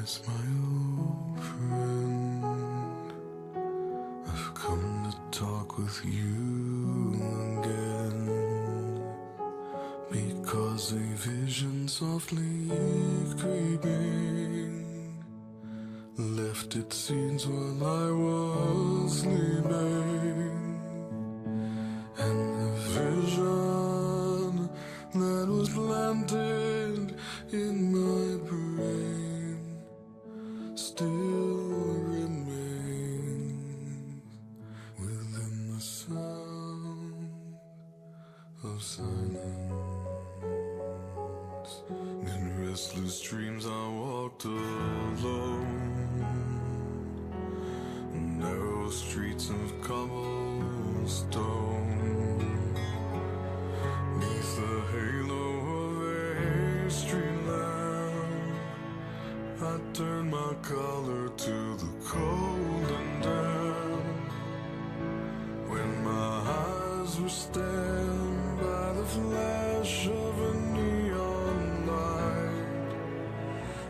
Yes, my old friend, I've come to talk with you again, because a vision softly creeping left its scenes while I was sleeping, and the vision that was planted in my brain still remains within the sound of silence. In restless dreams I walked alone, narrow streets of cobblestone, neath the halo of a street lamp, I turned my collar to the cold and damp, when my eyes were stabbed by the flash of a neon light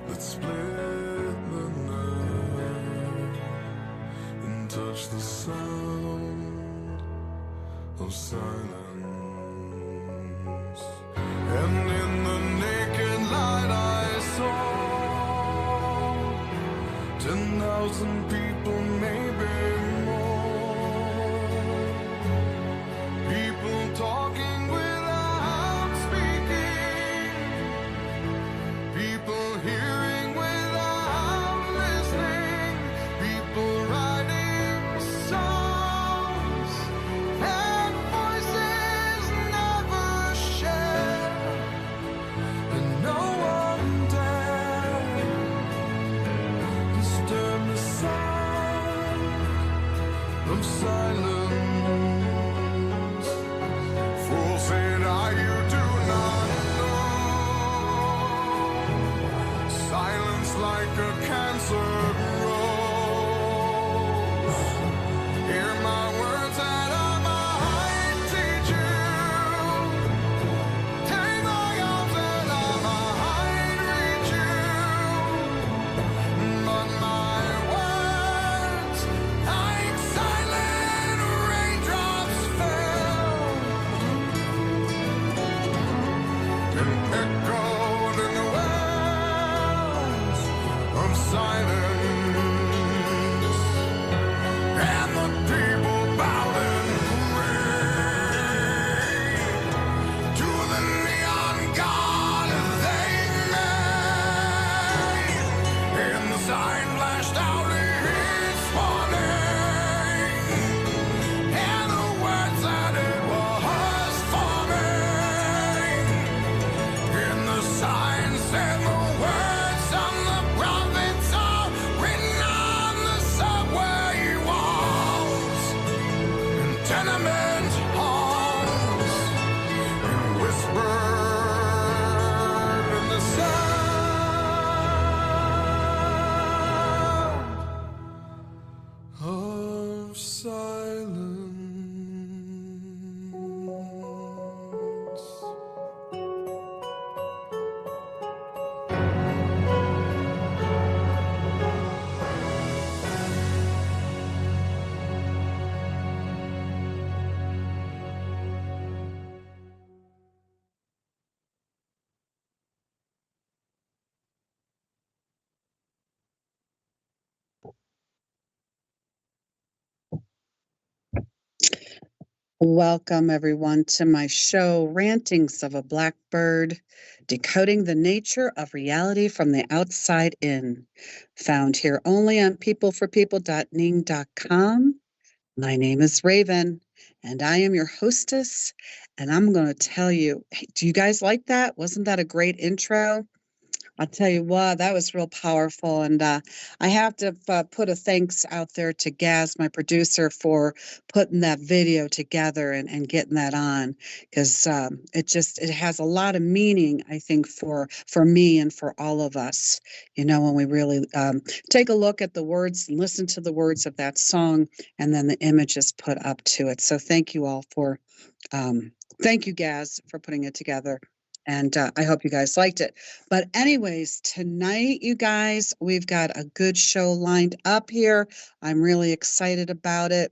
that split the night and touched the sound of silence. And in the naked light I saw 10,000 people, maybe more, people talking without speaking, people hearing without listening, people writing songs and voices never shared, and no one dared disturb the sound of silence. Fool, said I, you do not know. Silence like a cancer grows. Hear my words that I might teach you. Take my arms that I might reach you. But my words, like silent raindrops, fell and echoed in the wells of silence, and the people bowed and prayed to the neon god they made, and the sign flashed out its warning, and the words that it was forming, and the sign said the words of the prophets are written on the subway walls and tenement halls, and whispered in the sound of silence. Welcome, everyone, to my show, Rantings of a Blackbird, Decoding the Nature of Reality from the Outside In, found here only on peopleforpeople.ning.com. My name is Raven, and I am your hostess, and I'm going to tell you, hey, do you guys like that? Wasn't that a great intro? I'll tell you what, that was real powerful. And I have to put a thanks out there to Gaz, my producer, for putting that video together and getting that on, because it has a lot of meaning, I think, for me and for all of us, when we really take a look at the words and listen to the words of that song, and then the images put up to it. So thank you all thank you, Gaz, for putting it together. And I hope you guys liked it. But anyways, tonight, you guys, we've got a good show lined up here. I'm really excited about it.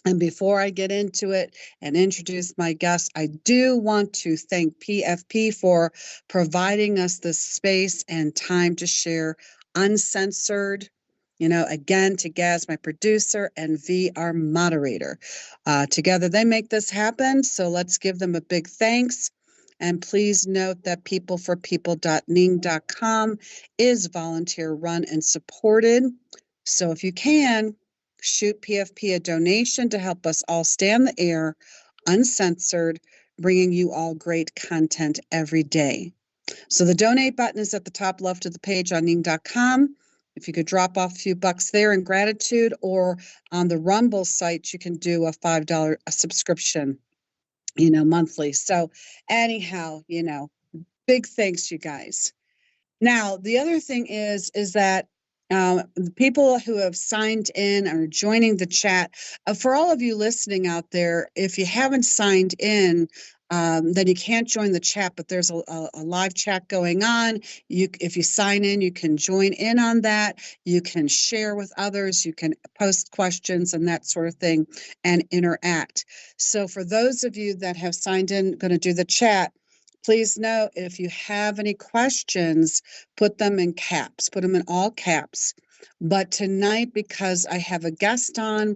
And before I get into it and introduce my guest, I do want to thank PFP for providing us the space and time to share uncensored. Again, to Gaz, my producer, and V, our moderator. Together, they make this happen. So let's give them a big thanks. And please note that peopleforpeople.ning.com is volunteer run and supported. So if you can, shoot PFP a donation to help us all stay on the air, uncensored, bringing you all great content every day. So the donate button is at the top left of the page on ning.com. If you could drop off a few bucks there in gratitude, or on the Rumble site, you can do a $5 subscription, monthly. So anyhow, big thanks, you guys. Now, the other thing is that the people who have signed in are joining the chat. For all of you listening out there, if you haven't signed in, then you can't join the chat, but there's a live chat going on. If you sign in, you can join in on that. You can share with others. You can post questions and that sort of thing and interact. So for those of you that have signed in, going to do the chat, please note, if you have any questions, put them in caps, put them in all caps. But tonight, because I have a guest on,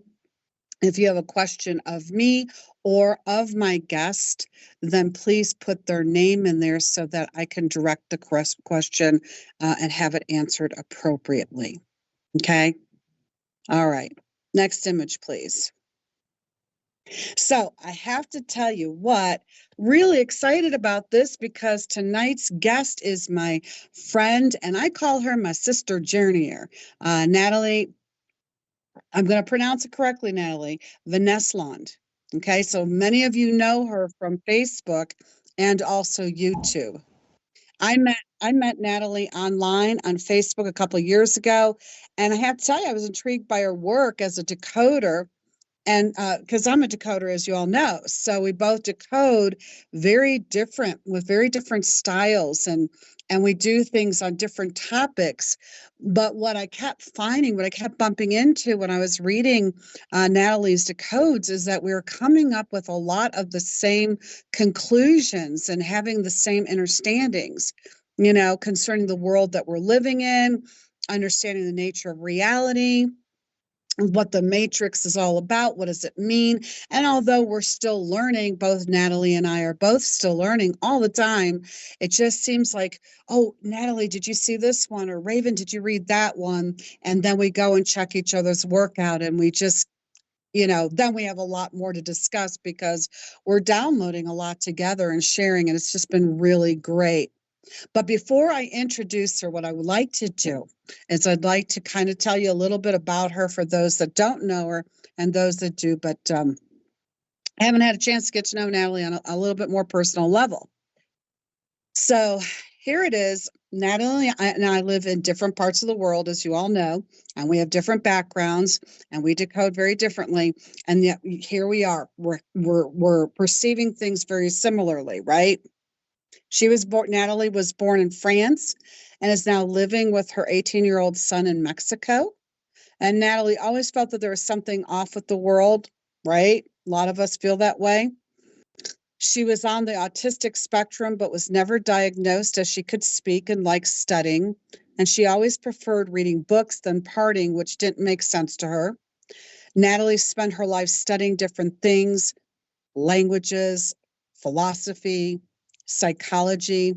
if you have a question of me or of my guest, then please put their name in there so that I can direct the question and have it answered appropriately. Okay? All right. Next image, please. So I have to tell you what, really excited about this, because tonight's guest is my friend, and I call her my sister journeyer, Nathalie. I'm going to pronounce it correctly, Nathalie Vanelslande. Okay, so many of you know her from Facebook and also YouTube. I met Nathalie online on Facebook a couple of years ago, and I have to tell you, I was intrigued by her work as a decoder. And because I'm a decoder, as you all know, so we both decode very different, with very different styles, and we do things on different topics. But what I kept finding, what I kept bumping into when I was reading Nathalie's decodes, is that we were coming up with a lot of the same conclusions and having the same understandings, concerning the world that we're living in, understanding the nature of reality, what the matrix is all about, what does it mean. And although we're still learning, both Nathalie and I are both still learning all the time, it just seems like, oh, Nathalie, did you see this one? Or Raven, did you read that one? And then we go and check each other's work out, and we just, then we have a lot more to discuss, because we're downloading a lot together and sharing, and it's just been really great. But before I introduce her, what I would like to do is I'd like to kind of tell you a little bit about her for those that don't know her and those that do, but I haven't had a chance to get to know Nathalie on a little bit more personal level. So here it is. Nathalie and I live in different parts of the world, as you all know, and we have different backgrounds, and we decode very differently. And yet here we are. We're perceiving things very similarly, right? Nathalie was born in France and is now living with her 18-year-old son in Mexico. And Nathalie always felt that there was something off with the world, right? A lot of us feel that way. She was on the autistic spectrum, but was never diagnosed, as she could speak and liked studying. And she always preferred reading books than partying, which didn't make sense to her. Nathalie spent her life studying different things, languages, philosophy, psychology,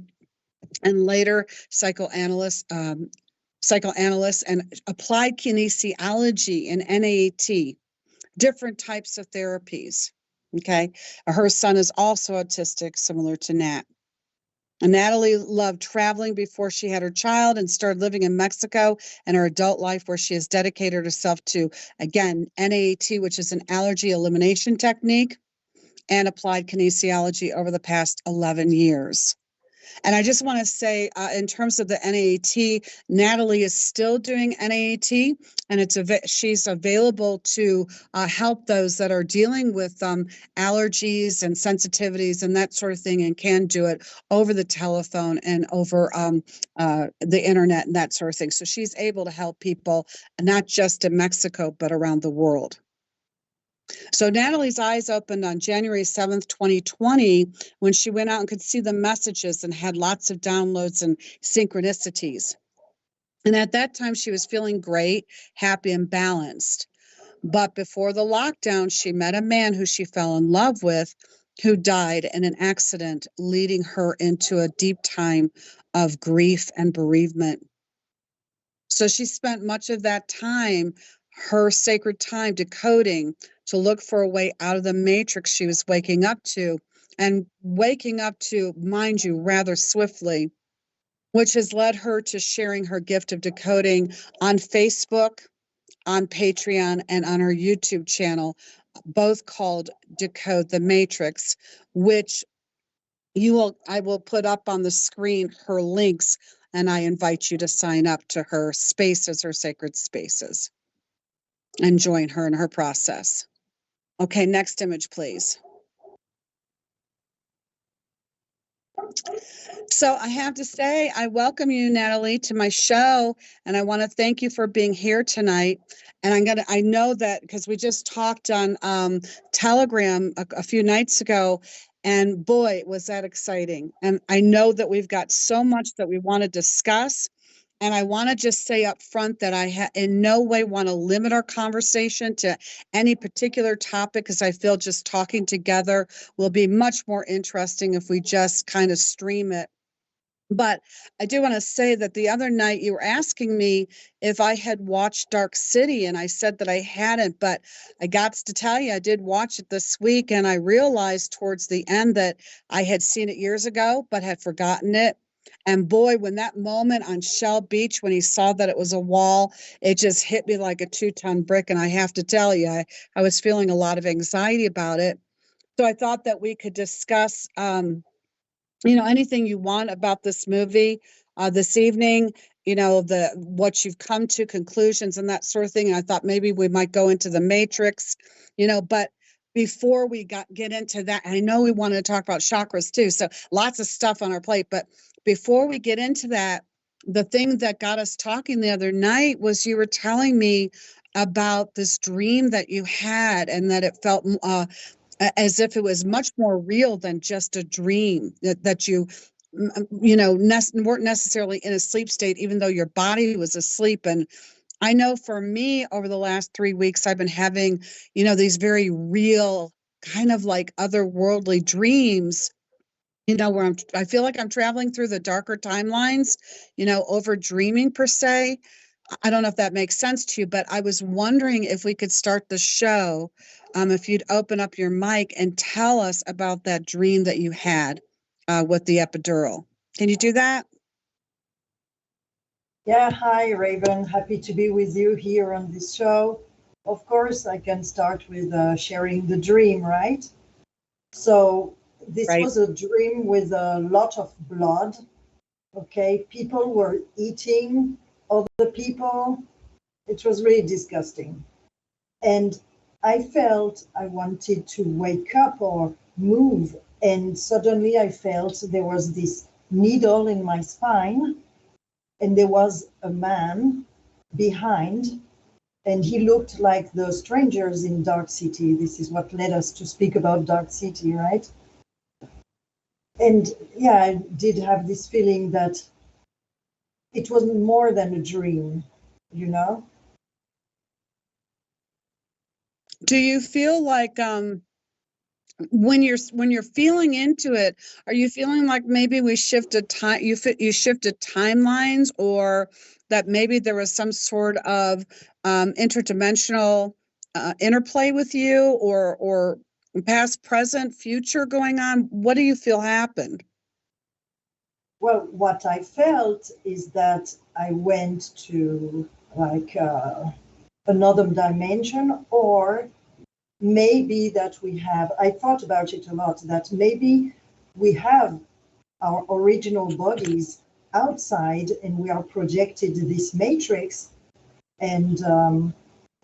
and later psychoanalyst, and applied kinesiology and NAT, different types of therapies. Okay, her son is also autistic, similar to Nat. And Nathalie loved traveling before she had her child and started living in Mexico in her adult life, where she has dedicated herself to, again, NAT, which is an allergy elimination technique, and applied kinesiology over the past 11 years. And I just want to say, in terms of the NAAT, Nathalie is still doing NAAT, and she's available to help those that are dealing with allergies and sensitivities and that sort of thing, and can do it over the telephone and over the internet and that sort of thing. So she's able to help people, not just in Mexico, but around the world. So Nathalie's eyes opened on January 7th, 2020, when she went out and could see the messages and had lots of downloads and synchronicities. And at that time, she was feeling great, happy, and balanced. But before the lockdown, she met a man who she fell in love with, who died in an accident, leading her into a deep time of grief and bereavement. So she spent much of that time, her sacred time, decoding to look for a way out of the matrix she was waking up to, and waking up to, mind you, rather swiftly, which has led her to sharing her gift of decoding on Facebook, on Patreon, and on her YouTube channel, both called Decode the Matrix, which I will put up on the screen her links, and I invite you to sign up to her spaces, her sacred spaces, and join her in her process. Okay, next image, please. So I have to say, I welcome you, Nathalie, to my show, and I want to thank you for being here tonight. And I know that because we just talked on Telegram a few nights ago, and boy, was that exciting. And I know that we've got so much that we want to discuss. And I want to just say up front that I in no way want to limit our conversation to any particular topic, because I feel just talking together will be much more interesting if we just kind of stream it. But I do want to say that the other night you were asking me if I had watched Dark City, and I said that I hadn't, but I got to tell you, I did watch it this week, and I realized towards the end that I had seen it years ago, but had forgotten it. And boy, when that moment on Shell Beach, when he saw that it was a wall, it just hit me like a 2-ton brick. And I have to tell you, I was feeling a lot of anxiety about it. So I thought that we could discuss anything you want about this movie this evening, what you've come to, conclusions and that sort of thing. And I thought maybe we might go into the Matrix, but before we get into that, I know we wanted to talk about chakras too. So lots of stuff on our plate. But before we get into that, the thing that got us talking the other night was you were telling me about this dream that you had, and that it felt as if it was much more real than just a dream, that you weren't necessarily in a sleep state, even though your body was asleep. And I know for me, over the last 3 weeks, I've been having, these very real, kind of like otherworldly dreams, where I feel like I'm traveling through the darker timelines, over dreaming per se. I don't know if that makes sense to you, but I was wondering if we could start the show, if you'd open up your mic and tell us about that dream that you had with the epidural. Can you do that? Yeah, hi, Raven. Happy to be with you here on this show. Of course, I can start with sharing the dream, right? So this Right. was a dream with a lot of blood. Okay, people were eating other people. It was really disgusting. And I felt I wanted to wake up or move. And suddenly I felt there was this needle in my spine, and there was a man behind, and he looked like the strangers in Dark City. This is what led us to speak about Dark City, right? And yeah, I did have this feeling that it wasn't more than a dream, Do you feel like when you're feeling into it, are you feeling like maybe we shifted time, you shifted timelines, or that maybe there was some sort of interdimensional interplay with you, or past, present, future going on? What do you feel happened? Well, what I felt is that I went to like another dimension, or maybe that I thought about it a lot, that maybe we have our original bodies outside, and we are projected this matrix. And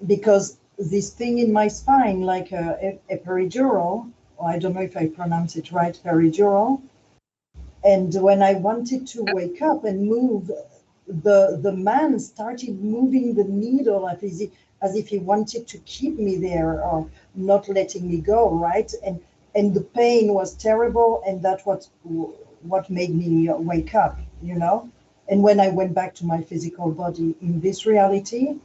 because this thing in my spine, like a peridural, or I don't know if I pronounce it right, peridural. And when I wanted to wake up and move, the man started moving the needle as if he wanted to keep me there or not letting me go, right? And the pain was terrible, and that's what made me wake up, you know? And when I went back to my physical body in this reality,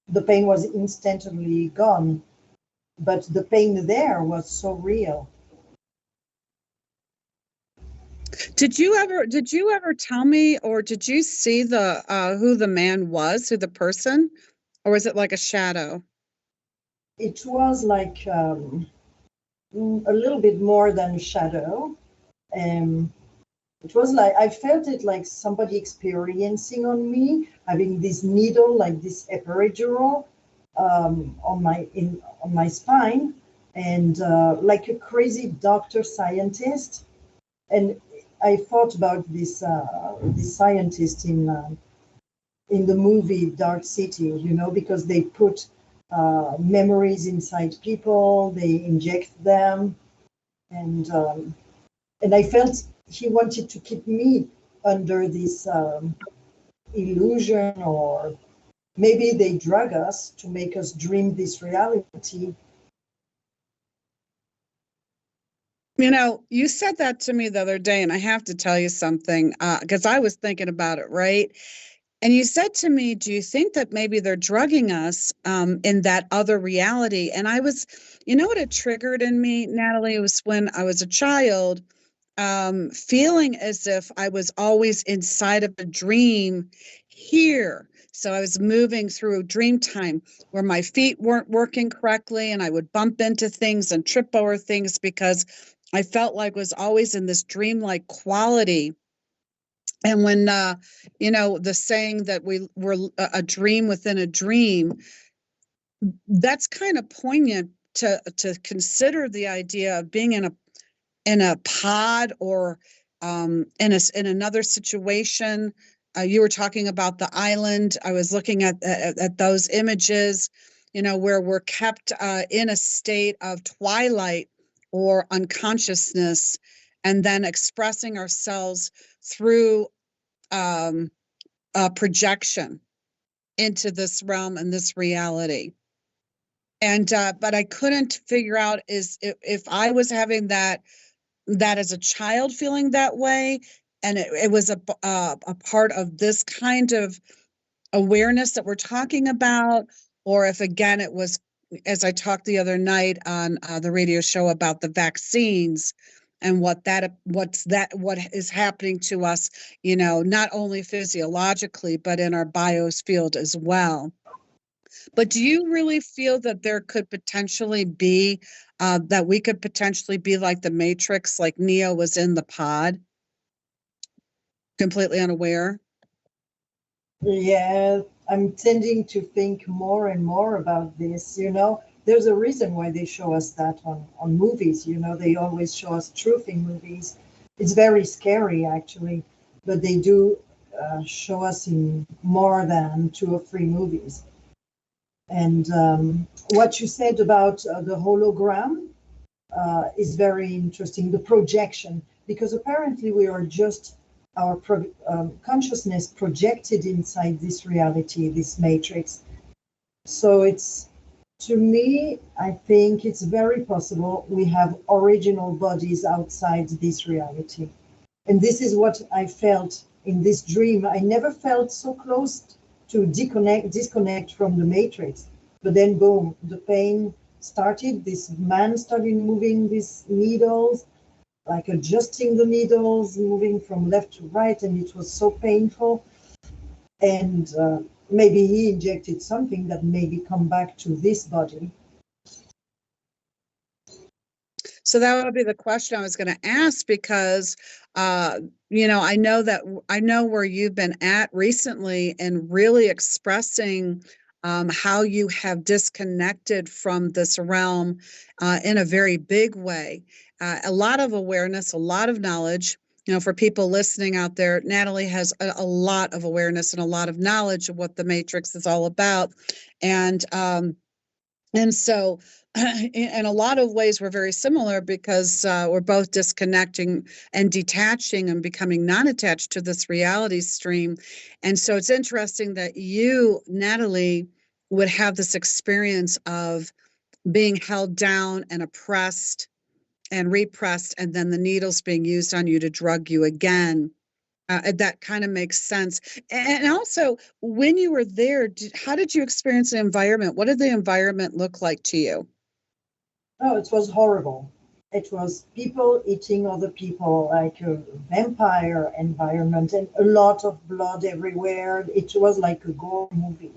the pain was instantly gone, but the pain there was so real. Did you ever tell me, or did you see the who the man was, who the person, or was it like a shadow? It was like a little bit more than a shadow. It was like I felt it like somebody experiencing on me, having this needle, like this epidural, on my spine, and like a crazy doctor scientist. And I thought about this scientist in the movie Dark City, you know, because they put memories inside people, they inject them, and I felt he wanted to keep me under this illusion, or maybe they drug us to make us dream this reality. You know, you said that to me the other day, and I have to tell you something, because I was thinking about it, right? And you said to me, do you think that maybe they're drugging us in that other reality? And I was, you know what it triggered in me, Natalie? It was when I was a child, feeling as if I was always inside of a dream here. So I was moving through dream time where my feet weren't working correctly, and I would bump into things and trip over things because I felt like I was always in this dreamlike quality. And when, you know, the saying that we were a dream within a dream, that's kind of poignant to consider the idea of being in a pod, or in another situation. You were talking about the island. I was looking at those images, you know, where we're kept in a state of twilight or unconsciousness, and then expressing ourselves through projection into this realm and this reality. And but I couldn't figure out is if I was having that as a child, feeling that way, and it was a part of this kind of awareness that we're talking about, or if again it was, as I talked the other night on the radio show about the vaccines and what is happening to us, you know, not only physiologically but in our bios field as well. But do you really feel that there could potentially be that we could potentially be like the Matrix, like Neo was in the pod, completely unaware? Yeah, I'm tending to think more and more about this. You know, there's a reason why they show us that on movies. You know, they always show us truth in movies. It's very scary, actually, but they do show us in more than 2 or 3 movies. And what you said about the hologram is very interesting, the projection, because apparently we are just our consciousness projected inside this reality, this matrix. So it's, to me, I think it's very possible we have original bodies outside this reality. And this is what I felt in this dream. I never felt so close to disconnect from the matrix. But then boom, the pain started. This man started moving these needles, like adjusting the needles, moving from left to right, and it was so painful. And maybe he injected something that maybe come back to this body. So that would be the question I was going to ask, because you know, I know where you've been at recently and really expressing how you have disconnected from this realm in a very big way. A lot of awareness, a lot of knowledge, for people listening out there, Nathalie has a lot of awareness and a lot of knowledge of what the matrix is all about. And so in a lot of ways, we're very similar because we're both disconnecting and detaching and becoming non-attached to this reality stream. And so it's interesting that you, Nathalie, would have this experience of being held down and oppressed and repressed, and then the needles being used on you to drug you again. That kind of makes sense. And also, when you were there, how did you experience the environment? What did the environment look like to you? Oh, it was horrible. It was people eating other people, like a vampire environment, and a lot of blood everywhere. It was like a gore movie.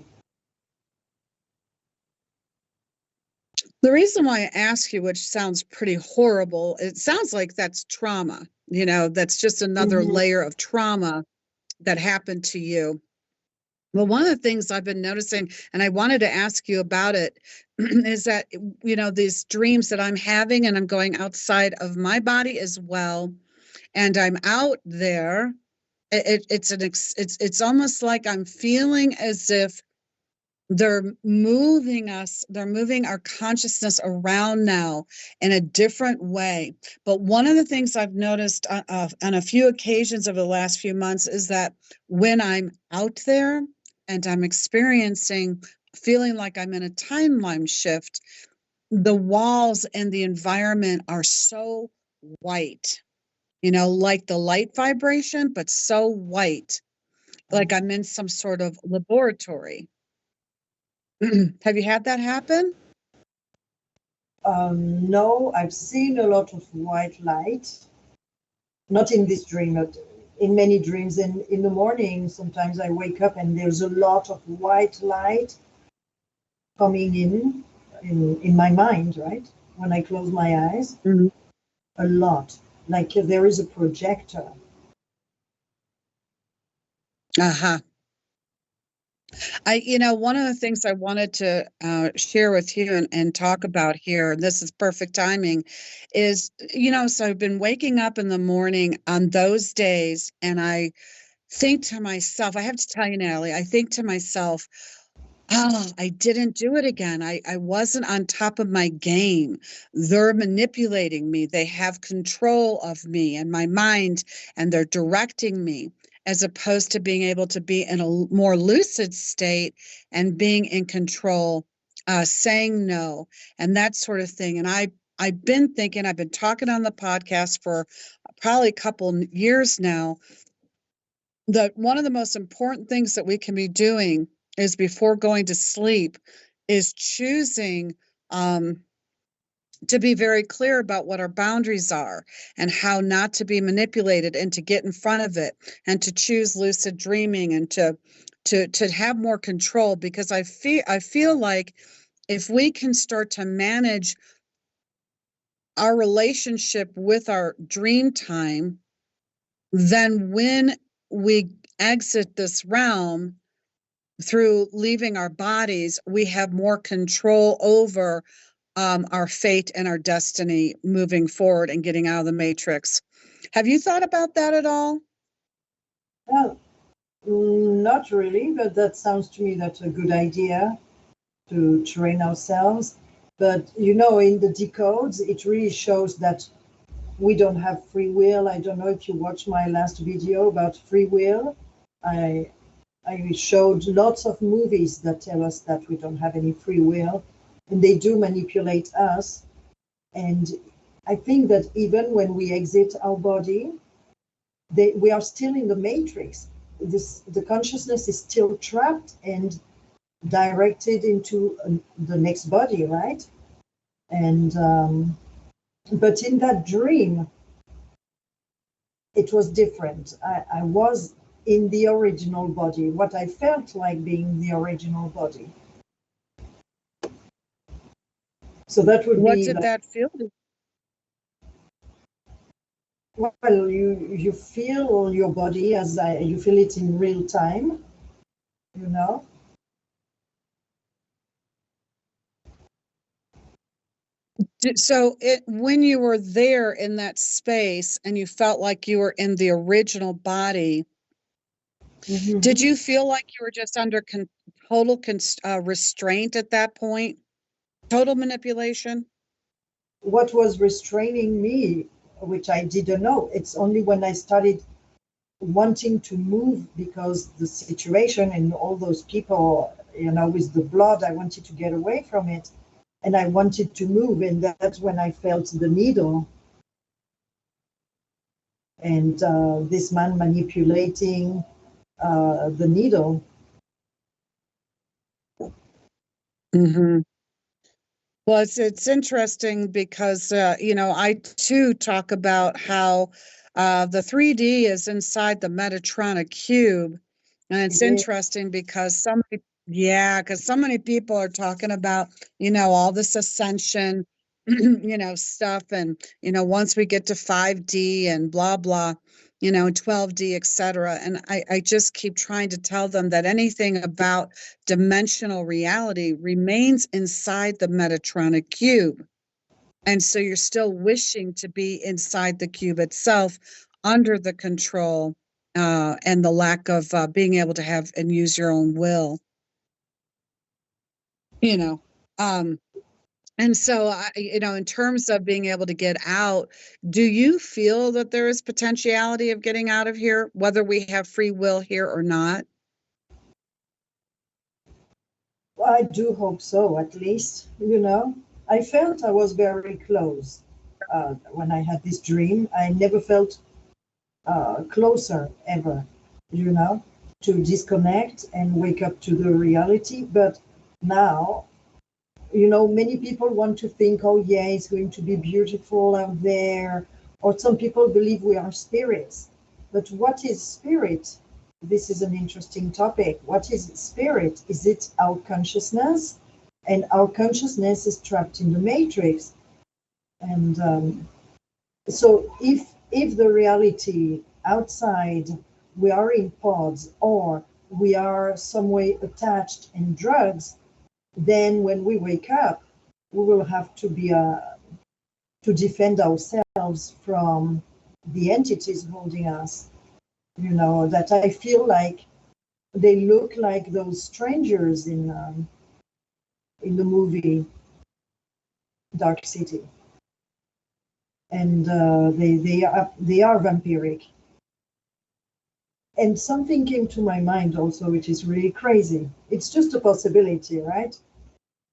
The reason why I ask you, which sounds pretty horrible, it sounds like that's trauma. That's just another layer of trauma that happened to you. Well, one of the things I've been noticing, and I wanted to ask you about it, is that, these dreams that I'm having, and I'm going outside of my body as well, and I'm out there. It's almost like I'm feeling as if they're moving our consciousness around now in a different way. But one of the things I've noticed on a few occasions over the last few months is that when I'm out there and I'm feeling like I'm in a timeline shift, the walls and the environment are so white, like the light vibration, but so white, like I'm in some sort of laboratory. Have you had that happen? No, I've seen a lot of white light. Not in this dream, but in many dreams. And in the morning, sometimes I wake up and there's a lot of white light coming in my mind, right? When I close my eyes, a lot. Like there is a projector. Uh-huh. One of the things I wanted to share with you and talk about here, and this is perfect timing, is, so I've been waking up in the morning on those days, and I think to myself, I have to tell you, Nathalie, I think to myself, oh, I didn't do it again. I wasn't on top of my game. They're manipulating me. They have control of me and my mind, and they're directing me, as opposed to being able to be in a more lucid state and being in control, saying no, and that sort of thing. And I've been talking on the podcast for probably a couple years now, that one of the most important things that we can be doing is, before going to sleep, is choosing to be very clear about what our boundaries are and how not to be manipulated, and to get in front of it, and to choose lucid dreaming, and to have more control. Because I feel like if we can start to manage our relationship with our dream time, then when we exit this realm through leaving our bodies, we have more control over our fate and our destiny moving forward and getting out of the matrix. Have you thought about that at all? Well, not really, but that sounds to me that's a good idea to train ourselves. But in the decodes, it really shows that we don't have free will. I don't know if you watched my last video about free will. I showed lots of movies that tell us that we don't have any free will, and they do manipulate us. And I think that even when we exit our body, we are still in the matrix. The consciousness is still trapped and directed into the next body, right? And but in that dream, it was different. I was in the original body, what I felt like being the original body. So that would What be. did that feel? Well, you feel your body as you feel it in real time, you know. So when you were there in that space and you felt like you were in the original body, did you feel like you were just under total restraint at that point? Total manipulation? What was restraining me, which I didn't know, it's only when I started wanting to move because the situation and all those people, with the blood, I wanted to get away from it. And I wanted to move, and that's when I felt the needle. And this man manipulating the needle. Mm-hmm. Well, it's interesting because, I too talk about how the 3D is inside the Metatronic cube. And it's interesting because because so many people are talking about, all this ascension, stuff. And, once we get to 5D and blah, blah, 12D, etc. And I just keep trying to tell them that anything about dimensional reality remains inside the Metatronic cube. And so you're still wishing to be inside the cube itself under the control and the lack of being able to have and use your own will. And so, in terms of being able to get out, do you feel that there is potentiality of getting out of here, whether we have free will here or not? Well, I do hope so, at least. I felt I was very close when I had this dream. I never felt closer ever, to disconnect and wake up to the reality. But now, many people want to think, oh, yeah, it's going to be beautiful out there. Or some people believe we are spirits. But what is spirit? This is an interesting topic. What is spirit? Is it our consciousness? And our consciousness is trapped in the matrix. And so if the reality outside, we are in pods or we are some way attached in drugs, then when we wake up, we will have to be to defend ourselves from the entities holding us. That I feel like they look like those strangers in the movie Dark City, and they are vampiric. And something came to my mind also, which is really crazy. It's just a possibility, right?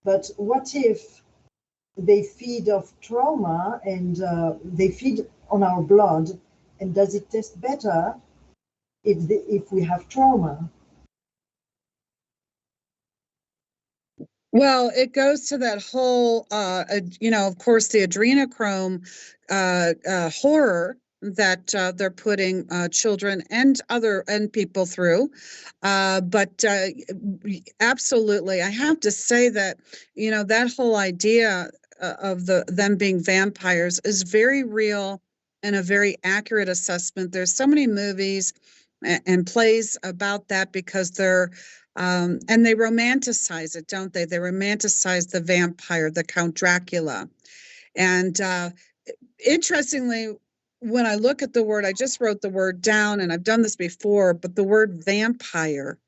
But what if they feed off trauma and they feed on our blood, and does it taste better if we have trauma? Well, it goes to that whole, of course, the adrenochrome horror that they're putting children and people through. But absolutely, I have to say that, that whole idea of them being vampires is very real and a very accurate assessment. There's so many movies and plays about that because they're and they romanticize it, don't they? They romanticize the vampire, the Count Dracula. And interestingly, when I look at the word, I just wrote the word down, and I've done this before, but the word vampire,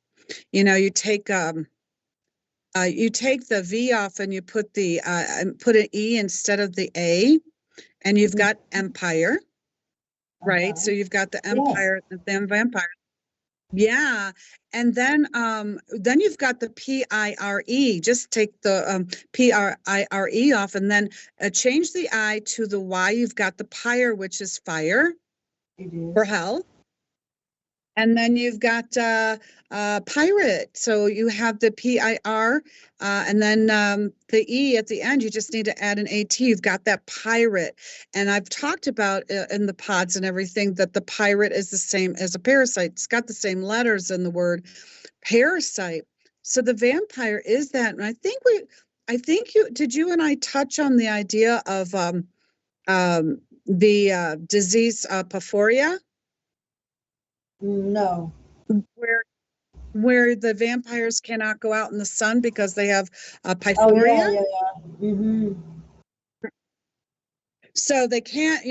you take the V off and you put put an E instead of the A, and you've got empire, right? So you've got the empire, the vampire. Yeah. And then you've got the PIRE. Just take the PIRE off and then change the I to the Y. You've got the pyre, which is fire for hell. And then you've got pirate. So you have the PIR and then the E at the end. You just need to add an AT. You've got that pirate. And I've talked about in the pods and everything that the pirate is the same as a parasite. It's got the same letters in the word parasite. So the vampire is that. And I think you and I touch on the idea of the disease porphyria? No. Where the vampires cannot go out in the sun because they have Oh, pyphoria. yeah. Mm-hmm. So they can't,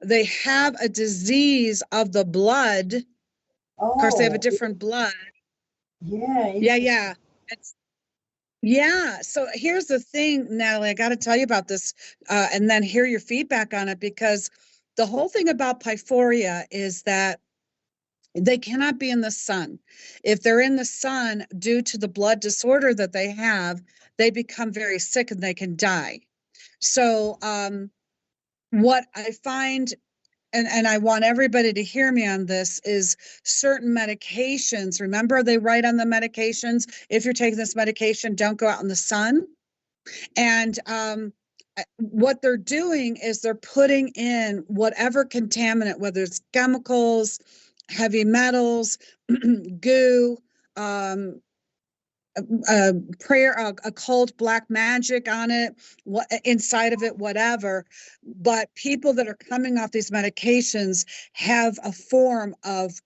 they have a disease of the blood. Of course, they have a Oh, different blood. yeah, Yeah, interesting. yeah. Yeah. So here's the thing, Natalie, I got to tell you about this and then hear your feedback on it, because the whole thing about pyphoria is that they cannot be in the sun. If they're in the sun due to the blood disorder that they have, they become very sick and they can die. So what I find, and I want everybody to hear me on this, is certain medications. Remember, they write on the medications, if you're taking this medication, don't go out in the sun. And what they're doing is they're putting in whatever contaminant, whether it's chemicals, heavy metals, goo, prayer, occult black magic on it, what inside of it, whatever. But people that are coming off these medications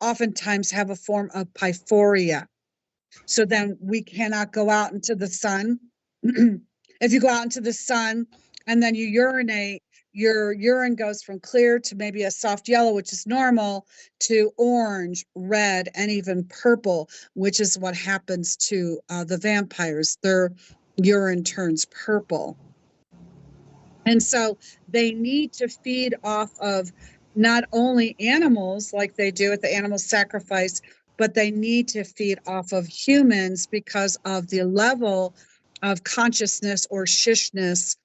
oftentimes have a form of pyphoria. So then we cannot go out into the sun. If you go out into the sun and then you urinate, your urine goes from clear to maybe a soft yellow, which is normal, to orange, red, and even purple, which is what happens to the vampires. Their urine turns purple. And so they need to feed off of not only animals like they do at the animal sacrifice, but they need to feed off of humans because of the level of consciousness or shishness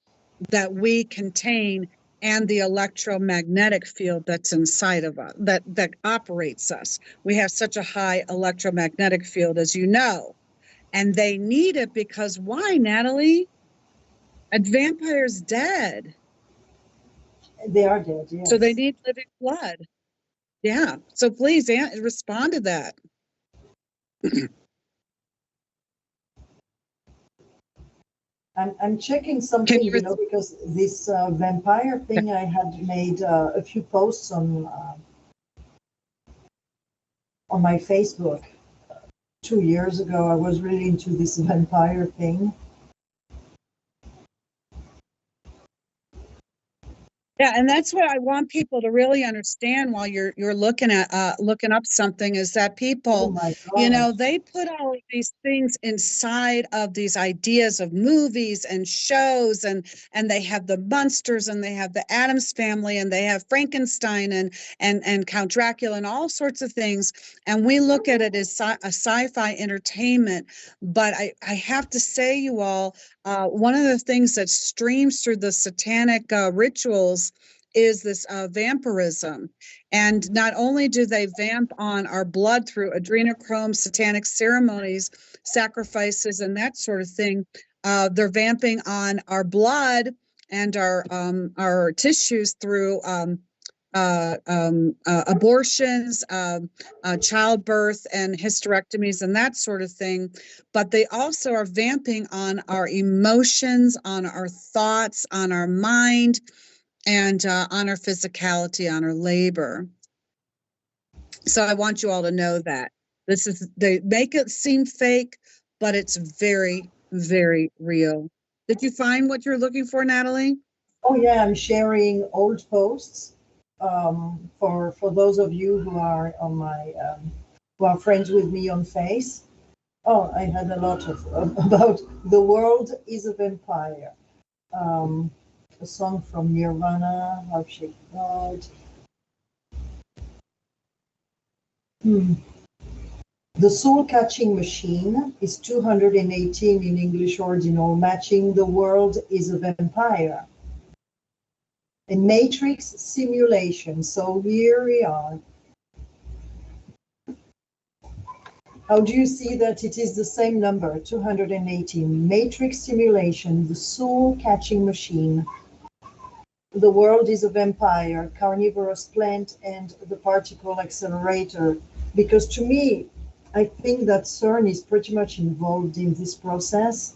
that we contain and the electromagnetic field that's inside of us, that operates us. We have such a high electromagnetic field, as you know, and they need it because why, Natalie? A vampire's dead. They are dead, yes. So they need living blood. Yeah. So please respond to that. I'm checking something, because this vampire thing, I had made a few posts on my Facebook 2 years ago. I was really into this vampire thing. Yeah, and that's what I want people to really understand while you're looking up something, is that people, Oh my God. they put all of these things inside of these ideas of movies and shows, and they have the monsters, and they have the Addams Family, and they have Frankenstein and Count Dracula and all sorts of things, and we look at it as a sci-fi entertainment. But I have to say, you all, one of the things that streams through the satanic rituals is this vampirism. And not only do they vamp on our blood through adrenochrome, satanic ceremonies, sacrifices, and that sort of thing, they're vamping on our blood and our tissues through abortions, childbirth, and hysterectomies, and that sort of thing. But they also are vamping on our emotions, on our thoughts, on our mind, and on our physicality, on our labor. So I want you all to know that they make it seem fake, but it's very, very real. Did you find what you're looking for, Natalie? Oh yeah, I'm sharing old posts for those of you who are on my who are friends with me on Face. Oh, I had a lot of about The World is a Vampire. A song from Nirvana, How Shape God. The Soul Catching Machine is 218 in English Ordinal, matching The World is a Vampire. A matrix simulation. So here we are. How do you see that it is the same number, 218? Matrix simulation, the soul catching machine. The world is a vampire, carnivorous plant, and the particle accelerator. Because to me, I think that CERN is pretty much involved in this process.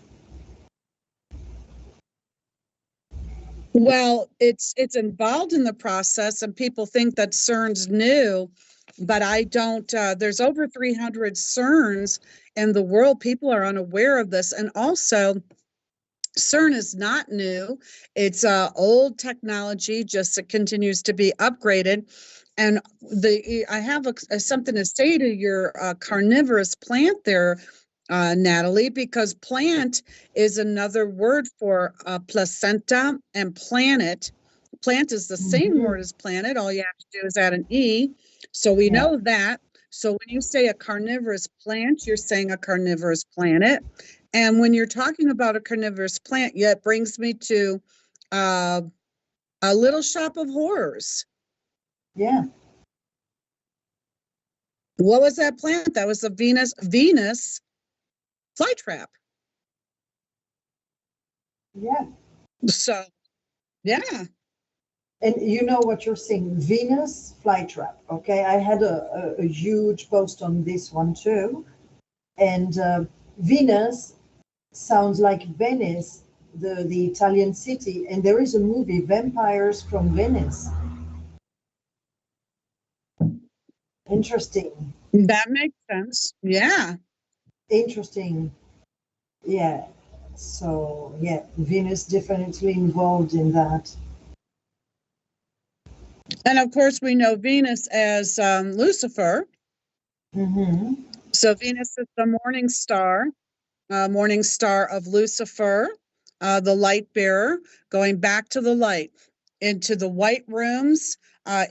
Well, it's involved in the process, and people think that CERN's new, but I don't. There's over 300 CERNs in the world. People are unaware of this, and also CERN is not new. It's old technology, just it continues to be upgraded. And I have something to say to your carnivorous plant there, Natalie, because plant is another word for placenta and planet. Plant is the same word as planet. All you have to do is add an E. So we know that. So when you say a carnivorous plant, you're saying a carnivorous planet. And when you're talking about a carnivorous plant, yeah, it brings me to a Little Shop of Horrors. Yeah. What was that plant? That was the Venus flytrap. Yeah. So, yeah. And you know what you're saying, Venus flytrap. Okay, I had a huge post on this one too. And Venus sounds like Venice, the Italian city. And there is a movie, Vampires from Venice. Interesting. That makes sense. Yeah. Interesting. Yeah. So, yeah, Venus definitely involved in that. And of course, we know Venus as Lucifer. Mm-hmm. So Venus is the morning star of Lucifer, the light bearer, going back to the light, into the white rooms,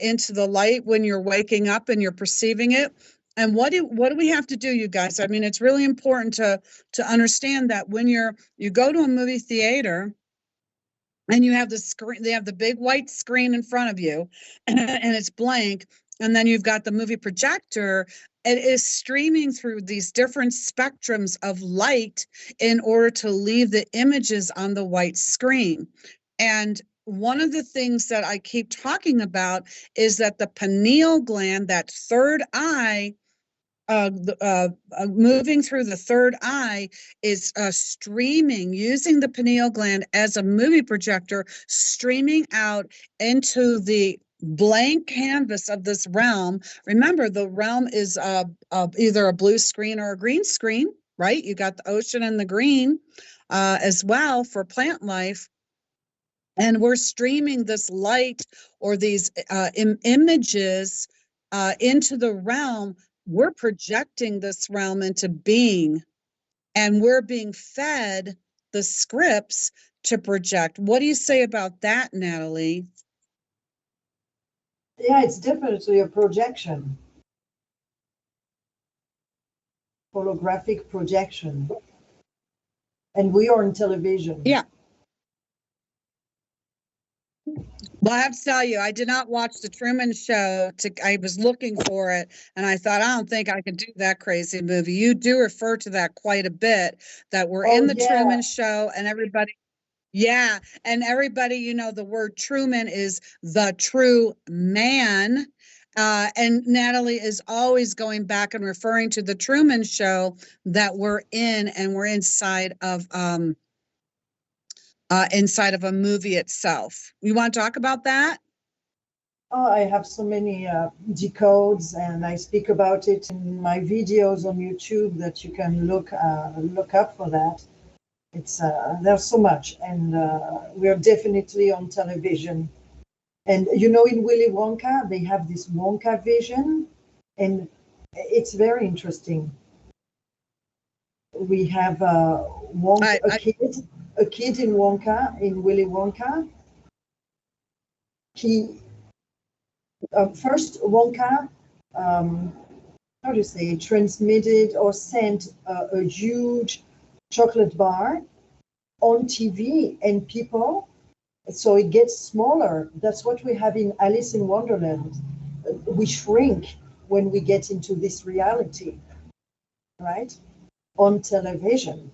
into the light when you're waking up and you're perceiving it. And what do we have to do, you guys? I mean, it's really important to understand that when you go to a movie theater and you have the screen, they have the big white screen in front of you, and it's blank, and then you've got the movie projector. It is streaming through these different spectrums of light in order to leave the images on the white screen. And one of the things that I keep talking about is that the pineal gland, that third eye, moving through the third eye, is streaming, using the pineal gland as a movie projector, streaming out into the blank canvas of this realm. Remember, the realm is either a blue screen or a green screen, right? You got the ocean and the green as well for plant life. And we're streaming this light or these images into the realm. We're projecting this realm into being, and we're being fed the scripts to project. What do you say about that, Natalie? Yeah, it's definitely a projection. Holographic projection. And we are on television. Yeah. Well, I have to tell you, I did not watch the Truman Show. I was looking for it, and I thought, I don't think I could do that crazy movie. You do refer to that quite a bit, that we're in the Truman Show, and everybody, and everybody, the word Truman is the true man. And Natalie is always going back and referring to the Truman Show that we're in, and we're inside of a movie itself. You want to talk about that? Oh, I have so many decodes, and I speak about it in my videos on YouTube that you can look up for that. It's there's so much, and we are definitely on television. And in Willy Wonka, they have this Wonka vision, and it's very interesting. We have a kid in Wonka, in Willy Wonka. He first Wonka, how do you say, transmitted or sent a huge chocolate bar on TV, and people, so it gets smaller. That's what we have in Alice in Wonderland. We shrink when we get into this reality, right? On television.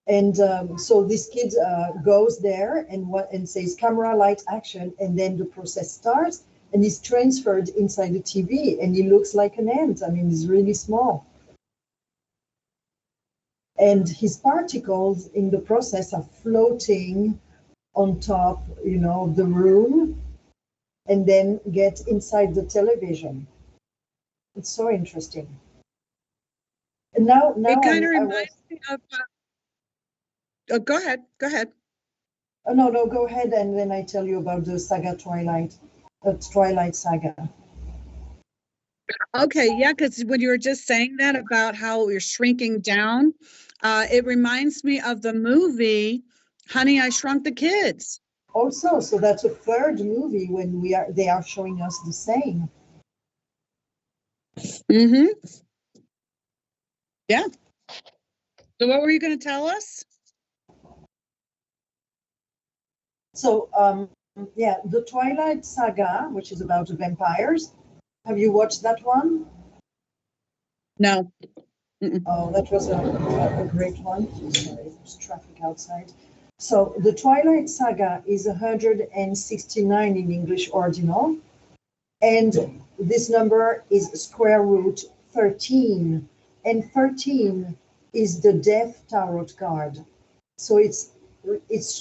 And so this kid goes there and says camera, light, action, and then the process starts, and he's transferred inside the TV, and he looks like an ant. I mean, he's really small. And his particles in the process are floating on top, of the room, and then get inside the television. It's so interesting. And now it kind of reminds me of Go ahead. Go ahead. Oh, no, no, go ahead, and then I tell you about the saga Twilight Saga. Okay, yeah, because when you were just saying that about how you're shrinking down, it reminds me of the movie Honey, I Shrunk the Kids. Also, so that's a third movie when they are showing us the same. Mm-hmm. Yeah. So what were you going to tell us? So, yeah, the Twilight Saga, which is about the vampires. Have you watched that one? No. Mm-mm. Oh, that was a great one. Sorry, there's traffic outside. So, the Twilight Saga is 169 in English ordinal, and this number is square root 13, and 13 is the Death Tarot card. So it's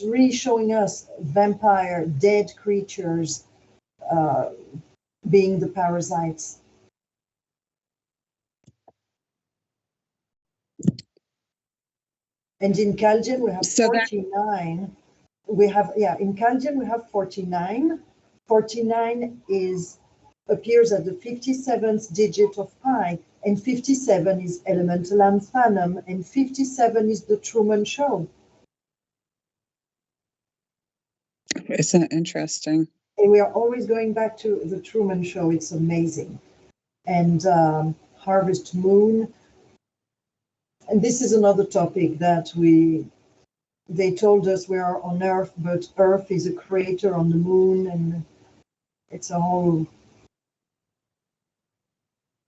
really showing us vampire, dead creatures being the parasites. And in Chaldean we have So that 49. In Chaldean we have 49. 49 appears at the 57th digit of pi, and 57 is elemental lanthanum, and 57 is the Truman Show. isn't it interesting? And we are always going back to the Truman Show. It's amazing. And Harvest Moon. And this is another topic that they told us we are on Earth, but Earth is a crater on the moon, and it's a whole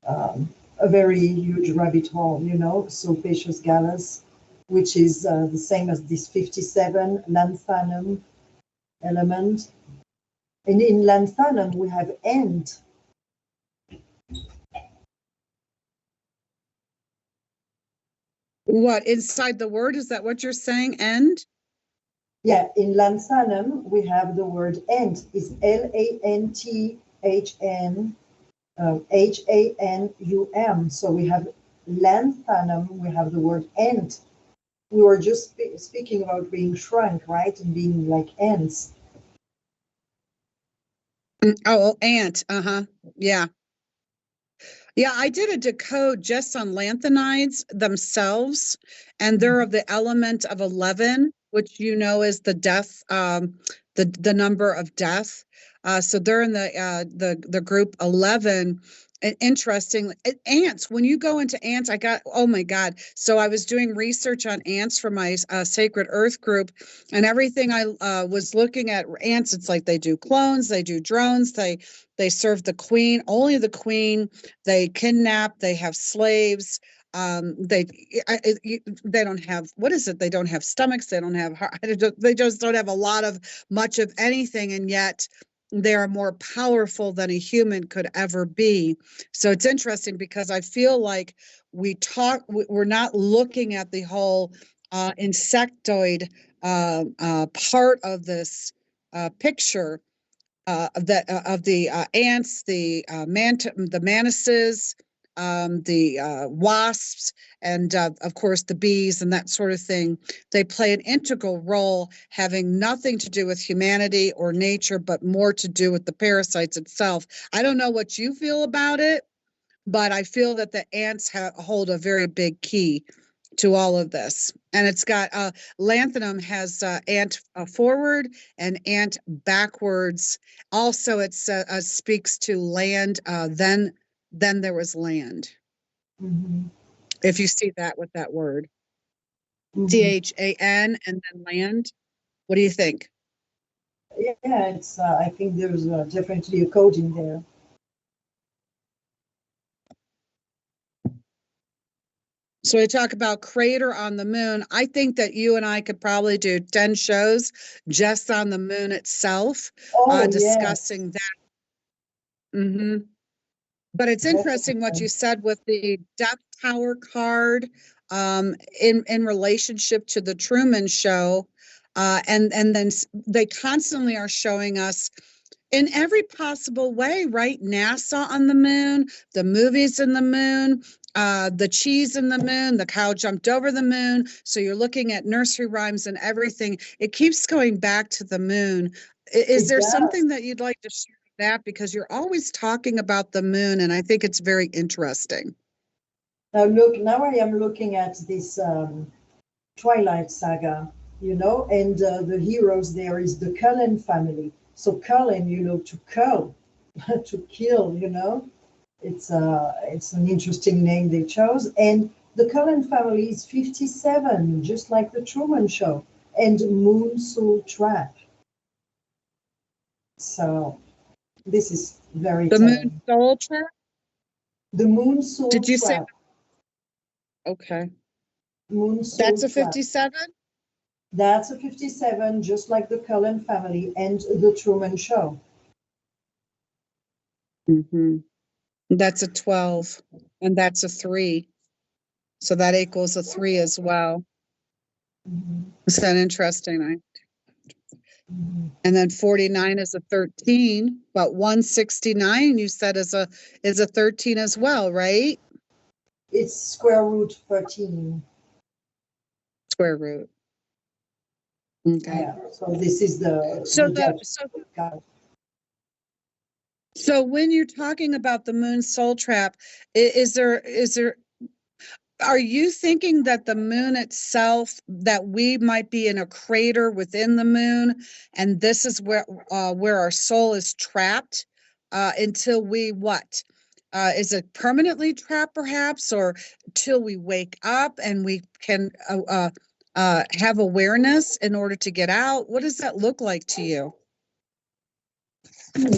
a very huge rabbit hole, Sulpicius Gallus, which is the same as this 57 lanthanum element. And in lanthanum we have end. What, inside the word? Is that what you're saying? End? Yeah, in lanthanum we have the word end. It's Lanthn. HANUM. So we have lanthanum, we have the word end. We were just speaking about being shrunk, right? And being like ants. Oh, ant. Uh-huh. Yeah. Yeah, I did a decode just on lanthanides themselves, and they're of the element of 11, which is the death, the number of death. So they're in the group 11. And interesting, ants. When you go into ants, oh my God! So I was doing research on ants for my Sacred Earth group, and everything I was looking at ants. It's like they do clones, they do drones, they serve the queen, only the queen. They kidnap. They have slaves. They don't have, what is it? They don't have stomachs. They don't have heart. They just don't have much of anything, and yet they are more powerful than a human could ever be. So it's interesting because I feel like we're not looking at the whole insectoid part of this picture. Of the ants, the mantises, the wasps, and of course the bees and that sort of thing. They play an integral role, having nothing to do with humanity or nature, but more to do with the parasites itself. I don't know what you feel about it, but I feel that the ants hold a very big key to all of this. And it's got lanthanum has ant forward and ant backwards. Also, it speaks to land. Then there was land. Mm-hmm. If you see that with that word, THAN, and then land. What do you think? Yeah, it's. I think there's definitely a code in there. So we talk about crater on the moon. I think that you and I could probably do 10 shows just on the moon itself, discussing that. Mm-hmm. But it's interesting what you said with the Death Tower card in relationship to the Truman Show. And then they constantly are showing us in every possible way, right? NASA on the moon, the movies in the moon, the cheese in the moon, the cow jumped over the moon. So you're looking at nursery rhymes and everything. It keeps going back to the moon. Is It there does. something that you'd like to share with that? Because you're always talking about the moon, and I think it's very interesting. Now look, now I am looking at this Twilight Saga, and the heroes there is the Cullen family. So Cullen, to cull, to kill, it's an interesting name they chose. And the Cullen family is 57, just like the Truman Show, and Moon Soul Trap. So this is very The moon telling. soul trap? The Moon Soul Did you say? Trap. Okay. Moon Soul That's a Trap. 57? That's a 57, just like the Cullen family and the Truman Show. Mm-hmm. That's a 12, and that's a 3. So that equals a 3 as well. Mm-hmm. Is that interesting? Mm-hmm. And then 49 is a 13, but 169 you said is a 13 as well, right? It's square root 13. Square root. Okay. Yeah. So this is the So God. so when you're talking about the moon soul trap, is there are you thinking that the moon itself, that we might be in a crater within the moon, and this is where our soul is trapped until we what? Is it permanently trapped, perhaps, or till we wake up and we can have awareness in order to get out? What does that look like to you?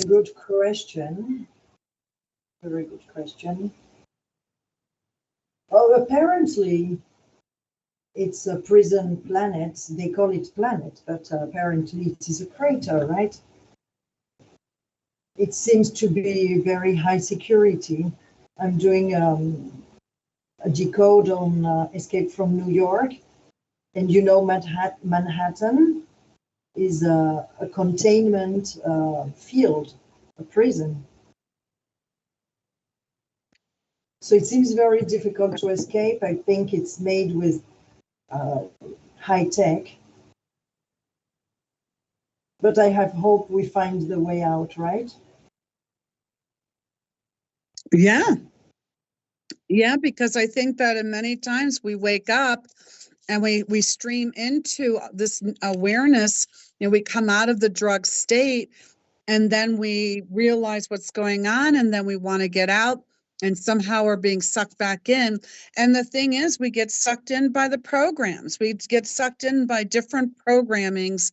Good question. Very good question. Oh, apparently it's a prison planet. They call it planet, but apparently it is a crater, right? It seems to be very high security. I'm doing a decode on Escape from New York, and Manhattan is a containment field, a prison. So it seems very difficult to escape. I think it's made with high tech. But I have hope we find the way out, right? Yeah. Yeah, because I think that in many times we wake up and we stream into this awareness, we come out of the drug state, and then we realize what's going on, and then we want to get out, and somehow we're being sucked back in. And the thing is, we get sucked in by the programs. We get sucked in by different programmings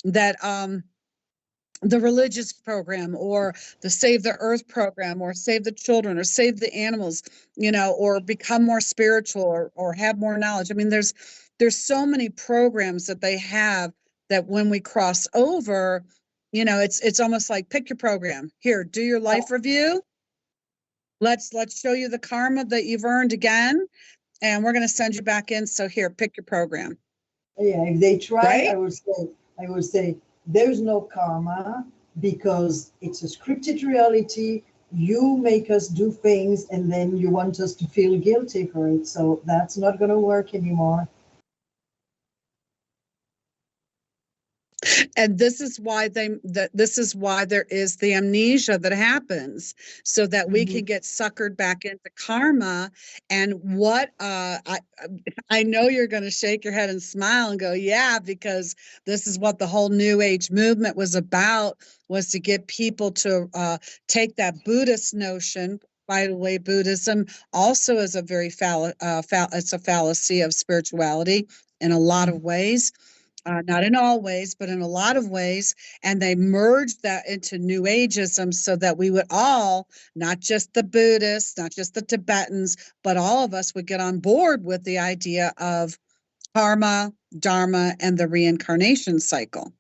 that the religious program, or the Save the Earth program, or Save the Children, or Save the Animals, or become more spiritual, or have more knowledge. I mean, there's so many programs that they have, that when we cross over, it's almost like, pick your program. Here, do your life review. Let's show you the karma that you've earned again, and we're going to send you back in. So here, pick your program. Yeah, if they try, Right? I will say there's no karma, because it's a scripted reality. You make us do things, and then you want us to feel guilty for it. So that's not going to work anymore. And this is why this is why there is the amnesia that happens, so that we can get suckered back into karma. And what I know you're going to shake your head and smile and go, yeah, because this is what the whole New Age movement was about, was to get people to take that Buddhist notion. By the way, Buddhism also is a very it's a fallacy of spirituality in a lot of ways. Not in all ways, but in a lot of ways. And they merged that into New Ageism, so that we would all, not just the Buddhists, not just the Tibetans, but all of us would get on board with the idea of karma, dharma, and the reincarnation cycle.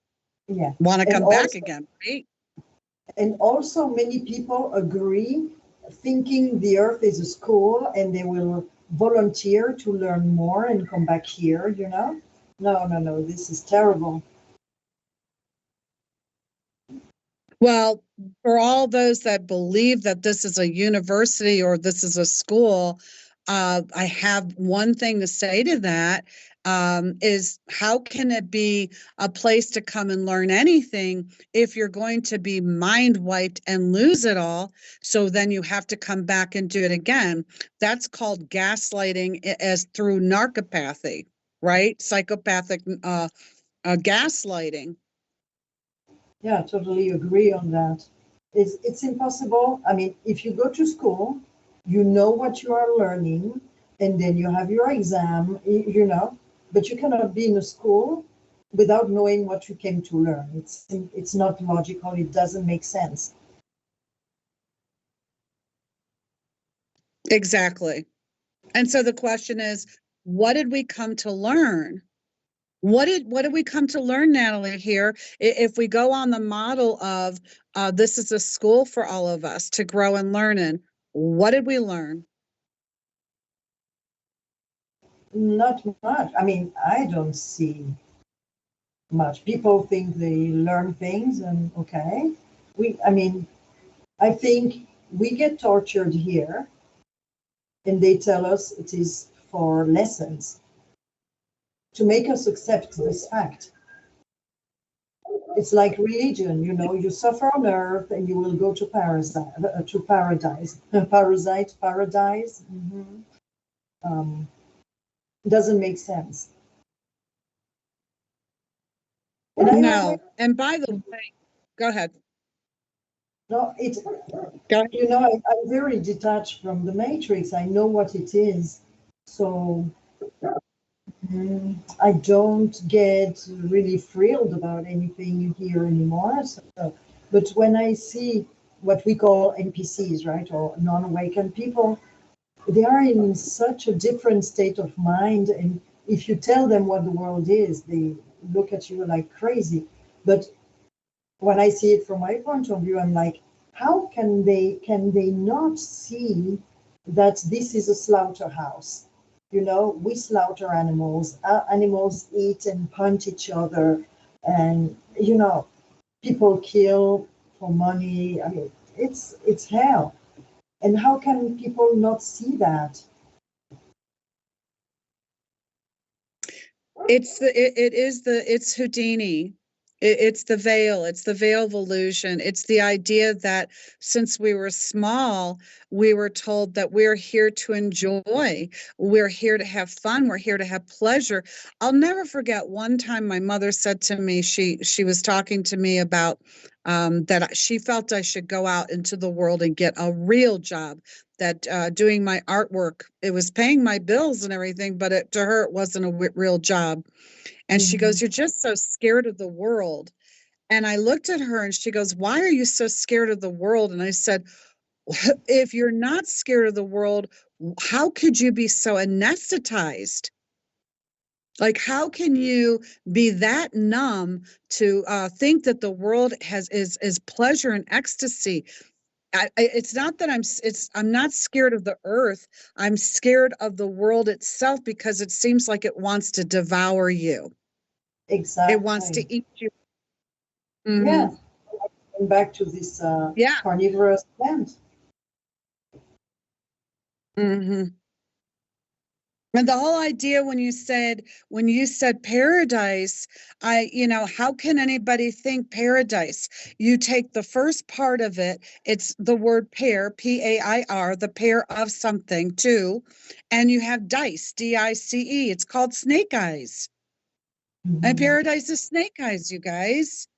Yeah. Want to And come back again, right? And also many people agree, thinking the earth is a school, and they will volunteer to learn more and come back here, No, this is terrible. Well, for all those that believe that this is a university or this is a school, I have one thing to say to that, is how can it be a place to come and learn anything if you're going to be mind wiped and lose it all? So then you have to come back and do it again. That's called gaslighting as through narcopathy, right? Psychopathic gaslighting. Yeah, I totally agree on that. It's impossible. I mean, if you go to school, you know what you are learning, and then you have your exam, you know, but you cannot be in a school without knowing what you came to learn. It's not logical. It doesn't make sense. Exactly. And so the question is, what did we come to learn? What did we come to learn, Nathalie, here? If we go on the model of this is a school for all of us to grow and learn in, what did we learn? Not much. I mean, I don't see much. People think they learn things, and okay. I mean, I think we get tortured here, and they tell us it is for lessons to make us accept this fact. It's like religion, you know, you suffer on earth and you will go to paradise, paradise. Doesn't make sense. And I No. always, And by the way, go ahead. no, it, Go ahead. you know, I'm very detached from the matrix. I know what it is. So I don't get really thrilled about anything here anymore. So, but when I see what we call NPCs, right, or non-awakened people, they are in such a different state of mind. And if you tell them what the world is, they look at you like crazy. But when I see it from my point of view, I'm like, how can they not see that this is a slaughterhouse? You know, we slaughter animals. Animals eat and hunt each other, and you know, people kill for money. I mean, it's hell. And how can people not see that? It's Houdini. It's the veil. It's the veil of illusion. It's the idea that since we were small, we were told that we're here to enjoy. We're here to have fun. We're here to have pleasure. I'll never forget one time my mother said to me, she was talking to me about that she felt I should go out into the world and get a real job. That doing my artwork, it was paying my bills and everything, but to her, it wasn't a real job. And she Mhm. goes, "You're just so scared of the world." And I looked at her and she goes, "Why are you so scared of the world?" And I said, "If you're not scared of the world, how could you be so anesthetized? Like, how can you be that numb to think that the world is pleasure and ecstasy?" It's not that I'm not scared of the earth. I'm scared of the world itself because it seems like it wants to devour you. It wants to Exactly. eat you. Yeah. Hmm. And back to this Yeah. carnivorous plant. Hmm. And the whole idea when you said paradise, how can anybody think paradise? You take the first part of it, it's the word pair, Pair, the pair of something too, and you have dice, Dice. It's called snake eyes. And Mhm. paradise is snake eyes, you guys.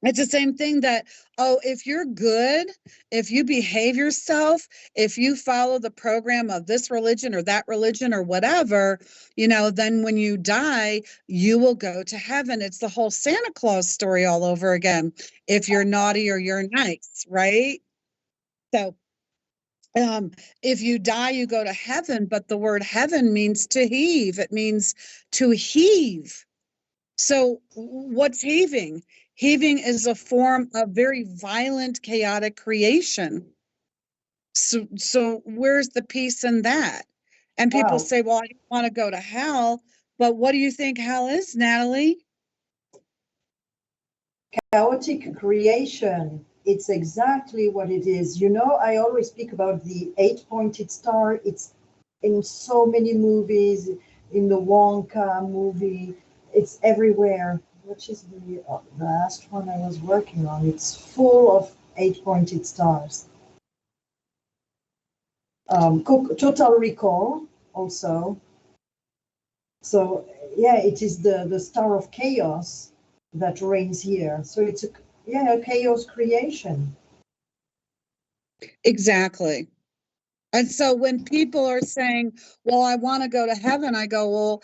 It's the same thing that, oh, if you're good, if you behave yourself, if you follow the program of this religion or that religion or whatever, then when you die, you will go to heaven. It's the whole Santa Claus story all over again. If you're naughty or you're nice, right? So, if you die, you go to heaven, but the word heaven means to heave. It means to heave. So, what's heaving? Heaving is a form of very violent, chaotic creation. So where's the peace in that? And people Wow. say, well, I don't want to go to hell. But what do you think hell is, Nathalie? chaotic creation. It's exactly what it is. You know, I always speak about the 8-pointed star. It's in so many movies, in the Wonka movie, it's everywhere. Which is the last one I was working on. It's full of 8-pointed stars. Total Recall also. So yeah, it is the star of chaos that reigns here. So it's a chaos creation. Exactly. And so when people are saying, well, I want to go to heaven, I go, well,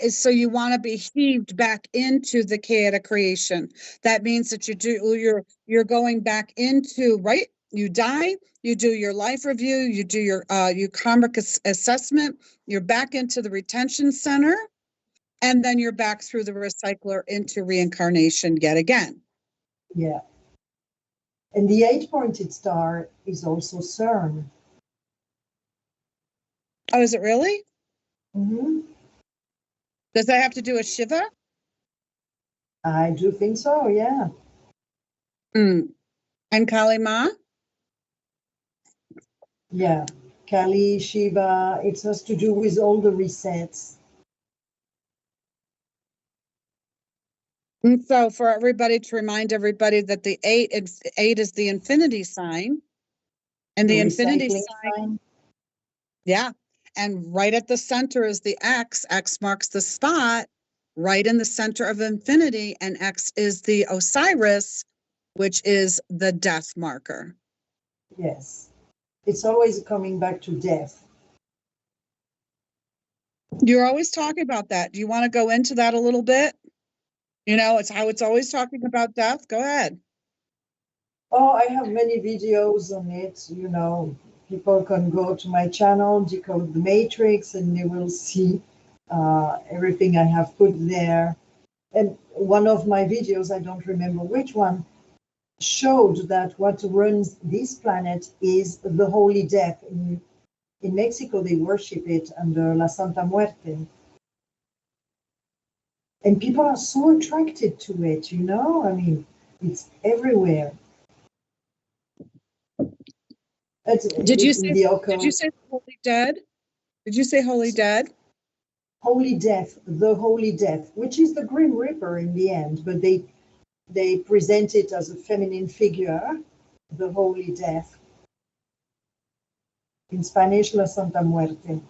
so you want to be heaved back into the chaotic creation. That means that you're going back into, right? You die, you do your life review, you do your karmic assessment, you're back into the retention center, and then you're back through the recycler into reincarnation yet again. Yeah. And the 8-pointed star is also CERN. Oh, is it really? Mm-hmm. Does that have to do with Shiva? I do think so, yeah. Mm. And Kali Ma? Yeah. Kali, Shiva, it has to do with all the resets. And so for everybody, to remind everybody that the eight is the infinity sign. And the infinity sign, yeah. And right at the center is the X. X marks the spot right in the center of infinity. And X is the Osiris, which is the death marker. Yes. It's always coming back to death. You're always talking about that. Do you want to go into that a little bit? You know, it's how it's always talking about death. Go ahead. Oh, I have many videos on it. You know, people can go to my channel, Decode the Matrix, and they will see everything I have put there. And one of my videos, I don't remember which one, showed that what runs this planet is the Holy Death. In Mexico, they worship it under La Santa Muerte. And people are so attracted to it, you know? I mean, it's everywhere. Did you In say the occult. Holy Dead? Did you say Holy Dead? Holy Death, the Holy Death, which is the Grim Reaper in the end, but they present it as a feminine figure, the Holy Death. In Spanish, La Santa Muerte.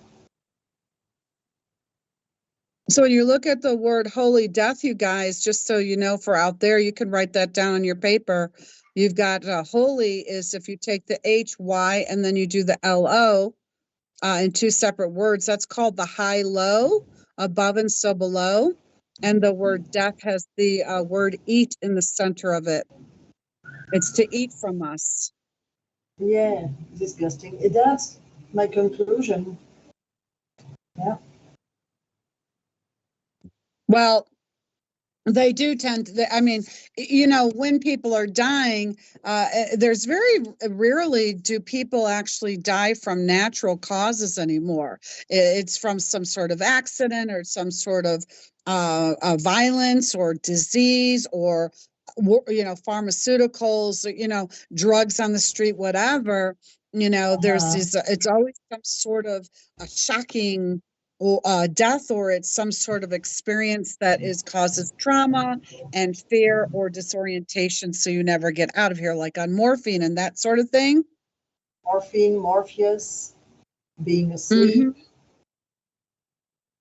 So when you look at the word holy death, you guys, just so you know, for out there, you can write that down on your paper. You've got holy is if you take the HY and then you do the LO in two separate words. That's called the high low, above and so below. And the word death has the word eat in the center of it. It's to eat from us. Yeah, disgusting. That's my conclusion. Yeah. Well, they do tend to, I mean, you know, when people are dying, there's very rarely do people actually die from natural causes anymore. It's from some sort of accident or some sort of violence or disease or, you know, pharmaceuticals, you know, drugs on the street, whatever. You know, there's these, it's always some sort of a shocking death, or it's some sort of experience that causes trauma and fear or disorientation, so you never get out of here, like on morphine and that sort of thing. Morphine, Morpheus, being asleep. Mm-hmm.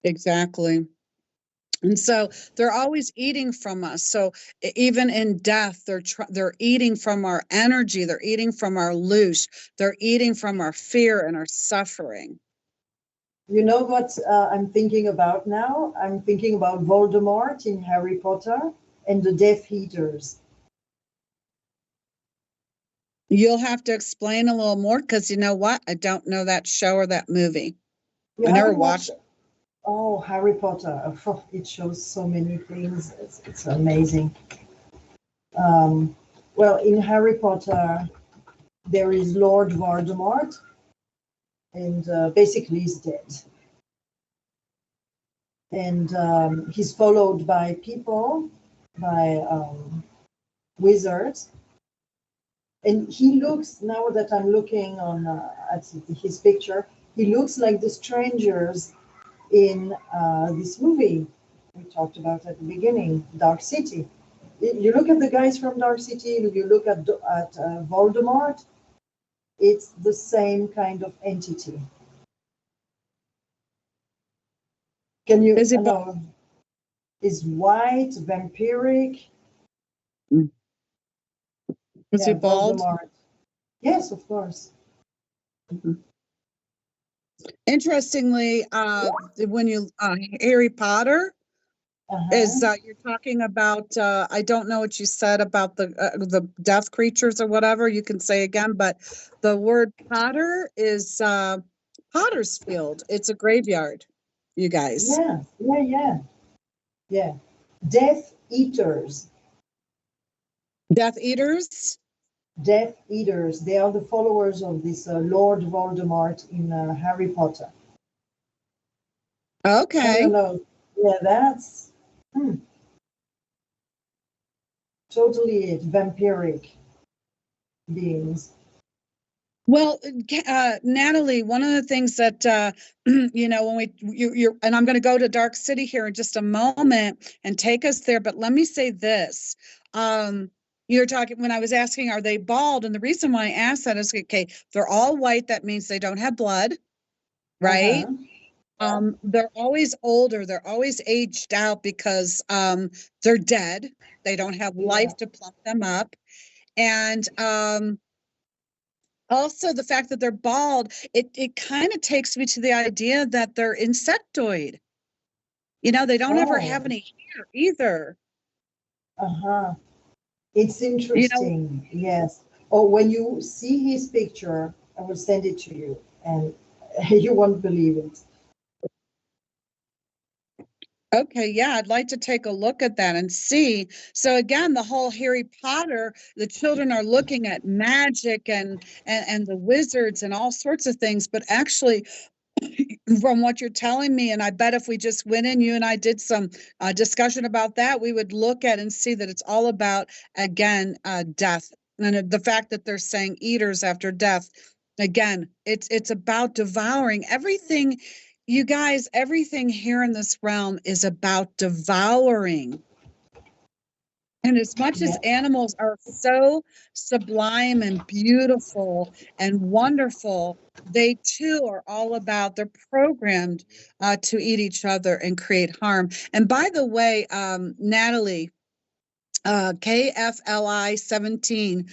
Exactly. And so they're always eating from us. So even in death, they're eating from our energy. They're eating from our loose. They're eating from our fear and our suffering. You know what I'm thinking about now? I'm thinking about Voldemort in Harry Potter and the Death Eaters. You'll have to explain a little more, because you know what? I don't know that show or that movie. You I never haven't watched. Oh, Harry Potter. Oh, it shows so many things. It's amazing. Well, in Harry Potter, there is Lord Voldemort, and basically he's dead. And he's followed by people, by wizards. And he looks, now that I'm looking on at his picture, he looks like the strangers in this movie we talked about at the beginning, Dark City. You look at the guys from Dark City, you look at Voldemort, it's the same kind of entity. Can you, Is it no, is white, vampiric? is Yeah, he bald? Voldemort. Yes, of course. Mhm. Interestingly, when you Harry Potter is Uh-huh. you're talking about I don't know what you said about the death creatures or whatever you can say again, but the word Potter is Potter's Field. It's a graveyard, you guys. Yeah. Death Eaters. Death Eaters. Death Eaters. They are the followers of this Lord Voldemort in Harry Potter. I Okay. don't know. Yeah, that's totally it. Vampiric beings. Well, Natalie, one of the things that when you're, and I'm going to go to Dark City here in just a moment and take us there, but let me say this. You're talking when I was asking, are they bald? And the reason why I asked that is, okay, they're all white. That means they don't have blood, right? Uh-huh. They're always older. They're always aged out because they're dead. They don't have Yeah. life to plump them up, and also the fact that they're bald, it kind of takes me to the idea that they're insectoid. They don't ever Oh, have any hair either. uh-huh. It's You know, interesting. Yes. Oh, when you see his picture, I will send it to you, and you won't believe it. okay, yeah, I'd like to take a look at that and see. So again, the whole Harry Potter, the children are looking at magic and the wizards and all sorts of things, but actually from what you're telling me, and I bet if we just went in, you and I did some discussion about that, we would look at and see that it's all about, again, death. And the fact that they're saying eaters after death, again, it's about devouring everything. You guys, everything here in this realm is about devouring. And as much as Yeah. animals are so sublime and beautiful and wonderful, they too are all about, they're programmed to eat each other and create harm. And by the way, Natalie, KFLI 17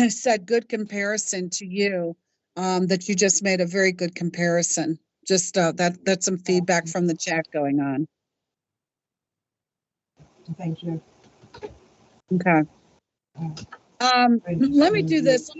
said good comparison to you, that you just made a very good comparison. Just that's some feedback from the chat going on. Thank you. Okay. Let me do this.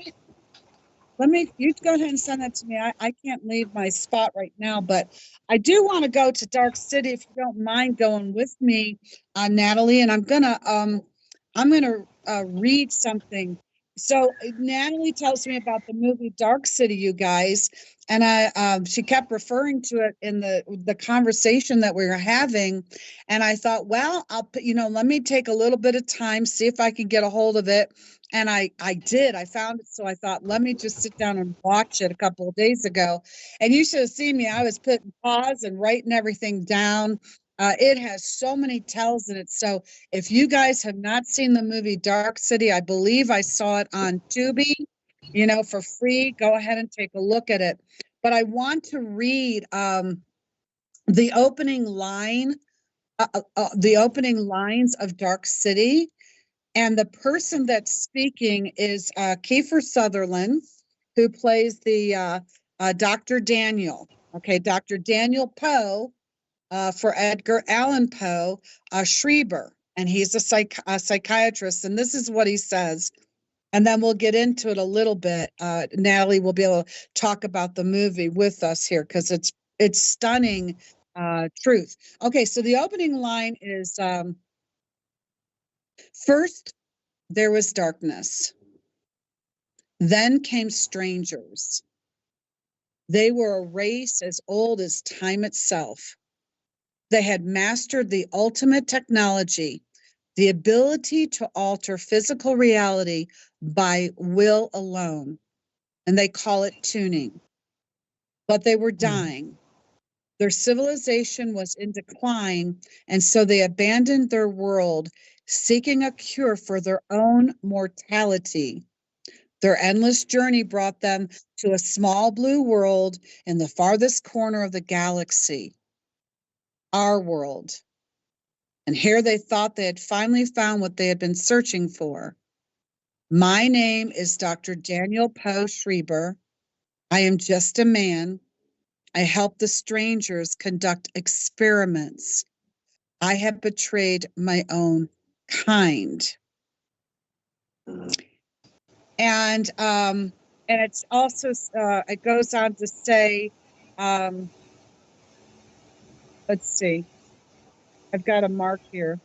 You go ahead and send that to me. I can't leave my spot right now, but I do want to go to Dark City if you don't mind going with me, Natalie. And I'm gonna read something. So Natalie tells me about the movie Dark City, you guys, and she kept referring to it in the conversation that we were having, and I thought, well, let me take a little bit of time, see if I can get a hold of it. And I did. I found it. So I thought, let me just sit down and watch it a couple of days ago. And you should have seen me. I was putting pause and writing everything down. It has so many tells in it. So if you guys have not seen the movie Dark City, I believe I saw it on Tubi, for free. Go ahead and take a look at it. But I want to read the opening the opening lines of Dark City. And the person that's speaking is Kiefer Sutherland, who plays the Dr. Daniel. Okay, Dr. Daniel Poe for Edgar Allan Poe, Schreiber, and he's a psychiatrist. And this is what he says. And then we'll get into it a little bit. Natalie will be able to talk about the movie with us here because it's stunning truth. Okay, so the opening line is first. There was darkness. Then came strangers. They were a race as old as time itself. They had mastered the ultimate technology, the ability to alter physical reality by will alone. And they call it tuning. But they were dying. Their civilization was in decline, and so they abandoned their world, seeking a cure for their own mortality. Their endless journey brought them to a small blue world in the farthest corner of the galaxy, our world. And here they thought they had finally found what they had been searching for. My name is Dr. Daniel Poe Schreiber. I am just a man. I help the strangers conduct experiments. I have betrayed my own kind. And it's also it goes on to say, let's see, I've got a mark here.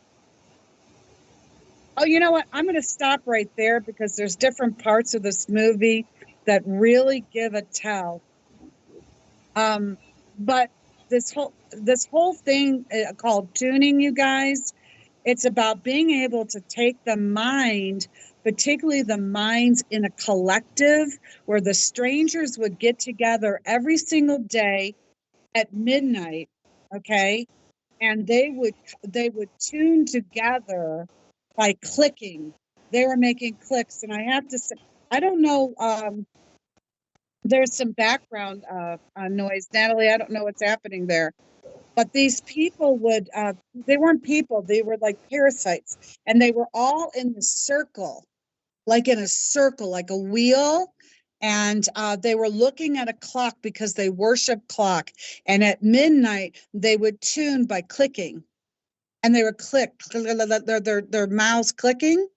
Oh, you know what? I'm going to stop right there because there's different parts of this movie that really give a tell. But this whole thing called tuning, you guys, it's about being able to take the mind, particularly the minds in a collective, where the strangers would get together every single day at midnight, okay? And they would tune together by clicking. They were making clicks, and I have to say, I don't know. There's some background noise, Natalie. I don't know what's happening there, but these people would. They weren't people. They were like parasites, and they were all in the circle, like in a circle, like a wheel. And they were looking at a clock because they worship clock. And at midnight, they would tune by clicking. And they would click, their mouths clicking.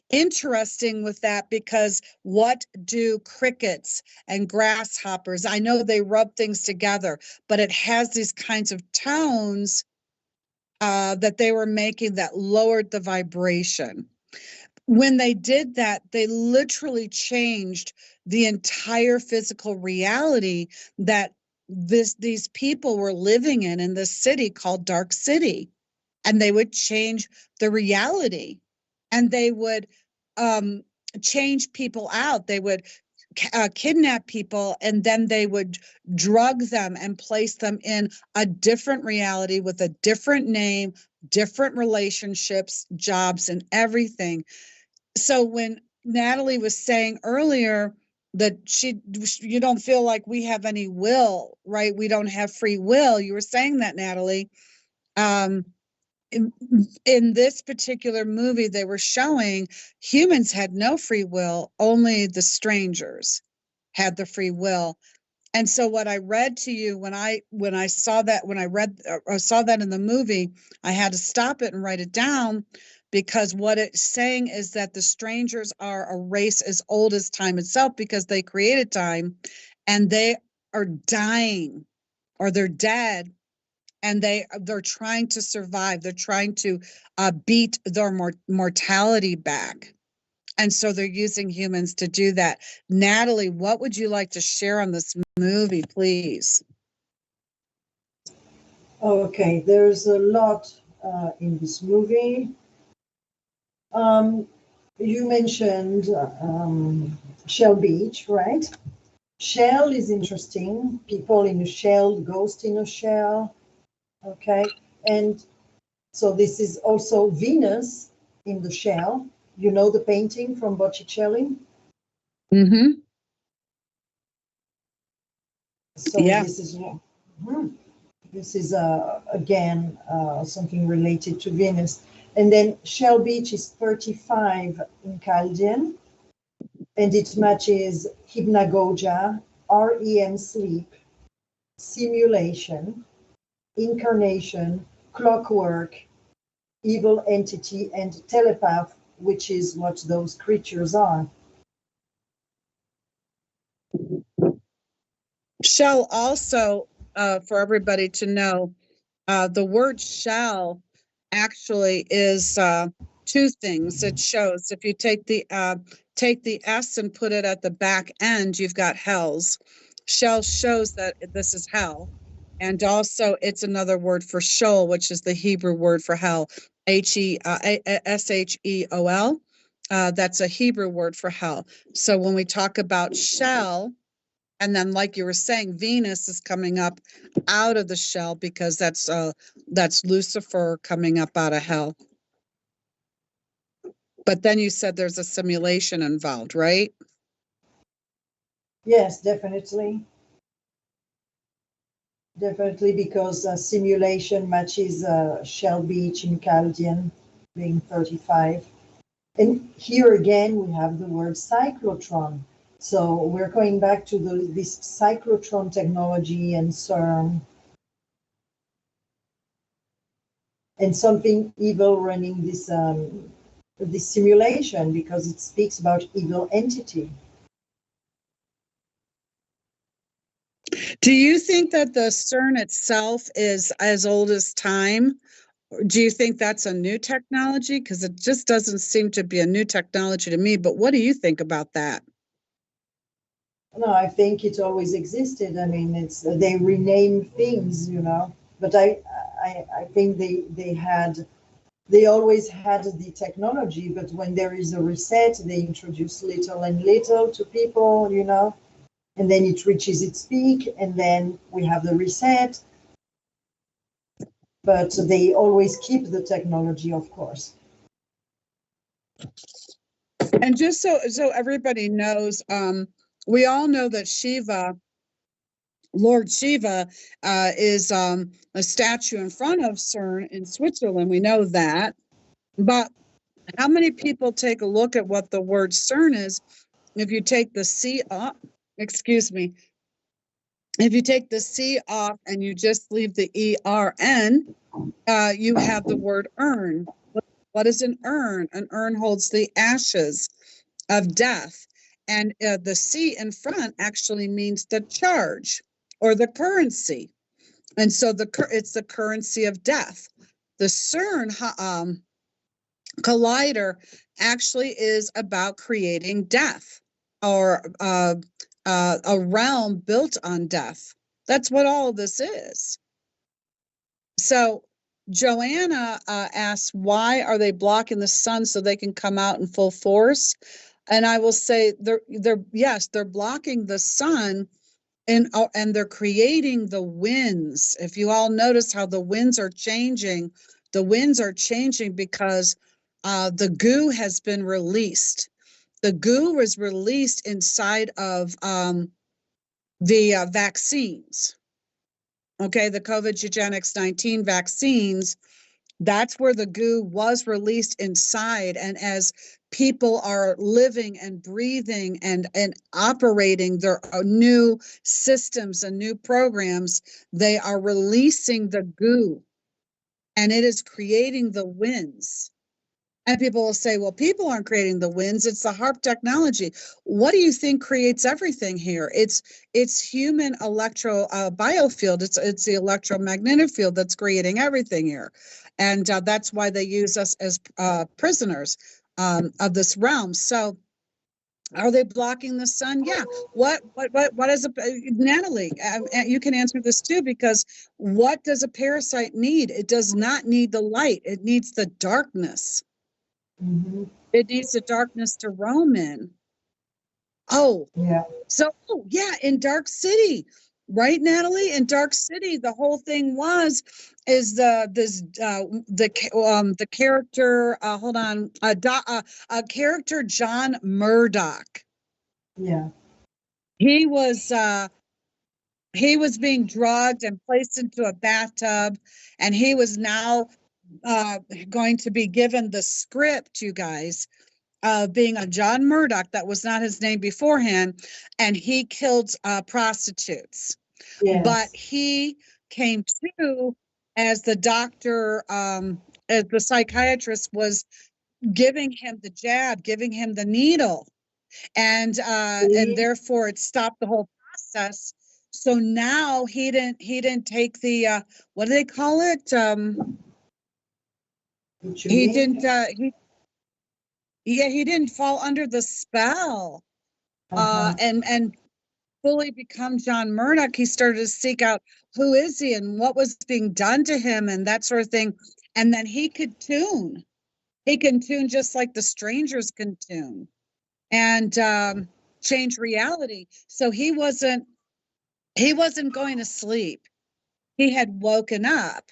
Interesting with that, because what do crickets and grasshoppers? I know they rub things together, but it has these kinds of tones that they were making that lowered the vibration. When they did that, they literally changed the entire physical reality that these people were living in this city called Dark City. And they would change the reality, and they would change people out. They would kidnap people, and then they would drug them and place them in a different reality with a different name, different relationships, jobs, and everything. So when Natalie was saying earlier that you don't feel like we have any will, right? We don't have free will. You were saying that, Natalie. In this particular movie, they were showing humans had no free will, only the strangers had the free will. And so what I read to you when I saw that, when I read or saw that in the movie, I had to stop it and write it down, because what it's saying is that the strangers are a race as old as time itself, because they created time, and they are dying, or they're dead, and they're trying to survive. They're trying to beat their mortality back. And so they're using humans to do that. Natalie, what would you like to share on this movie, please? Okay, there's a lot in this movie. You mentioned Shell Beach, right? Shell is interesting. People in a shell, ghost in a shell. Okay, and so this is also Venus in the shell. You know the painting from Botticelli? Mm-hmm. So yeah. This is again something related to Venus. And then Shell Beach is 35 in Chaldean, and it matches hypnagogia, REM sleep, simulation, incarnation, clockwork, evil entity, and telepath, which is what those creatures are. Shell also, for everybody to know, the word shell actually is two things. It shows, if you take the S and put it at the back end, you've got hells. Shell shows that this is hell. And also it's another word for Sheol, which is the Hebrew word for hell. Sheol. That's a Hebrew word for hell. So when we talk about shell, and then like you were saying, Venus is coming up out of the shell because that's Lucifer coming up out of hell. But then you said there's a simulation involved, right? Yes, definitely. Definitely, because simulation matches Shell Beach in Chaldean being 35. And here again, we have the word cyclotron. So we're going back to this cyclotron technology and CERN, and something evil running this simulation, because it speaks about evil entity. Do you think that the CERN itself is as old as time? Do you think that's a new technology? Because it just doesn't seem to be a new technology to me. But what do you think about that? No, I think it always existed. I mean, it's they rename things, But I think they always had the technology. But when there is a reset, they introduce little and little to people, and then it reaches its peak, and then we have the reset. But they always keep the technology, of course. And just so everybody knows, we all know that Shiva, Lord Shiva, is a statue in front of CERN in Switzerland. We know that. But how many people take a look at what the word CERN is? If you take the C off, excuse me, if you take the C off and you just leave the ERN, you have the word urn. What is an urn? An urn holds the ashes of death. And the C in front actually means the charge or the currency. And so it's the currency of death. The CERN collider actually is about creating death, or a realm built on death. That's what all of this is. So Joanna asks, why are they blocking the sun so they can come out in full force? And I will say they're blocking the sun, and they're creating the winds. If you all notice how the winds are changing because the goo has been released. The goo was released inside of the vaccines. Okay, the COVID 19 vaccines. That's where the goo was released inside. And as people are living and breathing and operating their new systems and new programs, they are releasing the goo, and it is creating the winds. And people will say, well, people aren't creating the winds. It's the HARP technology. What do you think creates everything here? It's human electro biofield. It's the electromagnetic field that's creating everything here. And that's why they use us as prisoners of this realm. So are they blocking the sun? Yeah. What is Nathalie, you can answer this too, because what does a parasite need? It does not need the light. It needs the darkness. Mm-hmm. It needs the darkness to roam in. Oh, yeah. So yeah, in Dark City, right, Nathalie? In Dark City, the whole thing is the character. Hold on, character John Murdoch. Yeah. He was being drugged and placed into a bathtub, and he was now going to be given the script, you guys, being a John Murdoch. That was not his name beforehand, and he killed prostitutes. Yes. But he came to as the doctor, as the psychiatrist was giving him the jab, giving him the needle, and therefore it stopped the whole process. So now he didn't take the what do they call it? He didn't he didn't fall under the spell and fully become John Murdoch. He started to seek out who is he and what was being done to him and that sort of thing. And then he could tune. He can tune just like the strangers can tune, and change reality. So he wasn't going to sleep. He had woken up,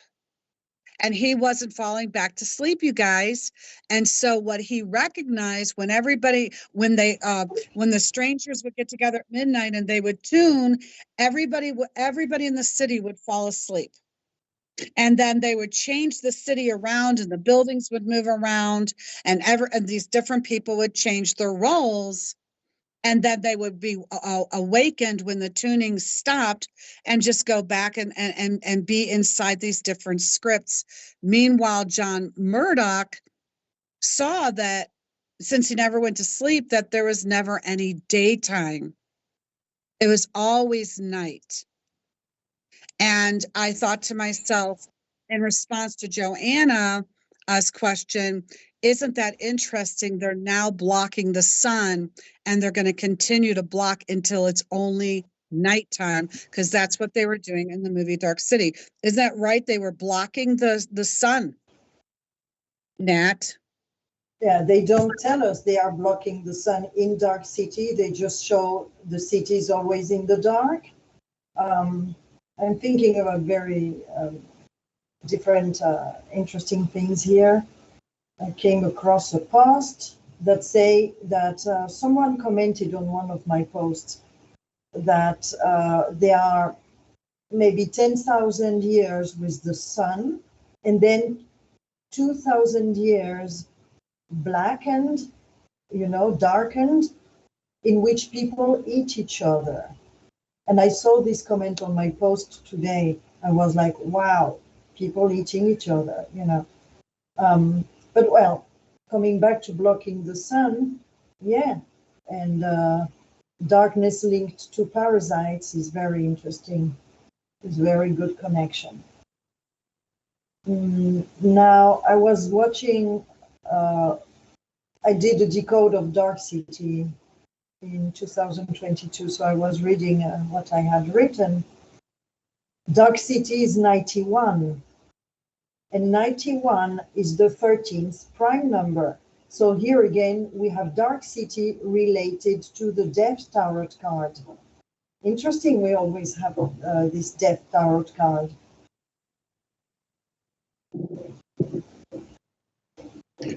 and he wasn't falling back to sleep, you guys. And so what he recognized, when the strangers would get together at midnight and they would tune, everybody in the city would fall asleep. And then they would change the city around, and the buildings would move around, and these different people would change their roles. And then they would be awakened when the tuning stopped, and just go back and be inside these different scripts. Meanwhile, John Murdoch saw that, since he never went to sleep, that there was never any daytime. It was always night. And I thought to myself, in response to Joanna's question, isn't that interesting? They're now blocking the sun, and they're going to continue to block until it's only nighttime, because that's what they were doing in the movie Dark City. Is that right? They were blocking the sun. Nat? Yeah, they don't tell us they are blocking the sun in Dark City. They just show the city is always in the dark. I'm thinking about very different interesting things here. I came across a post that say that someone commented on one of my posts that there are maybe 10,000 years with the sun, and then 2,000 years blackened, darkened, in which people eat each other. And I saw this comment on my post today. I was like, wow, people eating each other, But well, coming back to blocking the sun, yeah. And darkness linked to parasites is very interesting. It's a very good connection. Now, I was watching, I did a decode of Dark City in 2022, so I was reading what I had written. Dark City is 91, and 91 is the 13th prime number. So here again, we have Dark City related to the Death Tarot card. Interesting, we always have this Death Tarot card.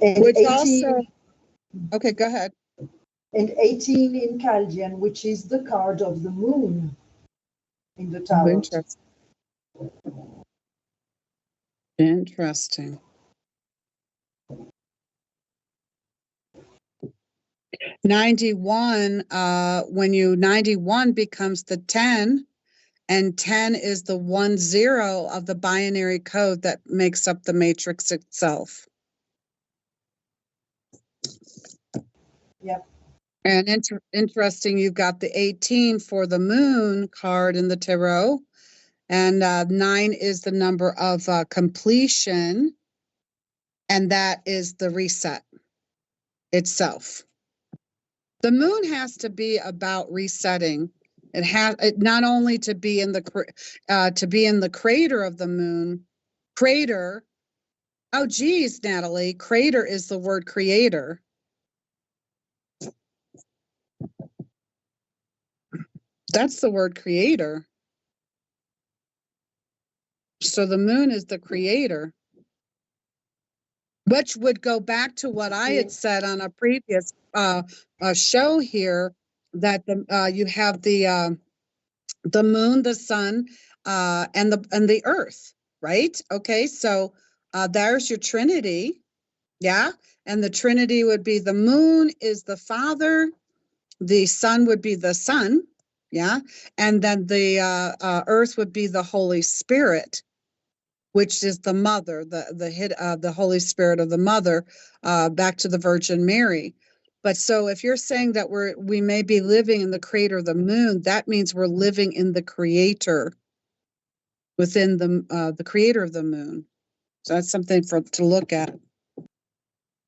And Which 18, also, okay, go ahead. And 18 in Chaldean, which is the card of the moon in the tarot. Interesting. Interesting. 91, 91 becomes the 10, and 10 is the 10 of the binary code that makes up the matrix itself. Yep. And interesting, you've got the 18 for the moon card in the tarot, and 9 is the number of completion, and that is the reset itself. The moon has to be about resetting. It has not only to be in the crater of the moon. Crater. Oh, geez, Natalie. Crater is the word creator. That's the word creator. So the moon is the creator, which would go back to what I had said on a previous show here, that you have the moon, the sun, and the earth, right? Okay, so there's your Trinity, yeah, and the Trinity would be the moon is the Father, the sun would be the Son, yeah, and then the earth would be the Holy Spirit, which is the mother, the Holy Spirit of the mother, back to the Virgin Mary. But so if you're saying that we may be living in the crater of the moon, that means we're living in the creator, within the creator of the moon. So that's something to look at.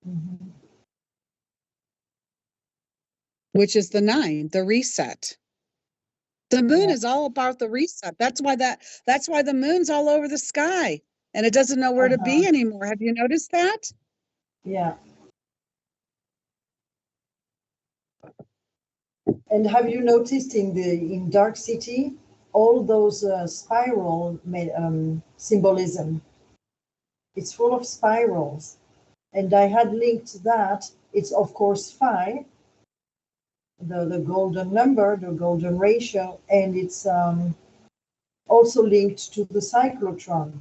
Mm-hmm. Which is the 9, the reset. The moon is all about the reset. That's why the moon's all over the sky. and it doesn't know where to be Uh-huh. anymore. Have you noticed that? Yeah. And have you noticed in Dark City all those spiral symbolism? It's full of spirals, and I had linked that. It's of course phi, the golden number, the golden ratio, and it's also linked to the cyclotron.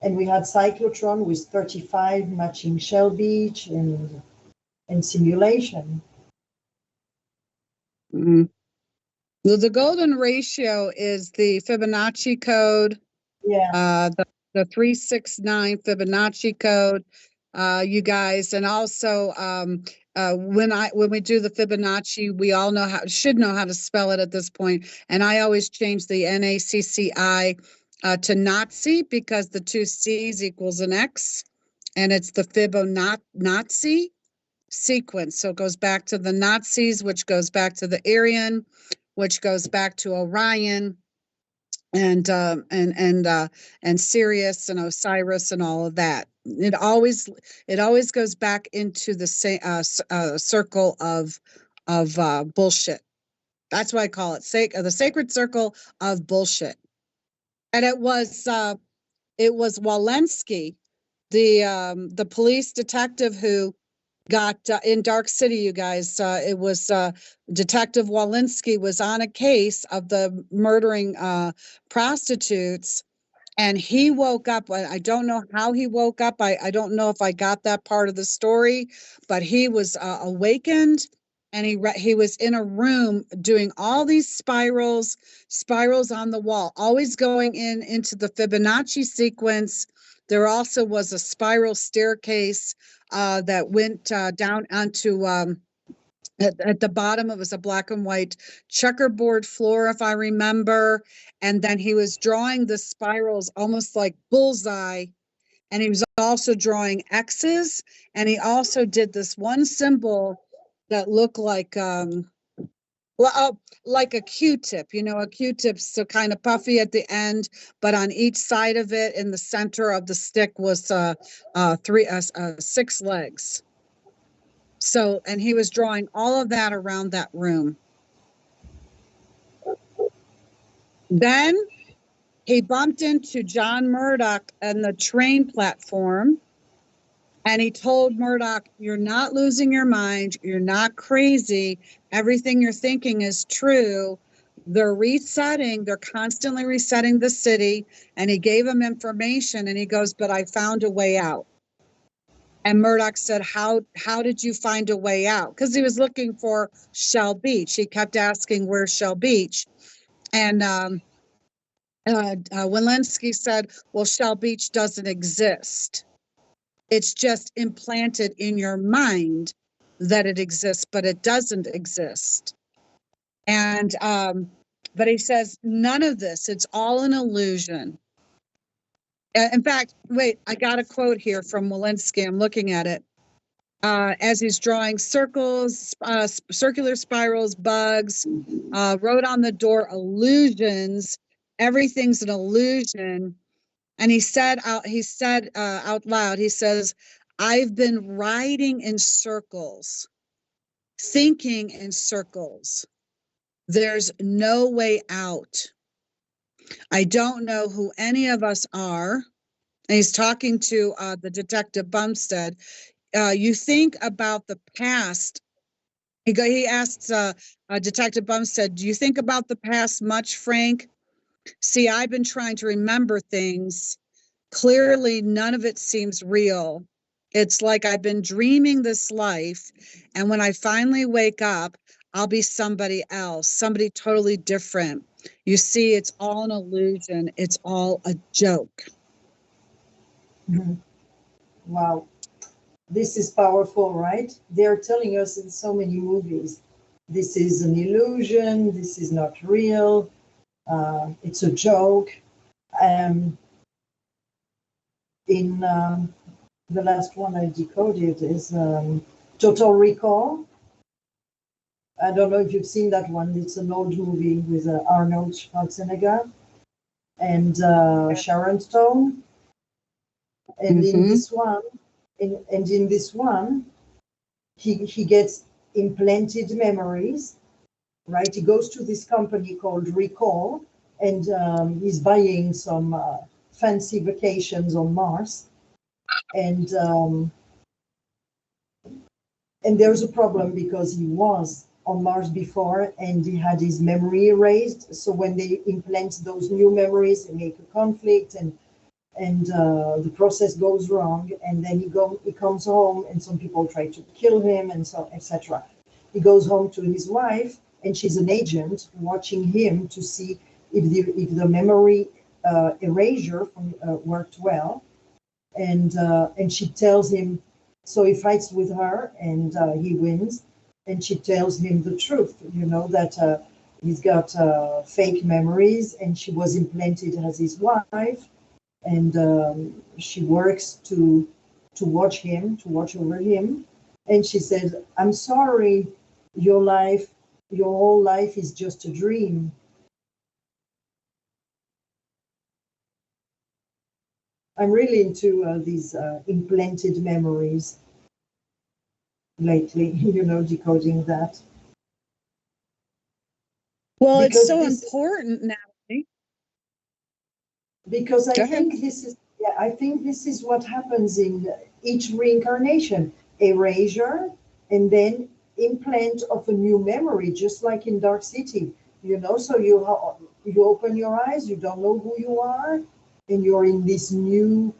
And we had cyclotron with 35 matching Shell Beach and simulation. Mm-hmm. Well, the golden ratio is the Fibonacci code, Yeah. The 369 Fibonacci code, you guys, and also when we do the Fibonacci, we all should know how to spell it at this point, and I always change the NACCI to Nazi because the two C's equals an X, and it's the Fibonacci sequence. So it goes back to the Nazis, which goes back to the Aryan, which goes back to Orion, and Sirius and Osiris and all of that. It always goes back into the circle of bullshit. That's why I call it the sacred circle of bullshit. And it was Walensky, the police detective who got in Dark City, you guys. It was Detective Walensky was on a case of the murdering prostitutes, and he woke up. I don't know how he woke up. I don't know if I got that part of the story, but he was awakened, and he was in a room doing all these spirals on the wall, always going into the Fibonacci sequence. There also was a spiral staircase that went down onto at the bottom. It was a black and white checkerboard floor, if I remember. And then he was drawing the spirals almost like bullseye. And he was also drawing X's. And he also did this one symbol that looked like like a Q-tip, a Q-tip's so kind of puffy at the end, but on each side of it, in the center of the stick, was 6 legs. So, and he was drawing all of that around that room. Then he bumped into John Murdoch on the train platform, and he told Murdoch, "You're not losing your mind. You're not crazy. Everything you're thinking is true. They're constantly resetting the city." And he gave him information, and he goes, "But I found a way out." And Murdoch said, how did you find a way out? Because he was looking for Shell Beach. He kept asking, where's Shell Beach? And Walensky said, well, Shell Beach doesn't exist. It's just implanted in your mind that it exists, but it doesn't exist. And but he says, none of this, it's all an illusion. In fact, wait, I got a quote here from Walensky. I'm looking at it. As he's drawing circles, circular spirals, bugs, wrote on the door, illusions, everything's an illusion. And he said out loud, he says, I've been riding in circles, thinking in circles. There's no way out. I don't know who any of us are. And he's talking to the detective Bumstead. You think about the past. He asked Detective Bumstead, do you think about the past much, Frank? See, I've been trying to remember things. Clearly, none of it seems real. It's like I've been dreaming this life, and when I finally wake up, I'll be somebody else, somebody totally different. You see, it's all an illusion. It's all a joke. Mm-hmm. Wow. This is powerful, right? They're telling us in so many movies, this is an illusion, this is not real, it's a joke. In the last one I decoded is Total Recall. I don't know if you've seen that one. It's an old movie with Arnold Schwarzenegger. and Sharon Stone. And in this one, in this one, he gets implanted memories, right? He goes to this company called Recall, and he's buying some fancy vacations on Mars, and there's a problem because he was on Mars before and he had his memory erased. So when they implant those new memories, they make a conflict, and the process goes wrong, and then he comes home, and some people try to kill him, and so etc. He goes home to his wife, and she's an agent watching him to see if the memory erasure worked well, and she tells him. So he fights with her, and he wins, and she tells him the truth, that he's got fake memories, and she was implanted as his wife, and she works to watch over him, and she said, "I'm sorry, your whole life is just a dream." I'm really into these implanted memories lately, decoding that. Well, Because it's so this- important, Natalie. Because Go ahead. I think this is what happens in each reincarnation: erasure, and then implant of a new memory, just like in Dark City. So you open your eyes, you don't know who you are, and you're in this new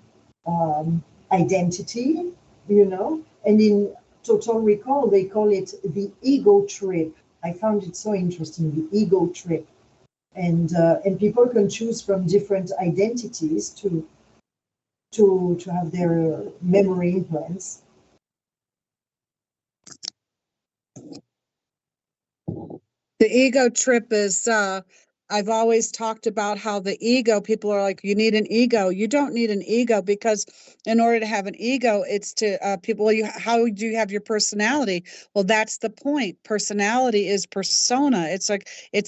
identity, And in Total Recall, they call it the ego trip. I found it so interesting, the ego trip. And people can choose from different identities to have their memory implants. The ego trip is, I've always talked about how the ego, people are like, you need an ego. You don't need an ego, because in order to have an ego, it's to people, how do you have your personality? Well, that's the point. Personality is persona. It's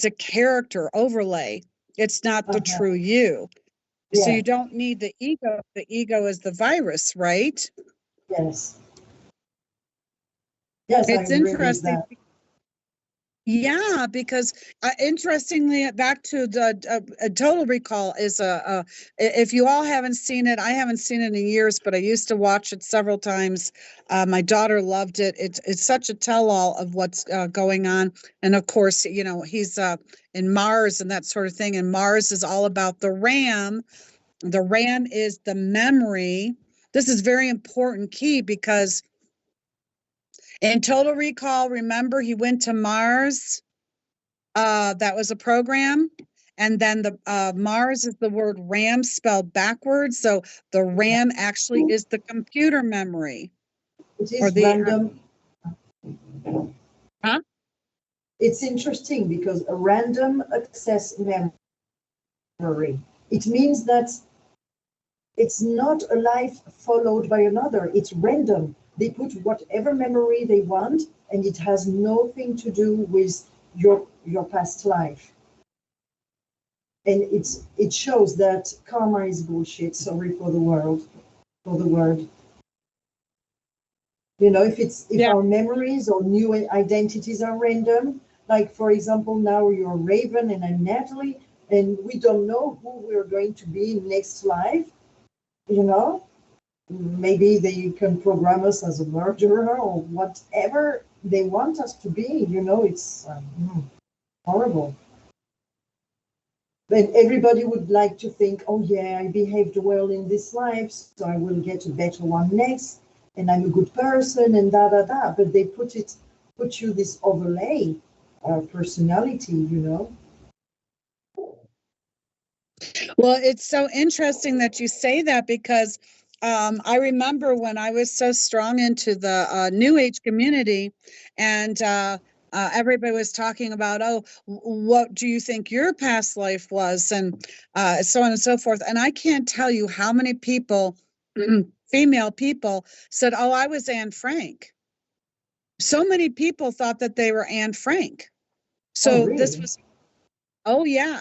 a character overlay. It's not the true you. So Yeah. you don't need the ego. The ego is the virus, right? Yes. Yes, I It's agree with interesting. that. Yeah, because interestingly, back to the Total Recall is if you all haven't seen it, I haven't seen it in years, but I used to watch it several times. My daughter loved it. It's such a tell-all of what's going on, and of course, he's in Mars and that sort of thing. And Mars is all about the RAM. The RAM is the memory. This is very important key, because in Total Recall, remember, he went to Mars. That was a program. And then the Mars is the word RAM spelled backwards. So the RAM actually is the computer memory. It Or is the random. huh? It's interesting because a random access memory. It means that it's not a life followed by another. It's random. They put whatever memory they want, and it has nothing to do with your past life. And it shows that karma is bullshit. Sorry for the word. If our memories or new identities are random, like for example, now you're Raven and I'm Natalie, and we don't know who we're going to be in next life, maybe they can program us as a murderer or whatever they want us to be, it's horrible. But everybody would like to think, oh yeah, I behaved well in this life, so I will get a better one next, and I'm a good person, and da. But they put you this overlay personality, Well, it's so interesting that you say that, because I remember when I was so strong into the New Age community, and everybody was talking about, oh, what do you think your past life was, and so on and so forth. And I can't tell you how many people, female people, said, oh, I was Anne Frank. So many people thought that they were Anne Frank. Oh, So really? Oh yeah,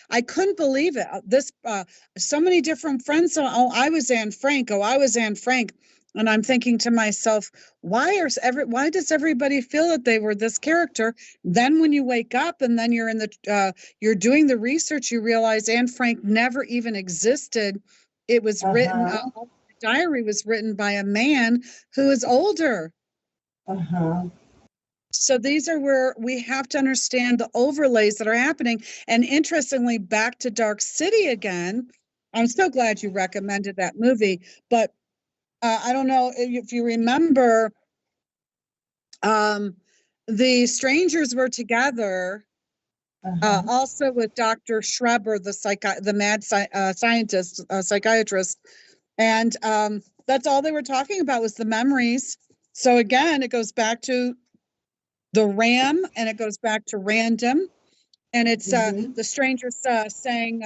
I couldn't believe it. This so many different friends. Oh, I was Anne Frank. Oh, I was Anne Frank. And I'm thinking to myself, why does everybody feel that they were this character? Then when you wake up and then you're doing the research, you realize Anne Frank never even existed. It was written. Uh-huh. The diary was written by a man who is older. Uh-huh. So these are where we have to understand the overlays that are happening. And interestingly, back to Dark City again. I'm so glad you recommended that movie. But I don't know if you remember, the strangers were together, Uh-huh. also with Dr. Schreber, the mad scientist, psychiatrist. And that's all they were talking about was the memories. So again, it goes back to the RAM, and it goes back to random, and it's Mm-hmm. the strangers saying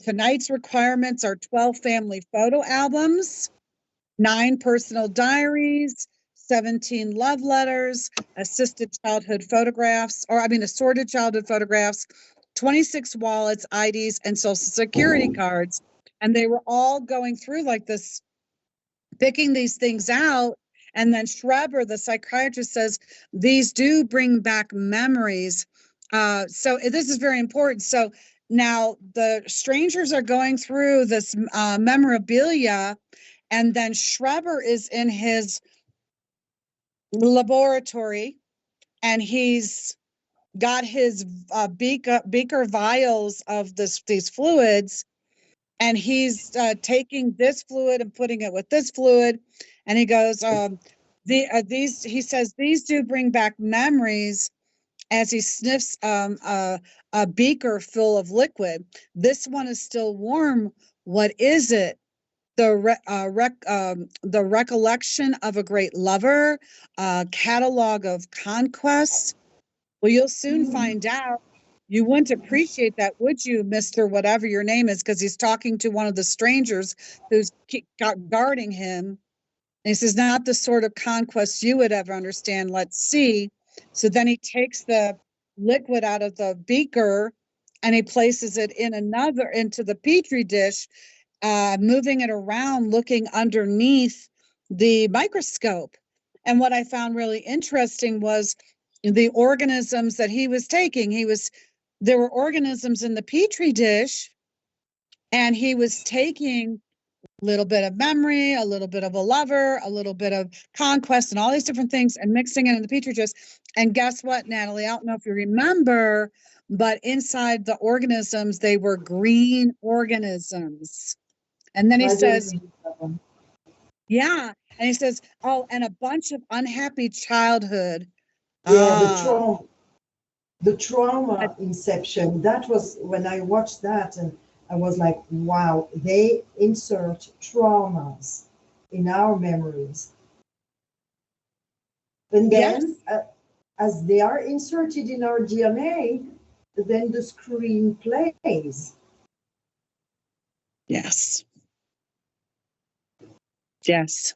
tonight's requirements are 12 family photo albums, 9 personal diaries, 17 love letters, assorted childhood photographs, 26 wallets, IDs, and social security cards. And they were all going through like this, picking these things out. And then Schreber, the psychiatrist, says these do bring back memories. So this is very important. So now the strangers are going through this memorabilia, and then Schreber is in his laboratory, and he's got his beaker vials of these fluids, and he's taking this fluid and putting it with this fluid, and he goes, these, he says, these do bring back memories, as he sniffs a beaker full of liquid. This one is still warm. What is it? The recollection of a great lover, catalog of conquests. Well, you'll soon find out. You wouldn't appreciate that, would you, Mr. Whatever your name is? Because he's talking to one of the strangers who's guarding him. And he says, not the sort of conquest you would ever understand. Let's see. So then he takes the liquid out of the beaker and he places it into the petri dish, moving it around, looking underneath the microscope. And what I found really interesting was the organisms that he was taking. There were organisms in the petri dish, and he was taking a little bit of memory, a little bit of a lover, a little bit of conquest, and all these different things, and mixing it in the petri dish. And guess what, Natalie? I don't know if you remember, but inside the organisms, they were green organisms. And then he I don't says, remember that one. yeah. And he says, oh, and a bunch of unhappy childhood. Yeah, Ah, the trauma inception. That was when I watched that, and I was like, wow, they insert traumas in our memories. And yes, then, as they are inserted in our DNA, then the screen plays. yes, yes.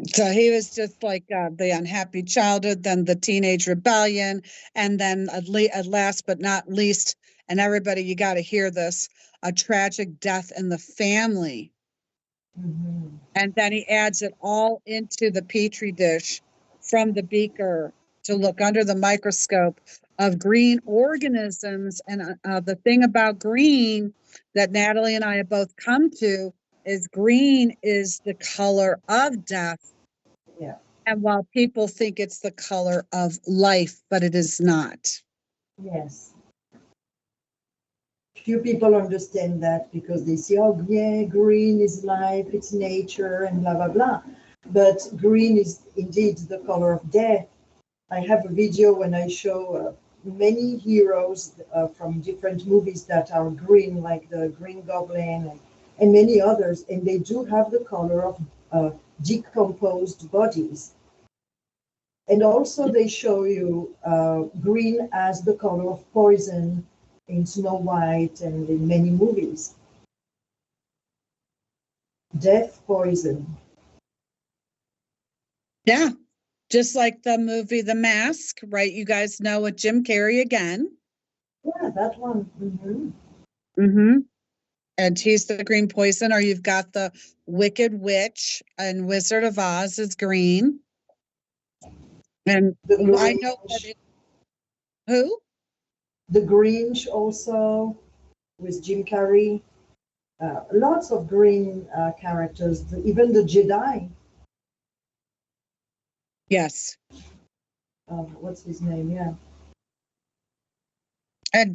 So he was just like the unhappy childhood, then the teenage rebellion, and then at last but not least, and everybody, you got to hear this, a tragic death in the family. Mm-hmm. And then he adds it all into the petri dish from the beaker to look under the microscope of green organisms. And the thing about green that Natalie and I have both come to is green is the color of death. Yeah. And while people think it's the color of life, but it is not. Yes. Few people understand that because they say, oh, yeah, green is life, it's nature, and blah, blah, blah. But green is indeed the color of death. I have a video when I show many heroes from different movies that are green, like the Green Goblin and many others, and they do have the color of decomposed bodies. And also they show you green as the color of poison in Snow White and in many movies. Death, poison. Yeah. Just like the movie The Mask, right? You guys know with Jim Carrey again. Yeah, that one. Hmm. Mm-hmm. And he's the green poison, or you've got the Wicked Witch and Wizard of Oz is green. And The I know that Grinch. who? The Grinch also with Jim Carrey. Lots of green characters. Even the Jedi. Yes. What's his name? Yeah. And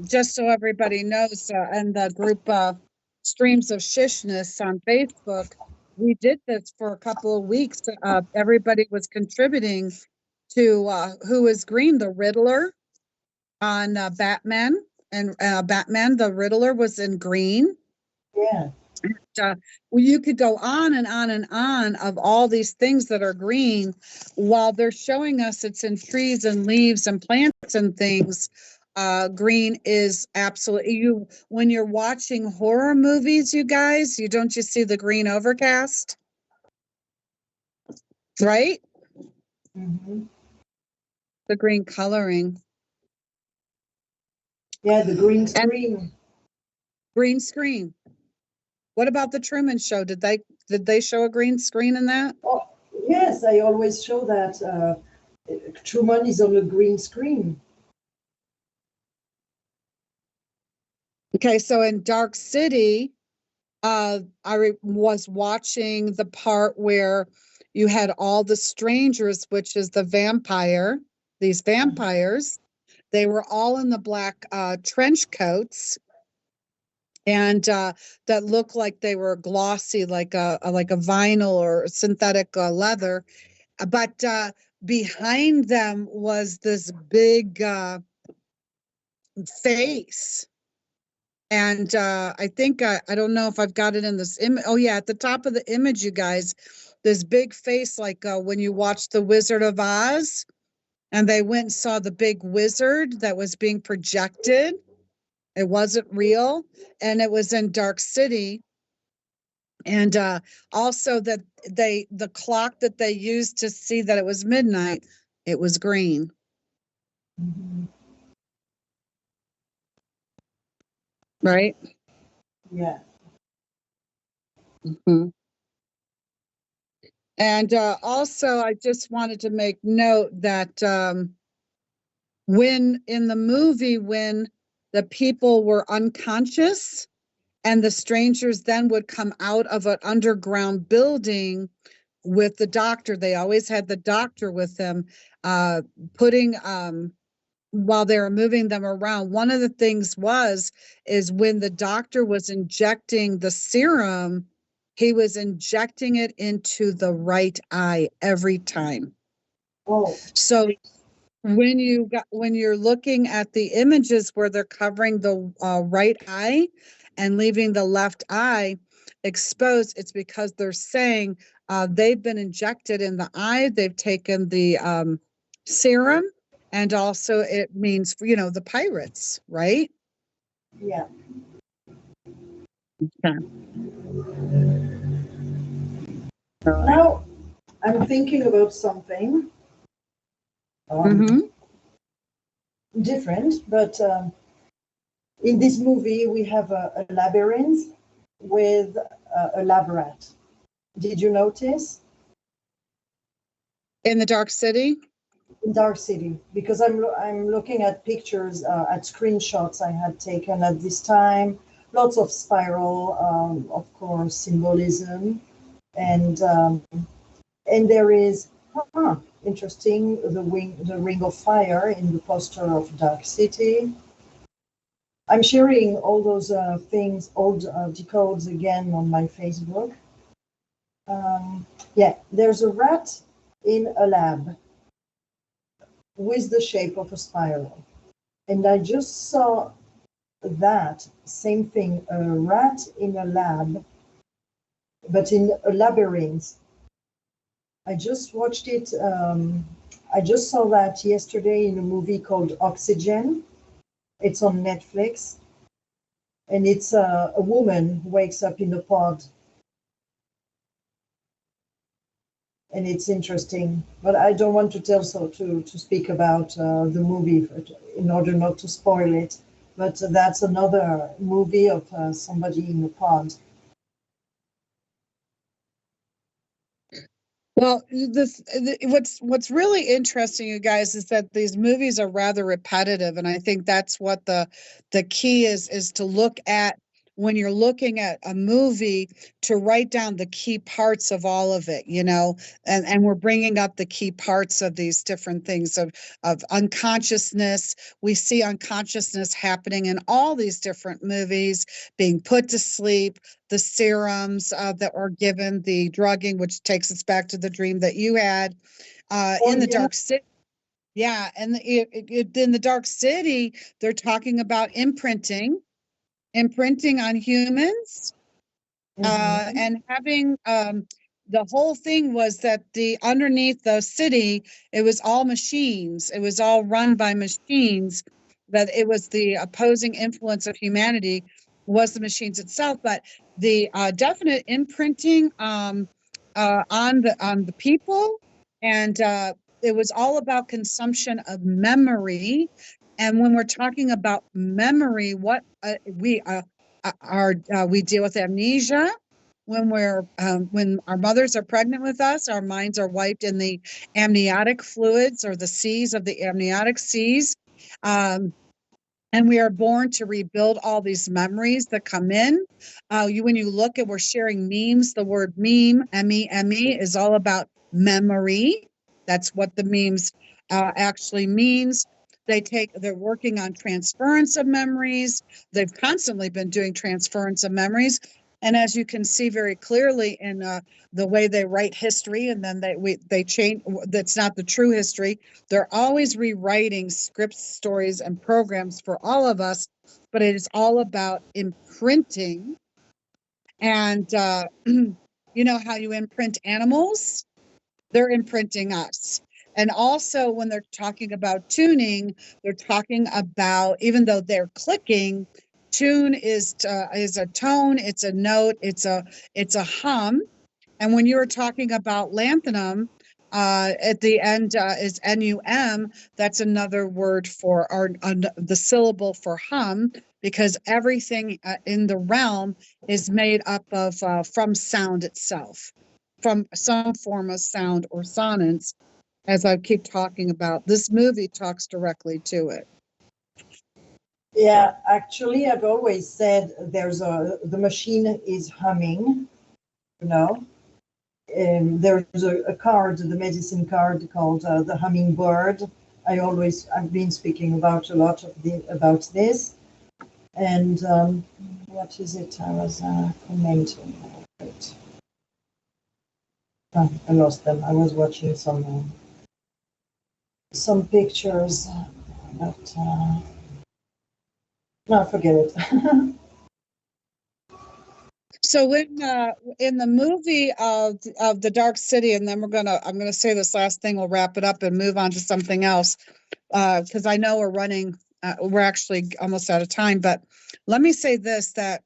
just so everybody knows, and the group Streams of Shishness on Facebook, we did this for a couple of weeks. Everybody was contributing to who is green, the Riddler on Batman. And Batman, the Riddler, was in green. Yeah. Well, you could go on and on and on of all these things that are green while they're showing us it's in trees and leaves and plants and things. Green is absolutely you when you're watching horror movies, you guys, you see the green overcast, right? Hmm. The green coloring. Yeah, the green And screen. green screen. What about the Truman Show? Did they show a green screen in that? Oh, yes, I always show that Truman is on a green screen. Okay, so in Dark City, was watching the part where you had all the strangers, which is the vampire, these vampires. They were all in the black trench coats, and that looked like they were glossy, like a vinyl or synthetic leather. But behind them was this big face. And I think I don't know if I've got it in this image. Oh yeah, at the top of the image, you guys, this big face, like when you watched The Wizard of Oz, and they went and saw the big wizard that was being projected. It wasn't real, and it was in Dark City. And also that the clock that they used to see that it was midnight, it was green, Hmm. right? Yeah. Mhm. And also, I just wanted to make note that when in the movie, when the people were unconscious and the strangers then would come out of an underground building with the doctor, they always had the doctor with them, putting while they were moving them around. One of the things is when the doctor was injecting the serum, he was injecting it into the right eye every time. Oh, So when you're looking at the images where they're covering the right eye and leaving the left eye exposed, it's because they're saying they've been injected in the eye, they've taken the serum, and also it means the pirates, right? yeah. Yeah. Right. Now I'm thinking about something Mm-hmm. different, but in this movie we have a labyrinth with a lab rat. Did you notice? In the Dark City. In Dark City, because I'm looking at pictures, at screenshots I had taken at this time. Lots of spiral, of course, symbolism, and there is interesting, the ring of fire in the poster of Dark City. I'm sharing all those things, old decodes again on my Facebook. Yeah, there's a rat in a lab with the shape of a spiral. And I just saw that same thing, a rat in a lab, but in a labyrinth. I just watched it. I just saw that yesterday in a movie called Oxygen. It's on Netflix. And it's a woman who wakes up in a pod. and it's interesting. But I don't want to tell to speak about the movie in order not to spoil it. But that's another movie of somebody in a pond. Well, what's really interesting, you guys, is that these movies are rather repetitive, and I think that's what the key is to look at when you're looking at a movie, to write down the key parts of all of it, and we're bringing up the key parts of these different things of unconsciousness. We see unconsciousness happening in all these different movies, being put to sleep, the serums that are given, the drugging, which takes us back to the dream that you had in the dark city. Yeah, and in the dark city, they're talking about imprinting on humans, and having the whole thing was that the underneath the city, it was all machines. It was all run by machines. That it was the opposing influence of humanity was the machines itself, but the definite imprinting on the people, and it was all about consumption of memory. And when we're talking about memory, what we deal with amnesia when when our mothers are pregnant with us. Our minds are wiped in the amniotic fluids, or the seas of the amniotic seas. And we are born to rebuild all these memories that come in. When you look at, we're sharing memes. The word meme, M-E-M-E, is all about memory. That's what the memes actually means. They're working on transference of memories. They've constantly been doing transference of memories. And as you can see very clearly in the way they write history, and then they change, that's not the true history. They're always rewriting scripts, stories, and programs for all of us, but it is all about imprinting. And you know how you imprint animals? They're imprinting us. And also, when they're talking about tuning, they're talking about, even though they're clicking, tune is a tone, it's a note, it's a hum. And when you were talking about lanthanum, at the end is NUM. That's another word for the syllable for hum, because everything in the realm is made up of from sound itself, from some form of sound or sonance. As I keep talking about, this movie talks directly to it. Yeah, actually, I've always said the machine is humming, you know. There's a card, the medicine card called the hummingbird. I've been speaking about a lot about this. And what is it? I was commenting. Oh, I lost them. I was watching some pictures, but no, forget it. So in the movie of the Dark City, and then I'm gonna say this last thing, we'll wrap it up and move on to something else, because I know we're actually almost out of time. But let me say this, that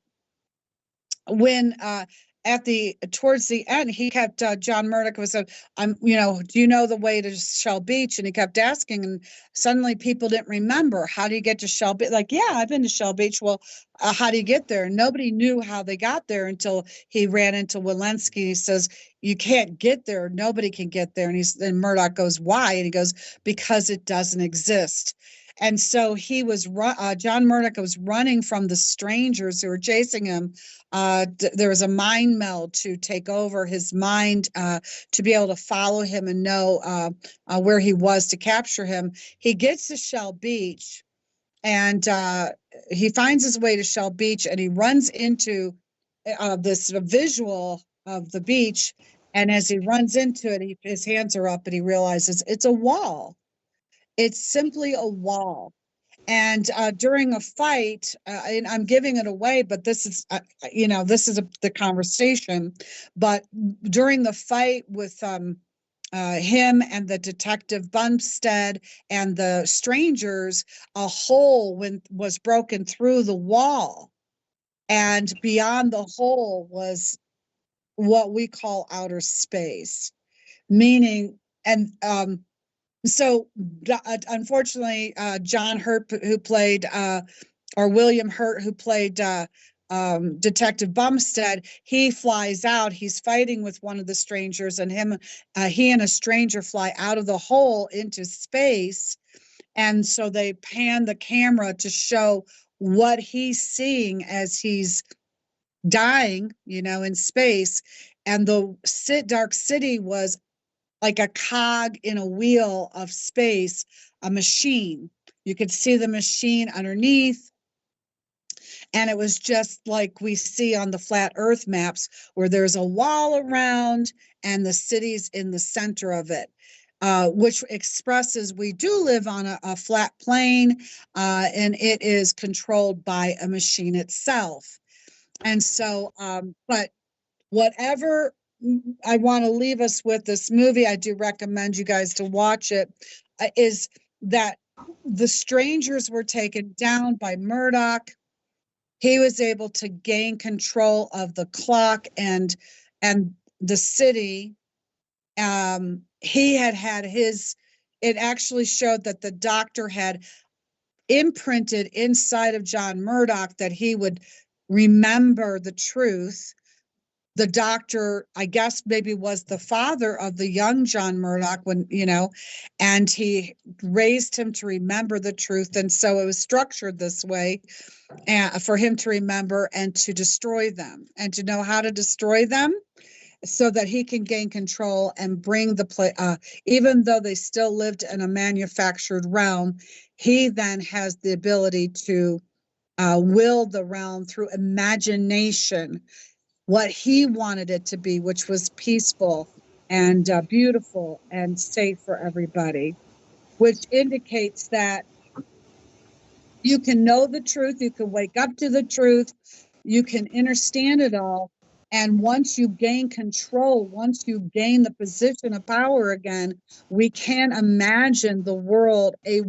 when towards the end, he kept John Murdoch was do you know the way to Shell Beach? And he kept asking, and suddenly people didn't remember. How do you get to Shell Beach? Like, yeah, I've been to Shell Beach. Well, how do you get there? Nobody knew how they got there until he ran into Walensky. He says, you can't get there. Nobody can get there. And Murdoch goes, why? And he goes, because it doesn't exist. And so John Murdoch was running from the strangers who were chasing him. There was a mind meld to take over his mind, to be able to follow him and know where he was to capture him. He gets to Shell Beach, and he finds his way to Shell Beach, and he runs into this visual of the beach. And as he runs into it, his hands are up, and he realizes it's a wall. It's simply a wall. And during a fight, and I'm giving it away, but this is, the conversation. But during the fight with him and the detective Bumstead and the strangers, a hole was broken through the wall, and beyond the hole was what we call outer space. meaning, and so unfortunately, John Hurt, who played, or William Hurt, who played Detective Bumstead, he flies out. He's fighting with one of the strangers, and he and a stranger fly out of the hole into space. And so they pan the camera to show what he's seeing as he's dying, in space. And the dark city was like a cog in a wheel of space, a machine. You could see the machine underneath. And it was just like we see on the flat earth maps, where there's a wall around and the city's in the center of it, which expresses we do live on a flat plane, and it is controlled by a machine itself. And so, but whatever I want to leave us with this movie, I do recommend you guys to watch it, is that the strangers were taken down by Murdoch. He was able to gain control of the clock and the city. He had it actually showed that the doctor had imprinted inside of John Murdoch that he would remember the truth. The doctor, I guess, maybe was the father of the young John Murdoch and he raised him to remember the truth. And so it was structured this way, for him to remember and to destroy them, and to know how to destroy them, so that he can gain control and bring even though they still lived in a manufactured realm, he then has the ability to will the realm through imagination, what he wanted it to be, which was peaceful and beautiful and safe for everybody, which indicates that you can know the truth, you can wake up to the truth, you can understand it all. And once you gain control, once you gain the position of power again, we can imagine a world, a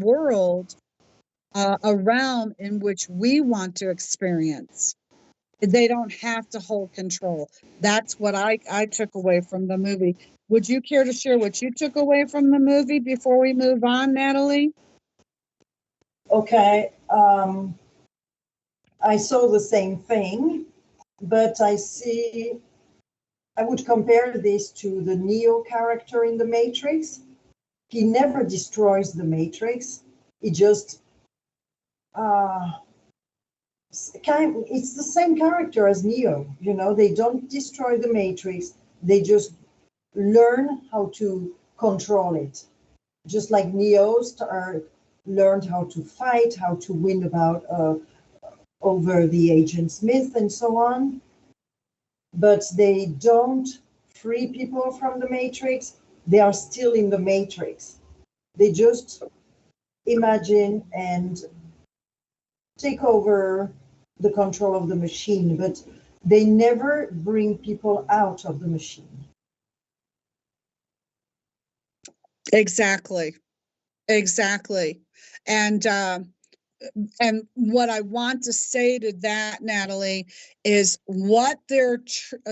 realm in which we want to experience. They don't have to hold control. That's what I took away from the movie. Would you care to share what you took away from the movie before we move on, Nathalie? Okay. I saw the same thing, but I would compare this to the Neo character in the Matrix. He never destroys the Matrix. He just it's the same character as Neo. They don't destroy the Matrix. They just learn how to control it. Just like Neo learned how to fight, how to win over the Agent Smith and so on. But they don't free people from the Matrix. They are still in the Matrix. They just imagine and take over the control of the machine, but they never bring people out of the machine. Exactly. And what I want to say to that, Nathalie, is what they're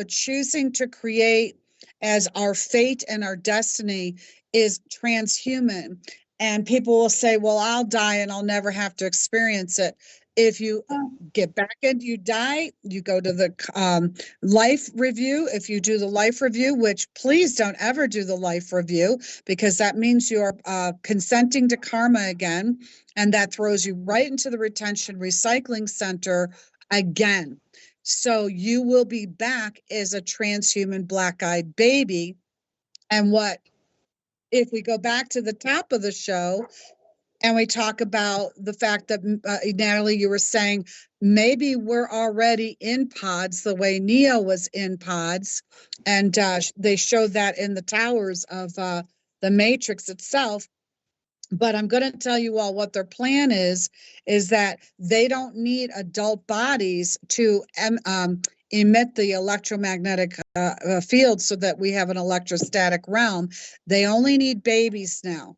choosing to create as our fate and our destiny is transhuman. And people will say, well, I'll die and I'll never have to experience it. If you get back and you die, you go to the life review. If you do the life review, which please don't ever do the life review, because that means you are consenting to karma again. And that throws you right into the retention recycling center again. So you will be back as a transhuman black-eyed baby. And if we go back to the top of the show, and we talk about the fact that, Nathalie, you were saying maybe we're already in pods the way Neo was in pods. And they showed that in the towers of the Matrix itself. But I'm going to tell you all what their plan is that they don't need adult bodies to emit the electromagnetic field so that we have an electrostatic realm. They only need babies now.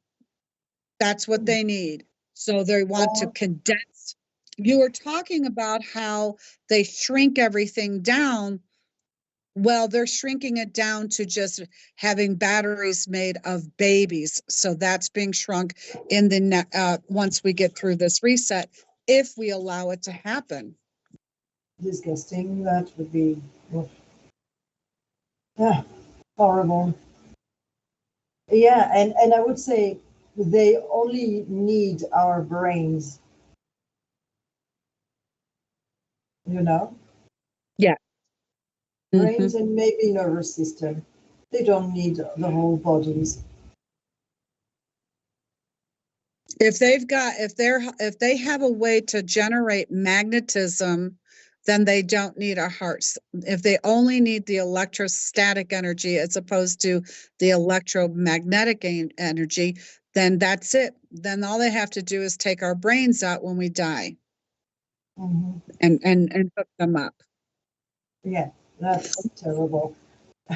That's what they need. So they want to condense. You were talking about how they shrink everything down. Well, they're shrinking it down to just having batteries made of babies. So that's being shrunk in the once we get through this reset, if we allow it to happen. Disgusting. That would be yeah, horrible. Yeah, and I would say they only need our brains, you know, Yeah. brains and maybe nervous system. They don't need the whole bodies. If they have a way to generate magnetism, then they don't need our hearts. If they only need the electrostatic energy as opposed to the electromagnetic energy, then that's it. Then all they have to do is take our brains out when we die Mm-hmm. and hook them up. Yeah, that's terrible.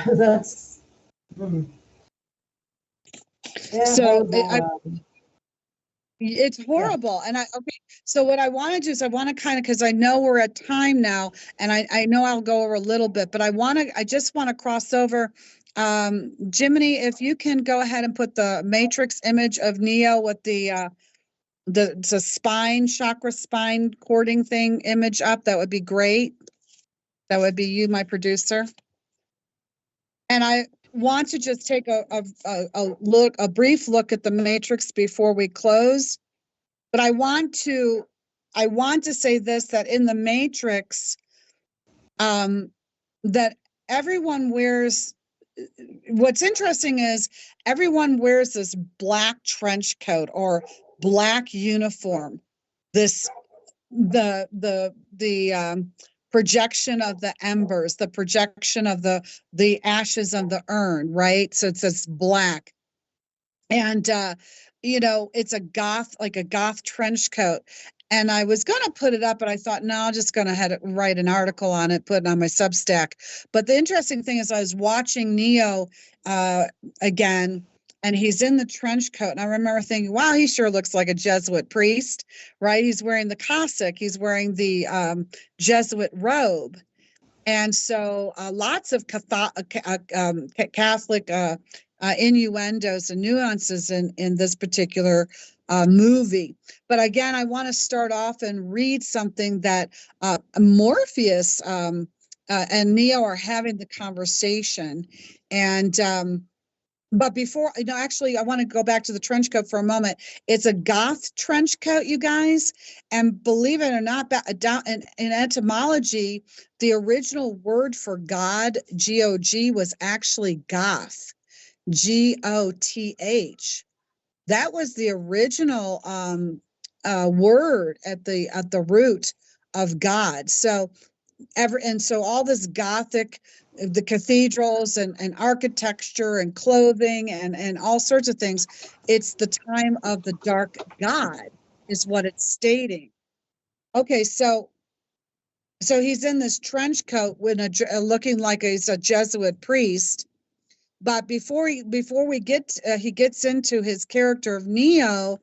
That's yeah, So horrible. it's horrible. And so what I want to do is I want to kind of, because I know we're at time now, and I know I'll go over a little bit, but I just want to cross over. Jiminy, if you can go ahead and put the matrix image of Neo with the spine, chakra spine cording thing image up, that would be great. That would be you, my producer. And I want to just take a brief look at the matrix before we close. But I want to say this, that in the matrix, that everyone wears, what's interesting is everyone wears this black trench coat or black uniform. This the projection of the embers, the projection of the ashes of the urn, right? So it says black. And it's like a goth trench coat. And I was going to put it up, but I thought, no, I'm just going to write an article on it, put it on my Substack. But the interesting thing is I was watching Neo again, and he's in the trench coat. And I remember thinking, wow, he sure looks like a Jesuit priest, right? He's wearing the cassock. He's wearing the Jesuit robe. And so lots of Catholic innuendos and nuances in this particular movie. But again, I want to start off and read something that Morpheus and Neo are having the conversation. And but before, actually, I want to go back to the trench coat for a moment. It's a goth trench coat, you guys. And believe it or not, in etymology, the original word for God, G-O-G, was actually goth, G-O-T-H. That was the original word at the root of God. So all this Gothic, the cathedrals and architecture and clothing and all sorts of things, it's the time of the dark god is what it's stating. Okay, so he's in this trench coat with looking like he's a Jesuit priest. But before he gets into his character of Neo,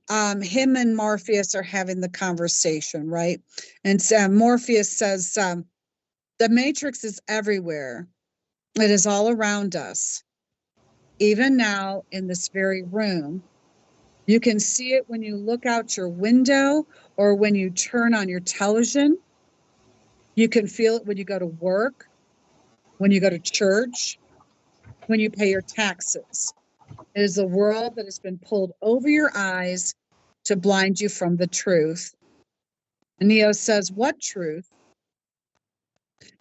him and Morpheus are having the conversation, right? And so Morpheus says, the matrix is everywhere. It is all around us. Even now in this very room, you can see it when you look out your window or when you turn on your television. You can feel it when you go to work, when you go to church, when you pay your taxes. It is a world that has been pulled over your eyes to blind you from the truth. And Neo says, what truth?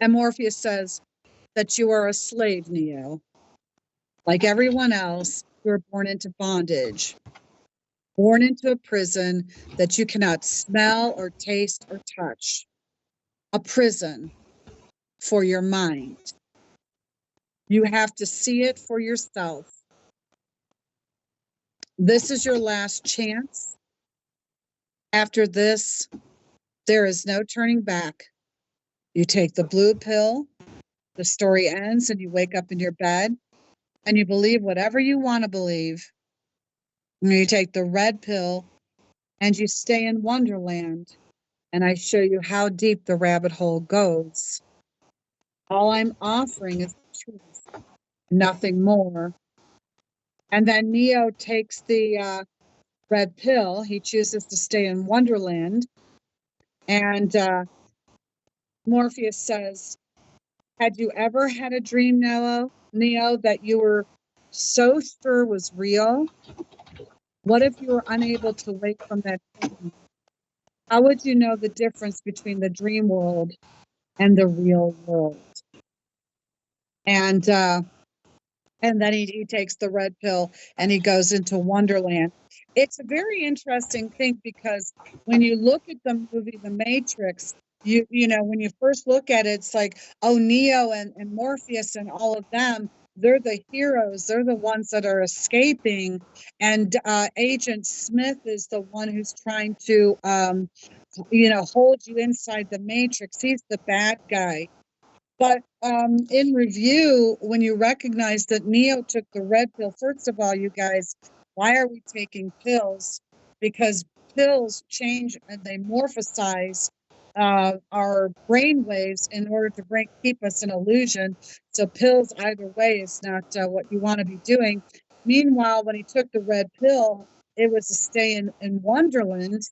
And Morpheus says, that you are a slave, Neo. Like everyone else, you were born into bondage, born into a prison that you cannot smell or taste or touch. A prison for your mind. You have to see it for yourself. This is your last chance. After this, there is no turning back. You take the blue pill, the story ends, and you wake up in your bed, and you believe whatever you want to believe. And you take the red pill, and you stay in Wonderland, and I show you how deep the rabbit hole goes. All I'm offering is the truth, nothing more. And then Neo takes the red pill. He chooses to stay in Wonderland. And Morpheus says, had you ever had a dream, Neo, that you were so sure was real? What if you were unable to wake from that dream? How would you know the difference between the dream world and the real world? And then he takes the red pill and he goes into Wonderland. It's a very interesting thing because when you look at the movie The Matrix, you know, when you first look at it, it's like, oh, Neo and Morpheus and all of them, they're the heroes. They're the ones that are escaping. And Agent Smith is the one who's trying to, hold you inside the Matrix. He's the bad guy. But in review, when you recognize that Neo took the red pill, first of all, you guys, why are we taking pills? Because pills change and they morphosize our brain waves in order to keep us in illusion. So pills either way is not what you want to be doing. Meanwhile, when he took the red pill, it was to stay in Wonderland.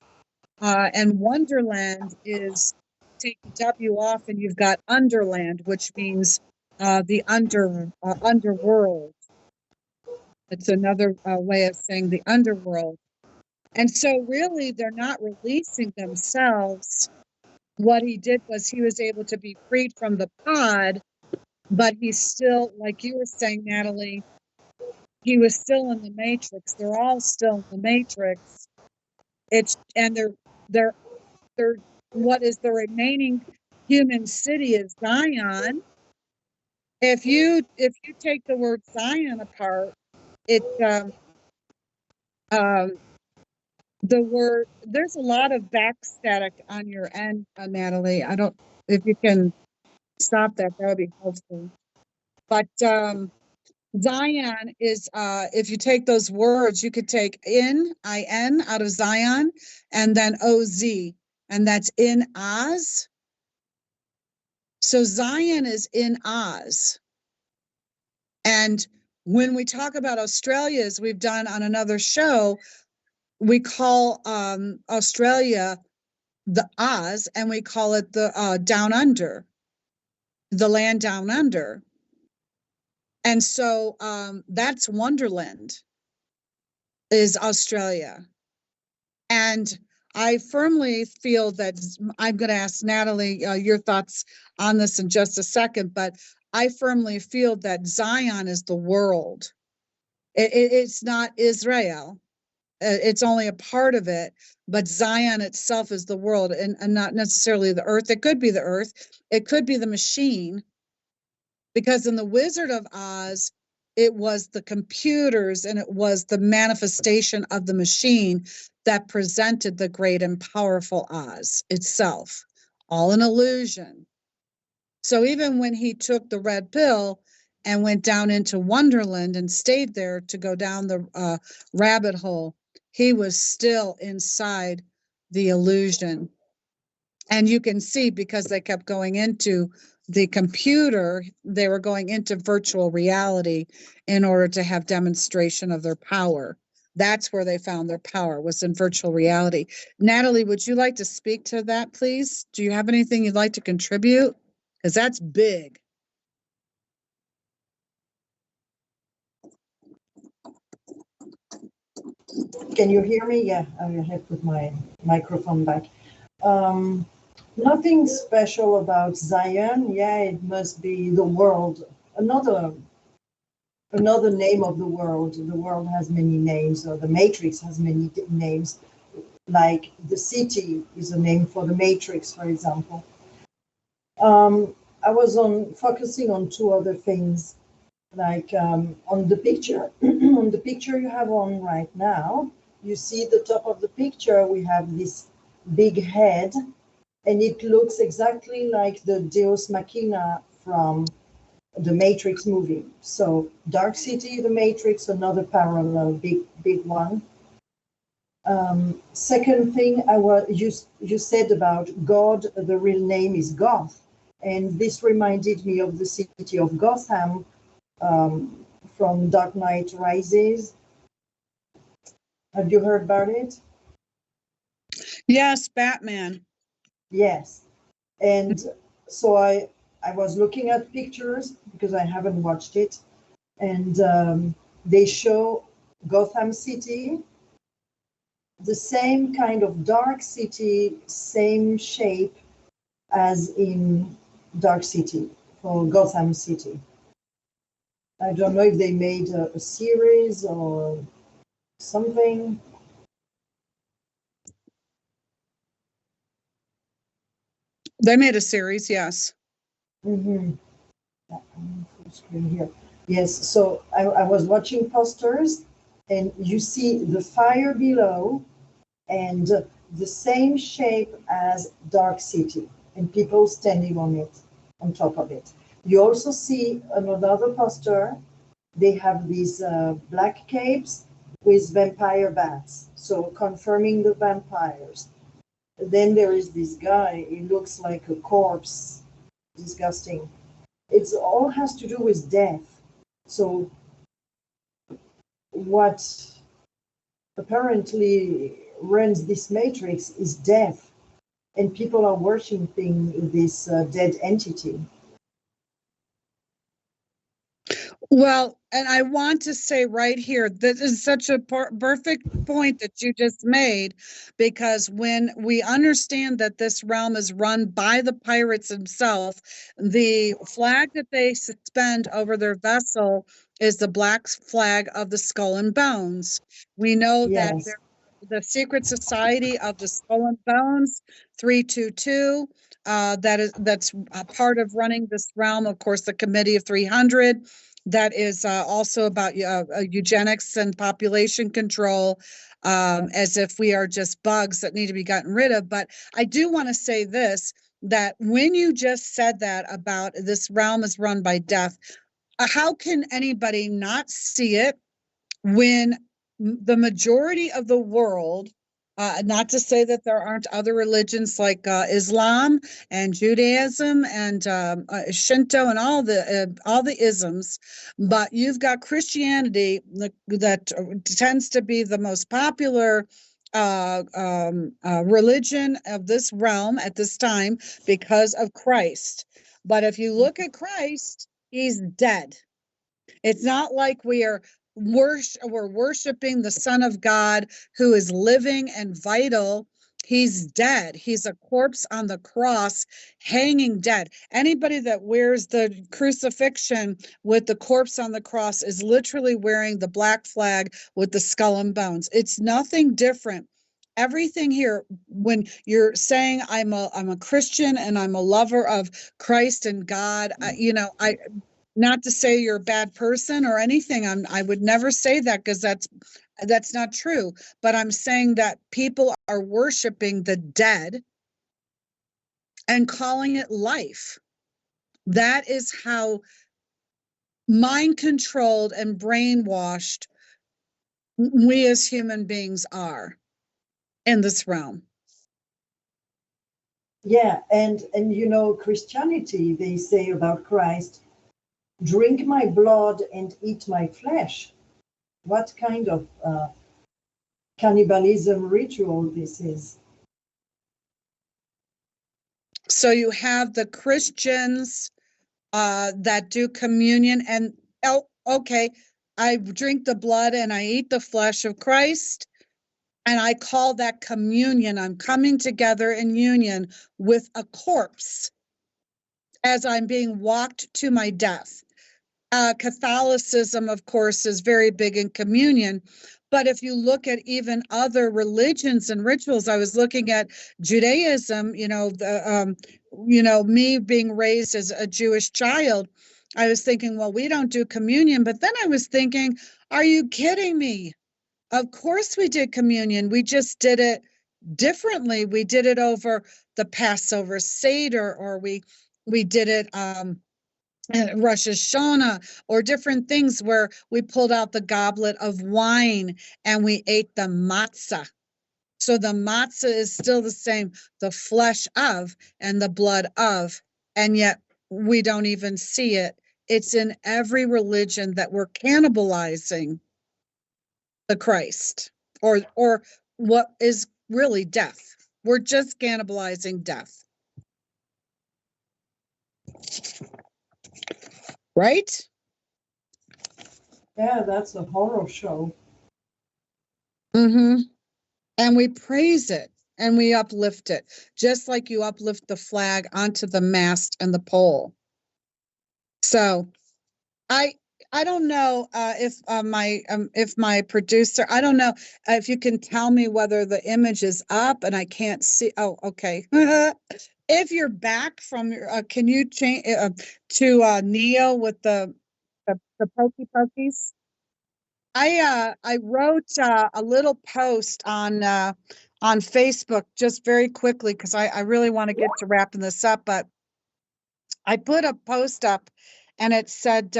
And Wonderland is, take the W off and you've got Underland, which means the underworld. It's another way of saying the underworld. And so really they're not releasing themselves. What he did was he was able to be freed from the pod, but he's still, like you were saying, Nathalie, he was still in the Matrix. They're all still in the Matrix. They're what is the remaining human city is Zion. If you take the word Zion apart, it the word, there's a lot of back static on your end, Nathalie. I don't, if you can stop that, that would be helpful. But Zion is, if you take those words, you could take in, I-N, out of Zion, and then O-Z, and that's in Oz. So Zion is in Oz. And when we talk about Australia, as we've done on another show, we call Australia the Oz, and we call it the down under, the land down under. And so that's Wonderland, is Australia. And I firmly feel that, I'm going to ask Nathalie your thoughts on this in just a second, but I firmly feel that Zion is the world. It's not Israel. It's only a part of it, but Zion itself is the world, and not necessarily the earth. It could be the earth. It could be the machine, because in the Wizard of Oz, it was the computers and it was the manifestation of the machine that presented the great and powerful Oz itself, all an illusion. So even when he took the red pill and went down into Wonderland and stayed there to go down the rabbit hole, he was still inside the illusion. And you can see, because they kept going into the computer, they were going into virtual reality in order to have demonstration of their power. That's where they found their power, was in virtual reality. Nathalie, would you like to speak to that, please? Do you have anything you'd like to contribute? Because that's big. Can you hear me? Yeah, I have to put my microphone back. Nothing special about Zion. Yeah, it must be the world. Another name of the world. The world has many names, or the Matrix has many names. Like the city is a name for the Matrix, for example. I was focusing on two other things, like on the picture. On the picture you have on right now, you see the top of the picture, we have this big head, and it looks exactly like the Deus Machina from the Matrix movie. So Dark City, the Matrix, another parallel, big one. Second thing, you said about God, the real name is Goth. And this reminded me of the city of Gotham from Dark Knight Rises. Have you heard about it? Yes, Batman. Yes. And so I was looking at pictures because I haven't watched it. And they show Gotham City, the same kind of dark city, same shape as in Dark City for Gotham City. I don't know if they made a series or something. They made a series, yes. Mm-hmm. Full screen here. Yes, so I was watching posters, and you see the fire below and the same shape as Dark City, and people standing on it, on top of it. You also see another poster. They have these black capes with vampire bats, so confirming the vampires. Then there is this guy, he looks like a corpse, disgusting. It all has to do with death. So what apparently runs this matrix is death, and people are worshiping this dead entity. Well, and I want to say right here, this is such a perfect point that you just made, because when we understand that this realm is run by the pirates themselves, the flag that they suspend over their vessel is the black flag of the Skull and Bones. We know that Yes. the secret society of the Skull and Bones, 322, that's a part of running this realm. Of course, the Committee of 300, that is also about eugenics and population control, as if we are just bugs that need to be gotten rid of. But I do want to say this, that when you just said that about this realm is run by death, how can anybody not see it when the majority of the world, not to say that there aren't other religions like Islam and Judaism and Shinto and all the isms, but you've got Christianity that tends to be the most popular religion of this realm at this time because of Christ. But if you look at Christ, he's dead. It's not like we're worshiping the Son of God who is living and vital. He's dead. He's a corpse on the cross, hanging dead. Anybody that wears the crucifixion with the corpse on the cross is literally wearing the black flag with the skull and bones. It's nothing different. Everything here, when you're saying I'm a Christian and I'm a lover of Christ and God, I not to say you're a bad person or anything. I would never say that, because that's not true. But I'm saying that people are worshiping the dead and calling it life. That is how mind controlled and brainwashed we as human beings are in this realm. Yeah, and Christianity, they say about Christ, drink my blood and eat my flesh. What kind of cannibalism ritual this is? So you have the Christians that do communion, and okay, I drink the blood and I eat the flesh of Christ, and I call that communion. I'm coming together in union with a corpse as I'm being walked to my death. Catholicism, of course, is very big in communion. But if you look at even other religions and rituals, I was looking at Judaism, me being raised as a Jewish child, I was thinking, well, we don't do communion. But then I was thinking, are you kidding me? Of course we did communion. We just did it differently. We did it over the Passover Seder, or we did it Rosh Hashanah, or different things where we pulled out the goblet of wine and we ate the matzah. So the matzah is still the same, the flesh of and the blood of and yet we don't even see it. It's in every religion that we're cannibalizing the Christ, or what is really death. We're just cannibalizing death. Right? Yeah, that's a horror show. Mm-hmm. And we praise it and we uplift it, just like you uplift the flag onto the mast and the pole. So I I don't know if my producer, I don't know if you can tell me whether the image is up and I can't see. Oh, okay. If you're back from can you change to Neo with the pokey pokies? I wrote a little post on Facebook just very quickly because I really want to get to wrapping this up, but I put a post up and it said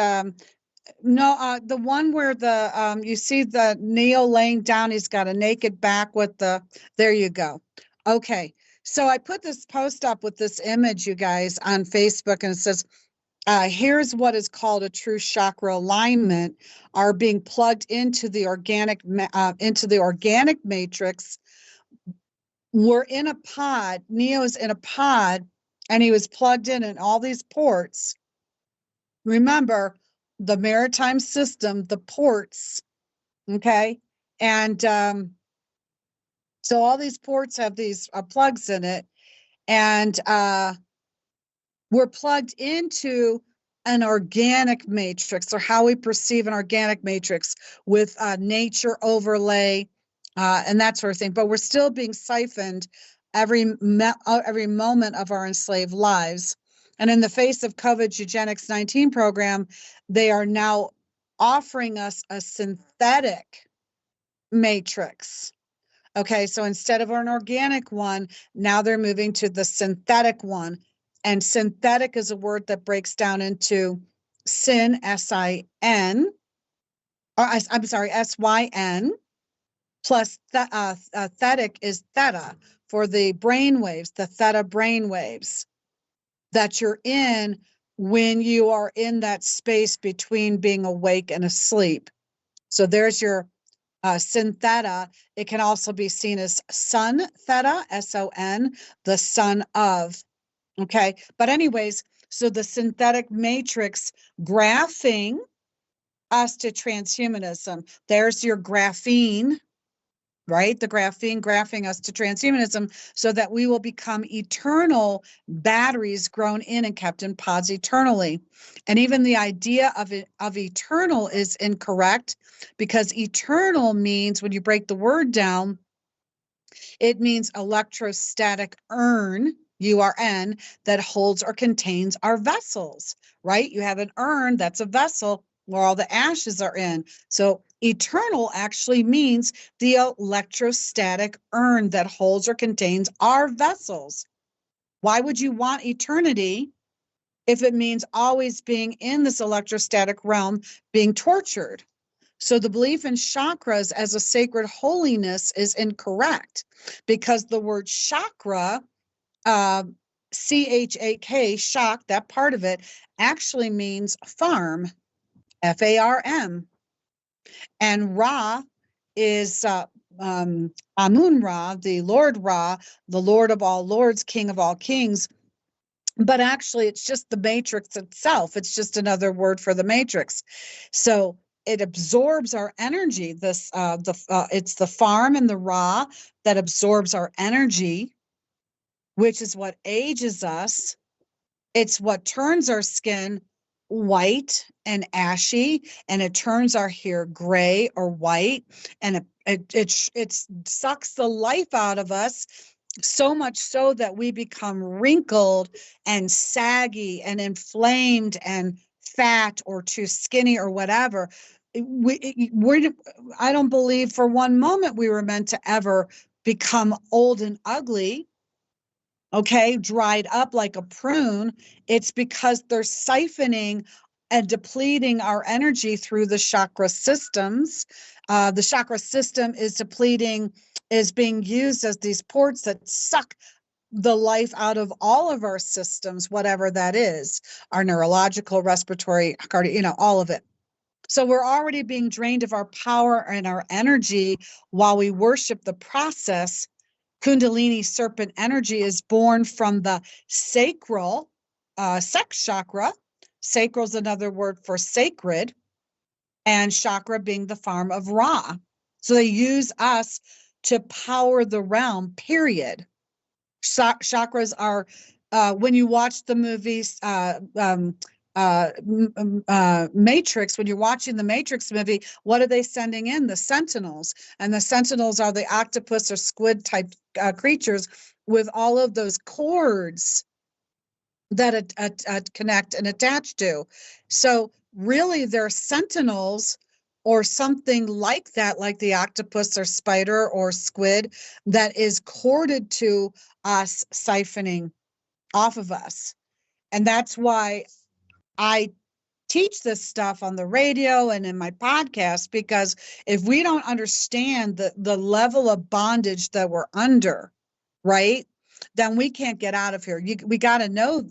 no, the one where the you see the Neo laying down, he's got a naked back with the, there you go. Okay. So I put this post up with this image, you guys, on Facebook, and it says, here's what is called a true chakra alignment, are being plugged into the organic matrix. We're in a pod, Neo's in a pod, and he was plugged in all these ports. Remember, the maritime system, the ports, okay? And so all these ports have these plugs in it, and we're plugged into an organic matrix, or how we perceive an organic matrix with nature overlay and that sort of thing. But we're still being siphoned every moment of our enslaved lives. And in the face of COVID Eugenics 19 program, they are now offering us a synthetic matrix. Okay, so instead of an organic one, now they're moving to the synthetic one. And synthetic is a word that breaks down into sin, S-I-N, or I'm sorry, S-Y-N, plus thetic is theta for the brain waves, the theta brain waves that you're in when you are in that space between being awake and asleep. So there's your sin theta. It can also be seen as sun theta, S-O-N, the son of. Okay. But anyways, so the synthetic matrix graphing us to transhumanism. There's your graphene, right? The graphing us to transhumanism so that we will become eternal batteries grown in and kept in pods eternally. And even the idea of eternal is incorrect, because eternal means, when you break the word down, it means electrostatic urn, URN, that holds or contains our vessels, right? You have an urn, that's a vessel where all the ashes are in. So eternal actually means the electrostatic urn that holds or contains our vessels. Why would you want eternity if it means always being in this electrostatic realm, being tortured? So the belief in chakras as a sacred holiness is incorrect, because the word chakra, C-H-A-K, shock, that part of it, actually means farm, F-A-R-M. And Ra is Amun Ra, the Lord of all lords, King of all kings. But actually, it's just the matrix itself. It's just another word for the matrix. So it absorbs our energy. It's the farm and the Ra that absorbs our energy, which is what ages us. It's what turns our skin white and ashy, and it turns our hair gray or white, and it sucks the life out of us, so much so that we become wrinkled and saggy and inflamed and fat or too skinny or whatever. I don't believe for one moment we were meant to ever become old and ugly, okay, dried up like a prune. It's because they're siphoning and depleting our energy through the chakra systems. The chakra system is being used as these ports that suck the life out of all of our systems, whatever that is, our neurological, respiratory, cardio, all of it. So we're already being drained of our power and our energy while we worship the process. Kundalini serpent energy is born from the sacral sex chakra. Sacral is another word for sacred, and chakra being the form of Ra. So they use us to power the realm, period. Chakras are, when you watch the movies, Matrix, when you're watching the Matrix movie, what are they sending in? The Sentinels. And the Sentinels are the octopus or squid type creatures with all of those cords that connect and attach to. So really they're sentinels or something like that, like the octopus or spider or squid that is corded to us, siphoning off of us. And that's why I teach this stuff on the radio and in my podcast, because if we don't understand the level of bondage that we're under, right, then we can't get out of here. We got to know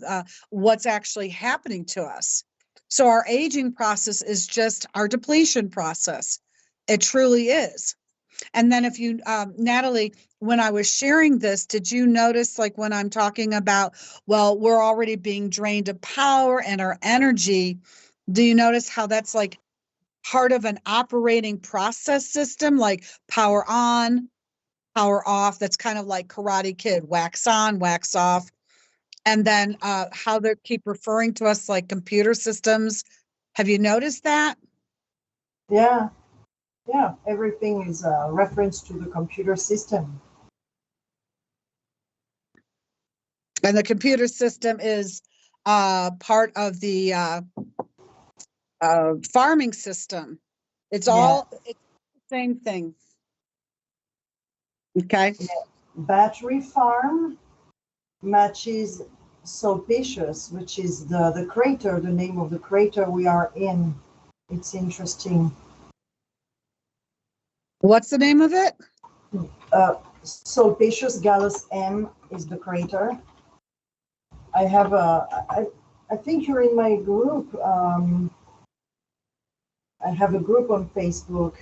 what's actually happening to us. So our aging process is just our depletion process. It truly is. And then if you, Nathalie, when I was sharing this, did you notice, like when I'm talking about, well, we're already being drained of power and our energy, do you notice how that's like part of an operating process system, like power on, power off? That's kind of like Karate Kid, wax on, wax off. And then how they keep referring to us like computer systems. Have you noticed that? Yeah, yeah. Everything is a reference to the computer system. And the computer system is part of the farming system. It's all it's the same thing. Okay. Yeah. Battery farm matches Sulpicius, which is the crater, the name of the crater we are in. It's interesting. What's the name of it? Sulpicius Gallus M is the crater. I have I think you're in my group. I have a group on Facebook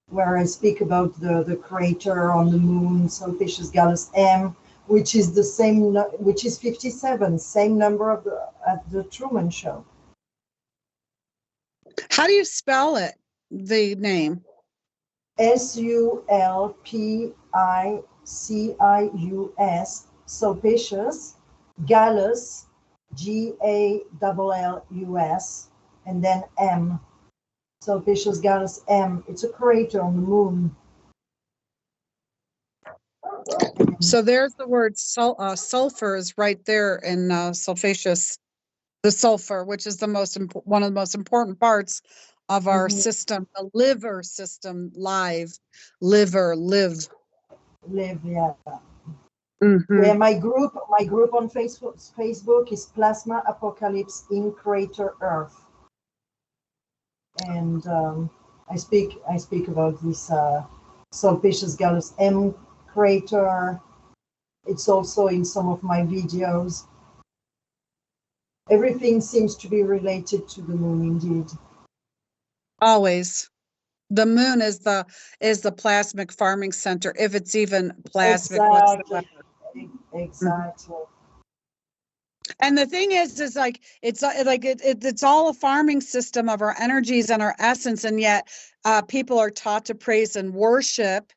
where I speak about the crater on the moon, Sulpicius Gallus M, which is the same, which is 57, same number of at the Truman Show. How do you spell it? The name? Sulpicius, Sulpicius, Gallus, Gallus, and then M. Sulpicius Gallus M. It's a crater on the moon. So there's the word sulfur is right there in sulfaceous, the sulfur, which is the one of the most important parts of our system, the liver system, live, yeah. Yeah, my group on Facebook is Plasma Apocalypse in Crater Earth, and I speak about this Sulpicius Gallus M crater. It's also in some of my videos. Everything seems to be related to the moon, indeed. Always. The moon is the plasmic farming center, if it's even plasmic whatsoever. Exactly. And the thing is like it's all a farming system of our energies and our essence, and yet people are taught to praise and worship,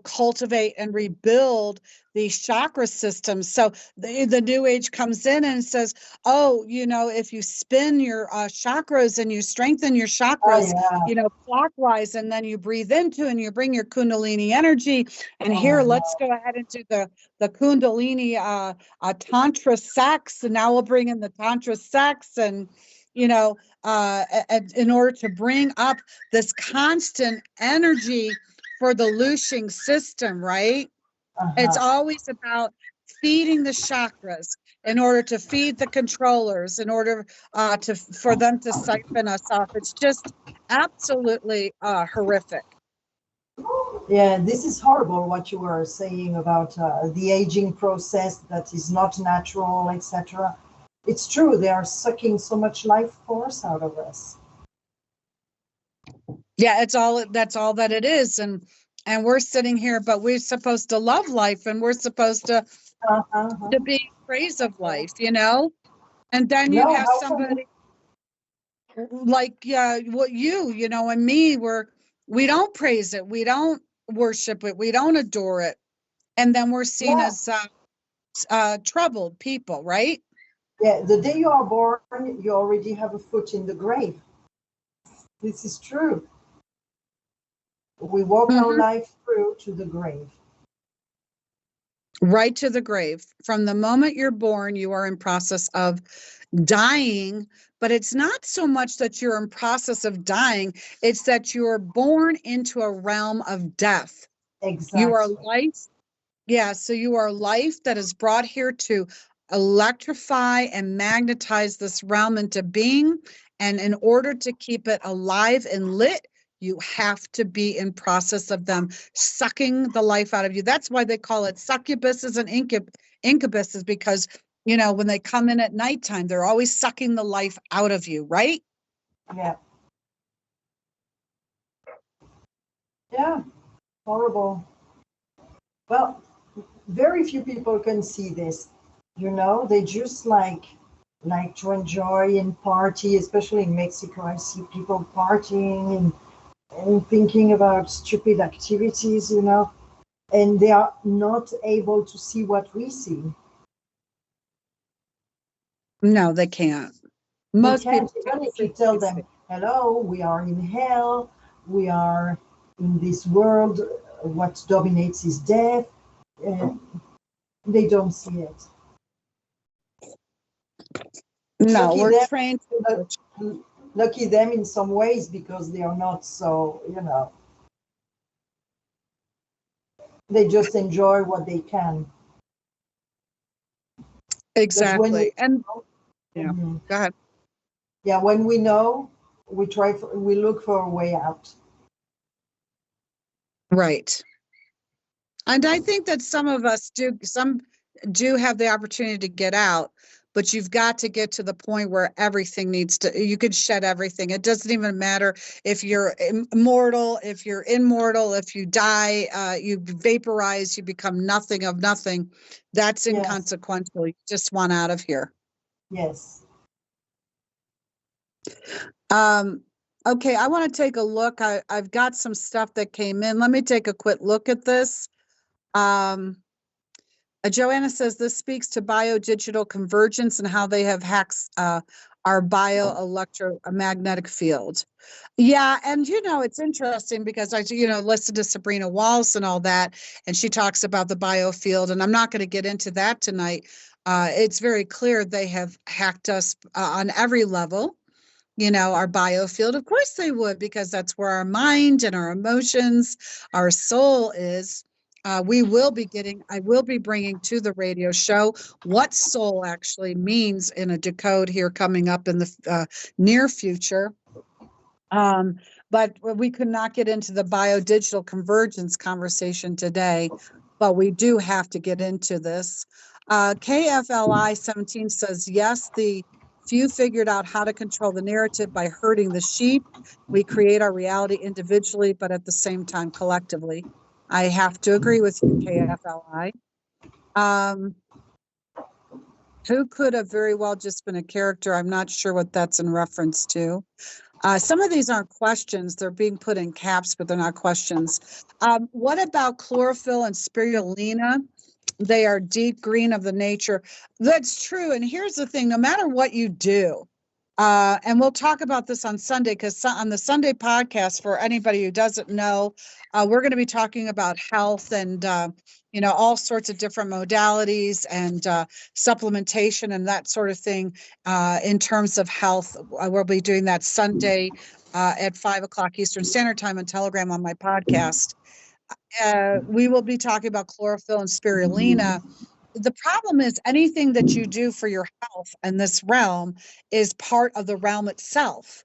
cultivate and rebuild these chakra systems. So the new age comes in and says, oh, if you spin your chakras and you strengthen your chakras, clockwise, and then you breathe into and you bring your Kundalini energy. And here, let's go ahead and do the Kundalini Tantra sex. And now we'll bring in the Tantra sex and, in order to bring up this constant energy for the looshing system, right? It's always about feeding the chakras in order to feed the controllers, in order for them to siphon us off. It's just absolutely horrific. Yeah, this is horrible what you were saying about the aging process that is not natural, etc. It's true, they are sucking so much life force out of us. Yeah, that's all that it is. And we're sitting here, but we're supposed to love life and we're supposed Uh-huh. to be praise of life, you know? And then you No, have how can somebody like what you know, and me, we don't praise it, we don't worship it, we don't adore it, and then we're seen yeah, as troubled people, right? yeah, the day you are born, you already have a foot in the grave. This is true. We walk our Mhm. life through to the grave. Right to the grave. From the moment you're born, you are in process of dying, but it's not so much that you're in process of dying, it's that you're born into a realm of death. You are Exactly. life. Yeah, so you are life that is brought here to electrify and magnetize this realm into being. And in order to keep it alive and lit, you have to be in process of them sucking the life out of you. That's why they call it succubuses and incubuses, because, you know, when they come in at nighttime, they're always sucking the life out of you, right? Yeah. Yeah. Horrible. Well, very few people can see this. You know, they just like to enjoy and party, especially in Mexico. I see people partying and thinking about stupid activities, you know, and they are not able to see what we see. No, they can't. They Most can't, people even can't if see you what tell we them, see. hello, we are in hell, we are in this world, what dominates is death. Uh, they don't see it. No, Lucky we're them, trained. lucky them in some ways because they are not so, you know, they just enjoy what they can. But when we Exactly. And yeah, Mhm. go ahead. Yeah, when we know, we look for a way out. Right. And I think that some do have the opportunity to get out, but you've got to get to the point where everything needs to, you can shed everything. It doesn't even matter if you're immortal, if you're immortal, if you die, you vaporize, you become nothing of nothing. That's Yes, inconsequential. You just want out of here. yes. Um, okay, I want to take a look. I've got some stuff that came in. Let me take a quick look at this. Um, Joanna says this speaks to biodigital convergence and how they have hacked our bioelectromagnetic field. Yeah, and you know it's interesting because listen to Sabrina Wallace and all that, and she talks about the biofield, and I'm not going to get into that tonight. It's very clear they have hacked us on every level, you know, our biofield. Of course they would, because that's where our mind and our emotions, our soul is. I will be bringing to the radio show what soul actually means in a decode here coming up in the near future. But we could not get into the biodigital convergence conversation today, but we do have to get into this. KFLI 17 says, yes, the few figured out how to control the narrative by herding the sheep. We create our reality individually, but at the same time, collectively. I have to agree with you, KFLI. Um, who could have very well just been a character? I'm not sure what that's in reference to. Some of these aren't questions. They're being put in caps, but they're not questions. What about chlorophyll and spirulina? They are deep green of the nature. That's true. And here's the thing, no matter what you do, and we'll talk about this on Sunday, because on the Sunday podcast, for anybody who doesn't know, we're going to be talking about health and, all sorts of different modalities and supplementation and that sort of thing in terms of health. We'll be doing that Sunday at 5 o'clock Eastern Standard Time on Telegram on my podcast. We will be talking about chlorophyll and spirulina. The problem is anything that you do for your health in this realm is part of the realm itself.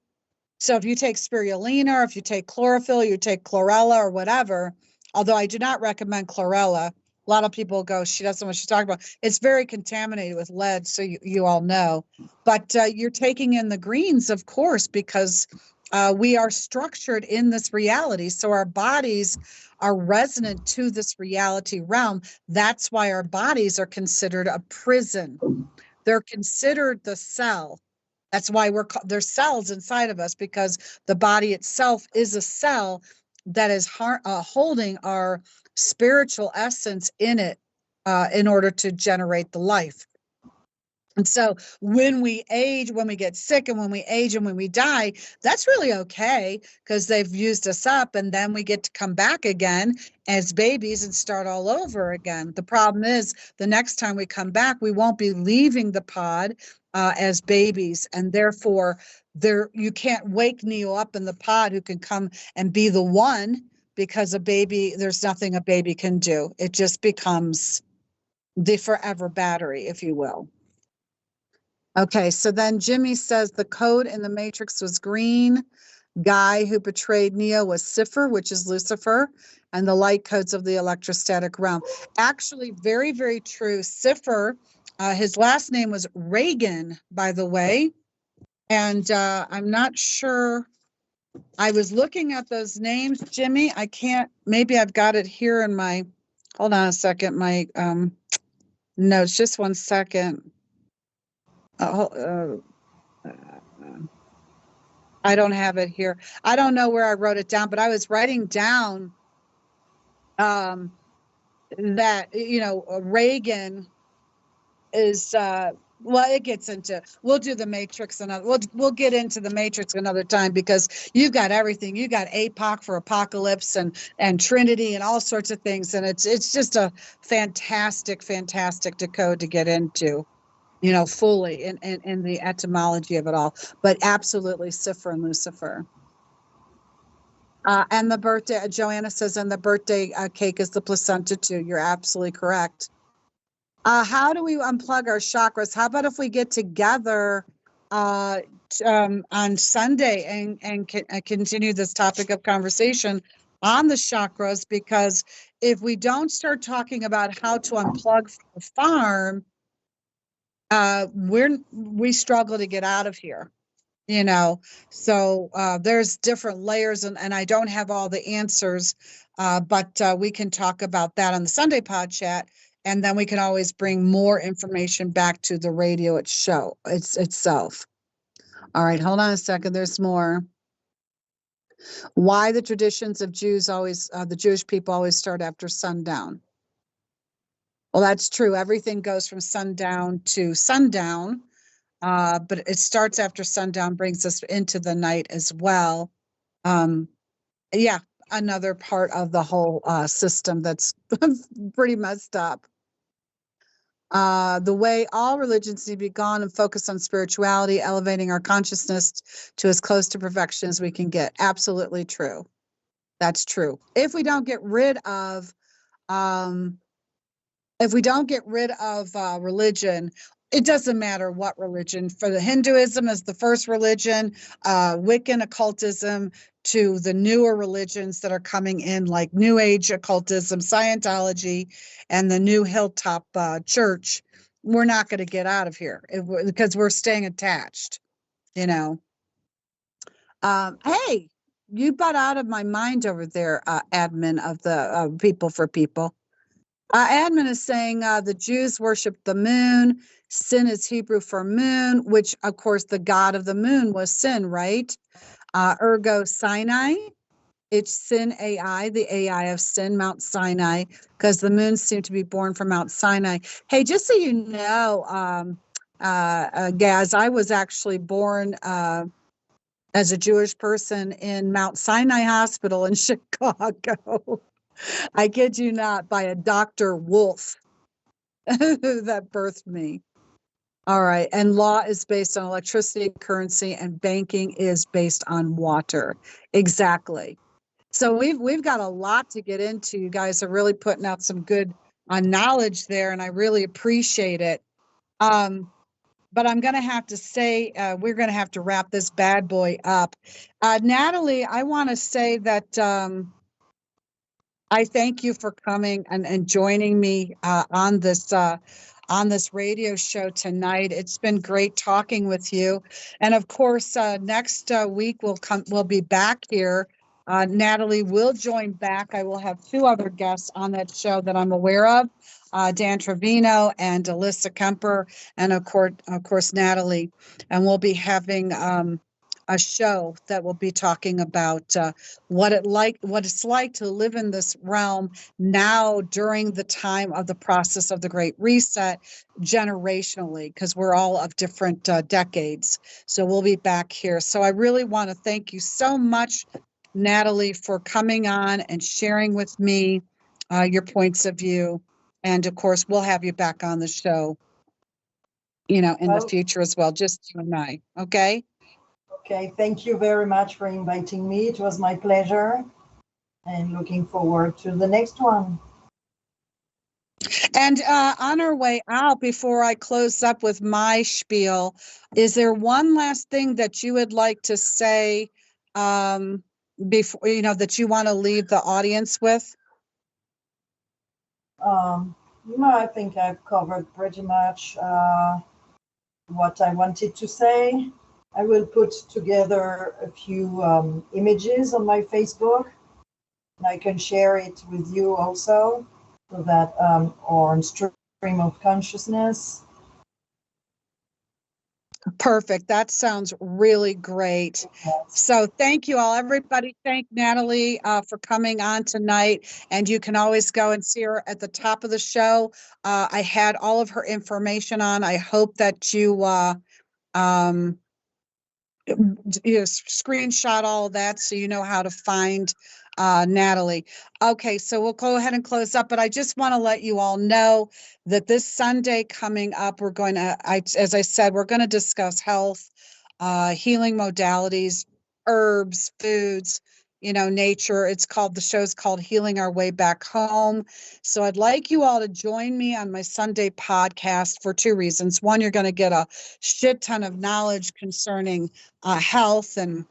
So if you take spirulina, or if you take chlorophyll, you take chlorella or whatever, although I do not recommend chlorella. A lot of people go, she doesn't know what she's talking about. It's very contaminated with lead, so you all know. But you're taking in the greens, of course, because we are structured in this reality. So our bodies are resonant to this reality realm. That's why our bodies are considered a prison. They're considered the cell. That's why there's cells inside of us, because the body itself is a cell that is holding our spiritual essence in it in order to generate the life. And so when we age, when we get sick, and when we age and when we die, that's really okay, because they've used us up, and then we get to come back again as babies and start all over again. The problem is the next time we come back, we won't be leaving the pod as babies, and therefore you can't wake Neo up in the pod who can come and be the one, because there's nothing a baby can do. It just becomes the forever battery, if you will. Okay, so then Jimmy says the code in the Matrix was green. Guy who betrayed Neo was Cipher, which is Lucifer, and the light codes of the electrostatic realm. Actually, very, very true. Cipher, his last name was Reagan, by the way. And I'm not sure. I was looking at those names, Jimmy. I can't, maybe I've got it here in my, hold on a second, my notes, just 1 second. I don't have it here. I don't know where I wrote it down, but I was writing down that, Reagan is, well, it gets into, we'll do the Matrix we'll get into the Matrix another time, because you've got everything. You got APOC for apocalypse and Trinity and all sorts of things. And it's just a fantastic, fantastic decode to get into, fully in the etymology of it all. But absolutely Cipher and Lucifer. And the birthday, Joanna says, and the birthday cake is the placenta too. You're absolutely correct. How do we unplug our chakras? How about if we get together on Sunday and continue this topic of conversation on the chakras? Because if we don't start talking about how to unplug from the farm, we struggle to get out of here, so there's different layers, and I don't have all the answers, but we can talk about that on the Sunday pod chat, and then we can always bring more information back to the radio itself. All right, hold on a second, there's more. Why the traditions of the Jewish people always start after sundown? Well, that's true. Everything goes from sundown to sundown, but it starts after sundown, brings us into the night as well. Yeah, another part of the whole system that's pretty messed up. The way all religions need to be gone and focus on spirituality, elevating our consciousness to as close to perfection as we can get. Absolutely true. That's true. If we don't get rid of religion, it doesn't matter what religion. For the Hinduism as the first religion, Wiccan occultism, to the newer religions that are coming in, like New Age occultism, Scientology, and the new Hilltop Church, we're not going to get out of here because we're staying attached. Hey, you got out of my mind over there, admin of the People for People. Admin is saying the Jews worship the moon. Sin is Hebrew for moon, which, of course, the god of the moon was Sin, right? Ergo Sinai. It's Sin AI, the AI of Sin, Mount Sinai, because the moons seem to be born from Mount Sinai. Hey, just so you know, Gaz, I was actually born as a Jewish person in Mount Sinai Hospital in Chicago. I kid you not, by a Dr. Wolf that birthed me. All right. And law is based on electricity, currency, and banking is based on water. Exactly. So we've got a lot to get into. You guys are really putting out some good knowledge there, and I really appreciate it. But I'm going to have to say, we're going to have to wrap this bad boy up. Natalie, I want to say that I thank you for coming and joining me on this radio show tonight. It's been great talking with you, and of course, next week we'll be back here. Nathalie will join back. I will have two other guests on that show that I'm aware of, Dan Trevino and Alyssa Kemper, and of course, Nathalie, and we'll be having a show that will be talking about what it's like to live in this realm now during the time of the process of the Great Reset generationally, because we're all of different decades. So we'll be back here. So I really want to thank you so much, Nathalie, for coming on and sharing with me your points of view. And of course, we'll have you back on the show, in the Well, future as well, just you and I. Okay. okay, thank you very much for inviting me. It was my pleasure, and looking forward to the next one. And on our way out, before I close up with my spiel, is there one last thing that you would like to say before, that you want to leave the audience with? No, I think I've covered pretty much what I wanted to say. I will put together a few images on my Facebook, and I can share it with you also, so that or on Stream of Consciousness. Perfect. That sounds really great. So thank you all. Everybody, thank Nathalie for coming on tonight. And you can always go and see her at the top of the show. I had all of her information on. I hope that you screenshot all of that so you know how to find Nathalie. Okay, so we'll go ahead and close up, but I just want to let you all know that this Sunday coming up, we're going to, as I said, we're going to discuss health, healing modalities, herbs, foods, nature. The show's called Healing Our Way Back Home. So I'd like you all to join me on my Sunday podcast for two reasons. One, you're going to get a shit ton of knowledge concerning health and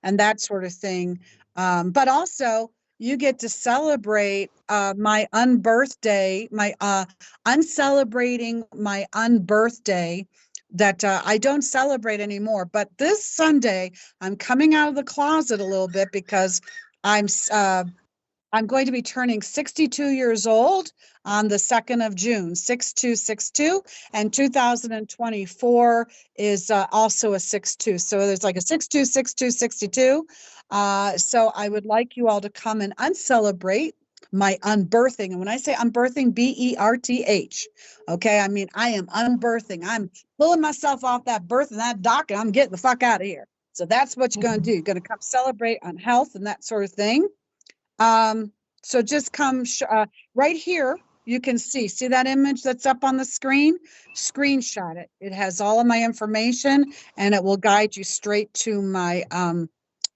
that sort of thing. But also, you get to celebrate my unbirthday, my uncelebrating my unbirthday that I don't celebrate anymore. But this Sunday, I'm coming out of the closet a little bit because I'm going to be turning 62 years old on the 2nd of June, 6262, and 2024 is also a 62. So there's like a 62, 62, 62. So I would like you all to come and uncelebrate my unbirthing. And when I say unbirthing, BERTH, okay, I mean, I am unbirthing. I'm pulling myself off that birth and that dock, and I'm getting the fuck out of here. So that's what you're going to do. You're going to come celebrate on health and that sort of thing. So just come right here. You can see that image that's up on the screen, screenshot it. It has all of my information and it will guide you straight to my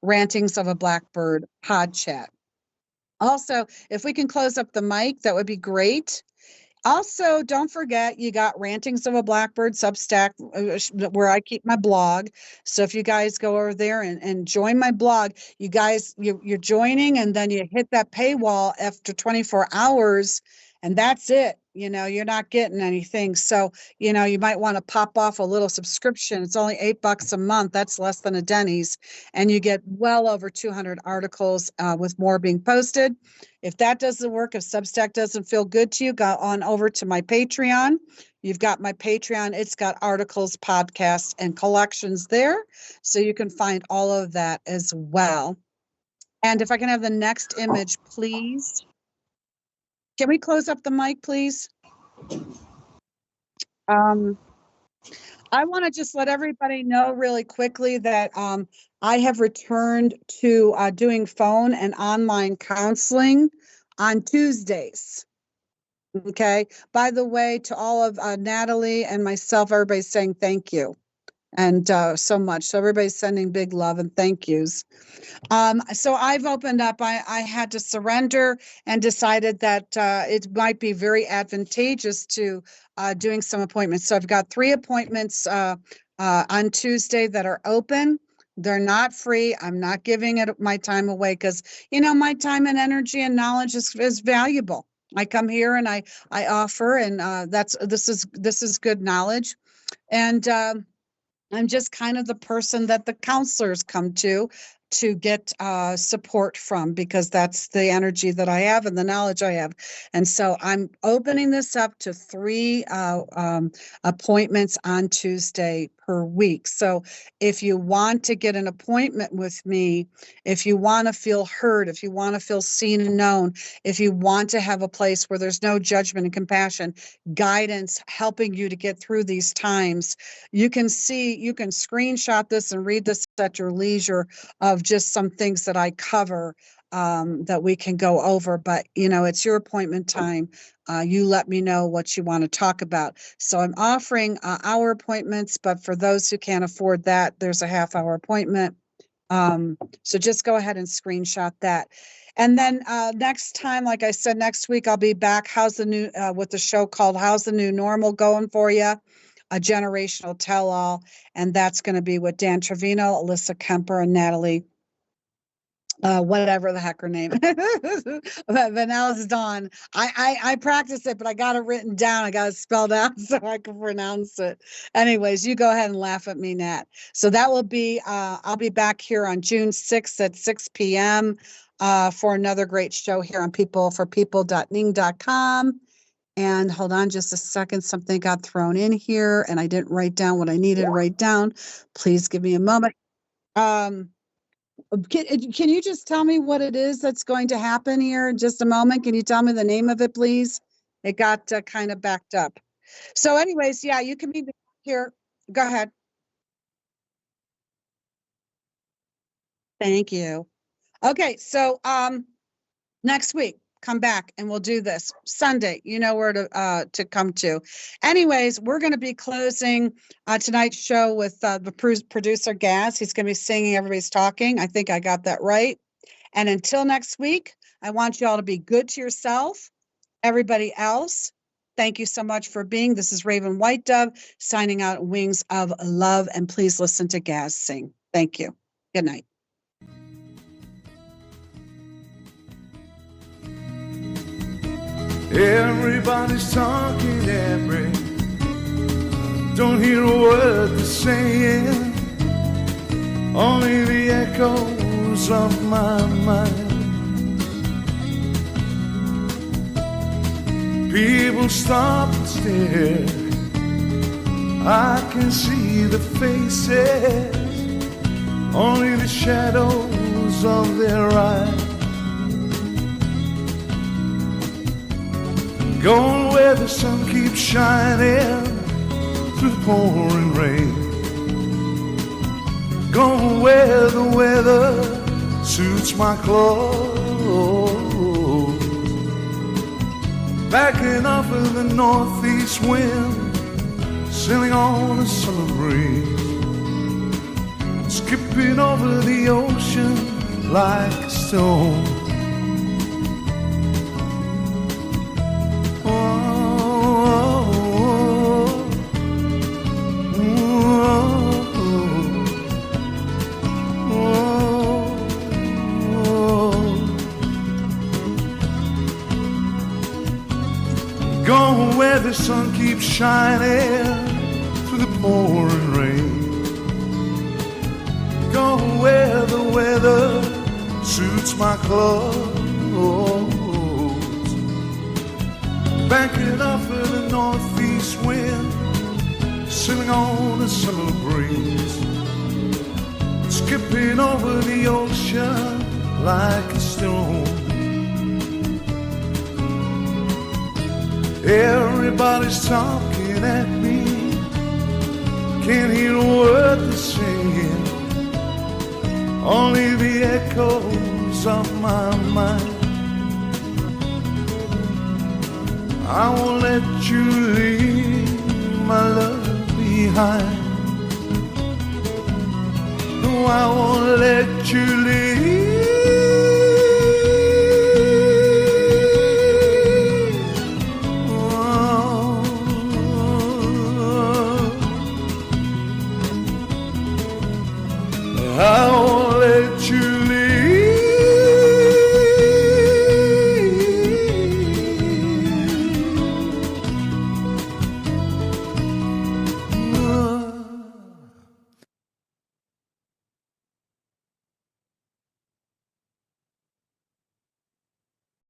Rantings of a Blackbird pod chat. Also, if we can close up the mic, that would be great. Also, don't forget, you got Rantings of a Blackbird Substack where I keep my blog. So if you guys go over there and join my blog, you guys, you're joining and then you hit that paywall after 24 hours and that's it. You're not getting anything. So, you might want to pop off a little subscription. It's only $8 a month. That's less than a Denny's. And you get well over 200 articles with more being posted. If that doesn't work, if Substack doesn't feel good to you, go on over to my Patreon. You've got my Patreon. It's got articles, podcasts, and collections there. So you can find all of that as well. And if I can have the next image, please. Can we close up the mic, please? I want to just let everybody know really quickly that I have returned to doing phone and online counseling on Tuesdays. Okay. By the way, to all of Nathalie and myself, everybody's saying thank you and so much. So everybody's sending big love and thank yous. So I've opened up. I had to surrender and decided that it might be very advantageous to doing some appointments. So I've got 3 appointments on Tuesday that are open. They're not free. I'm not giving it my time away because, my time and energy and knowledge is valuable. I come here and I offer, and this is good knowledge. And I'm just kind of the person that the counselors come to get support from, because that's the energy that I have and the knowledge I have. And so I'm opening this up to 3 appointments on Tuesday per week. So if you want to get an appointment with me, if you want to feel heard, if you want to feel seen and known, if you want to have a place where there's no judgment and compassion, guidance, helping you to get through these times, you can screenshot this and read this at your leisure, of just some things that I cover that we can go over. But, it's your appointment time. You let me know what you want to talk about. So I'm offering hour appointments, but for those who can't afford that, there's a half-hour appointment. So just go ahead and screenshot that. And then next time, like I said, next week, I'll be back. With the show called How's the New Normal Going For You? A generational tell-all. And that's going to be with Dan Trevino, Alyssa Kemper, and Nathalie, whatever the heck her name, Vanelslande Dawn. I practice it, but I got it written down. I got it spelled out so I can pronounce it. Anyways, you go ahead and laugh at me, Nat. So that will be, I'll be back here on June 6th at 6 p.m. For another great show here on peopleforpeople.ning.com. And hold on just a second. Something got thrown in here and I didn't write down what I needed to write down. Please give me a moment. Can you just tell me what it is that's going to happen here in just a moment? Can you tell me the name of it, please? It got kind of backed up. So anyways, yeah, you can be here. Go ahead. Thank you. Okay, so next week, come back and we'll do this. Sunday, you know where to come to. Anyways, we're going to be closing tonight's show with the producer Gaz. He's going to be singing Everybody's Talking. I think I got that right. And until next week, I want you all to be good to yourself, everybody else. Thank you so much for being. This is Raven White Dove signing out, Wings of Love. And please listen to Gaz sing. Thank you. Good night. Everybody's talking at me. Don't hear a word they're saying. Only the echoes of my mind. People stop and stare. I can see the faces. Only the shadows of their eyes. Going where the sun keeps shining through the pouring rain. Going where the weather suits my clothes. Backing off of the northeast wind, sailing on a summer breeze. Skipping over the ocean like a stone. Going where the sun keeps shining through the pouring rain. Going where the weather suits my clothes. Banking off of the northeast wind, sailing on a summer breeze. Skipping over the ocean like a stone. Everybody's talking at me. Can't hear a word they're saying. Only the echoes of my mind. I won't let you leave my love behind. No, I won't let you leave. How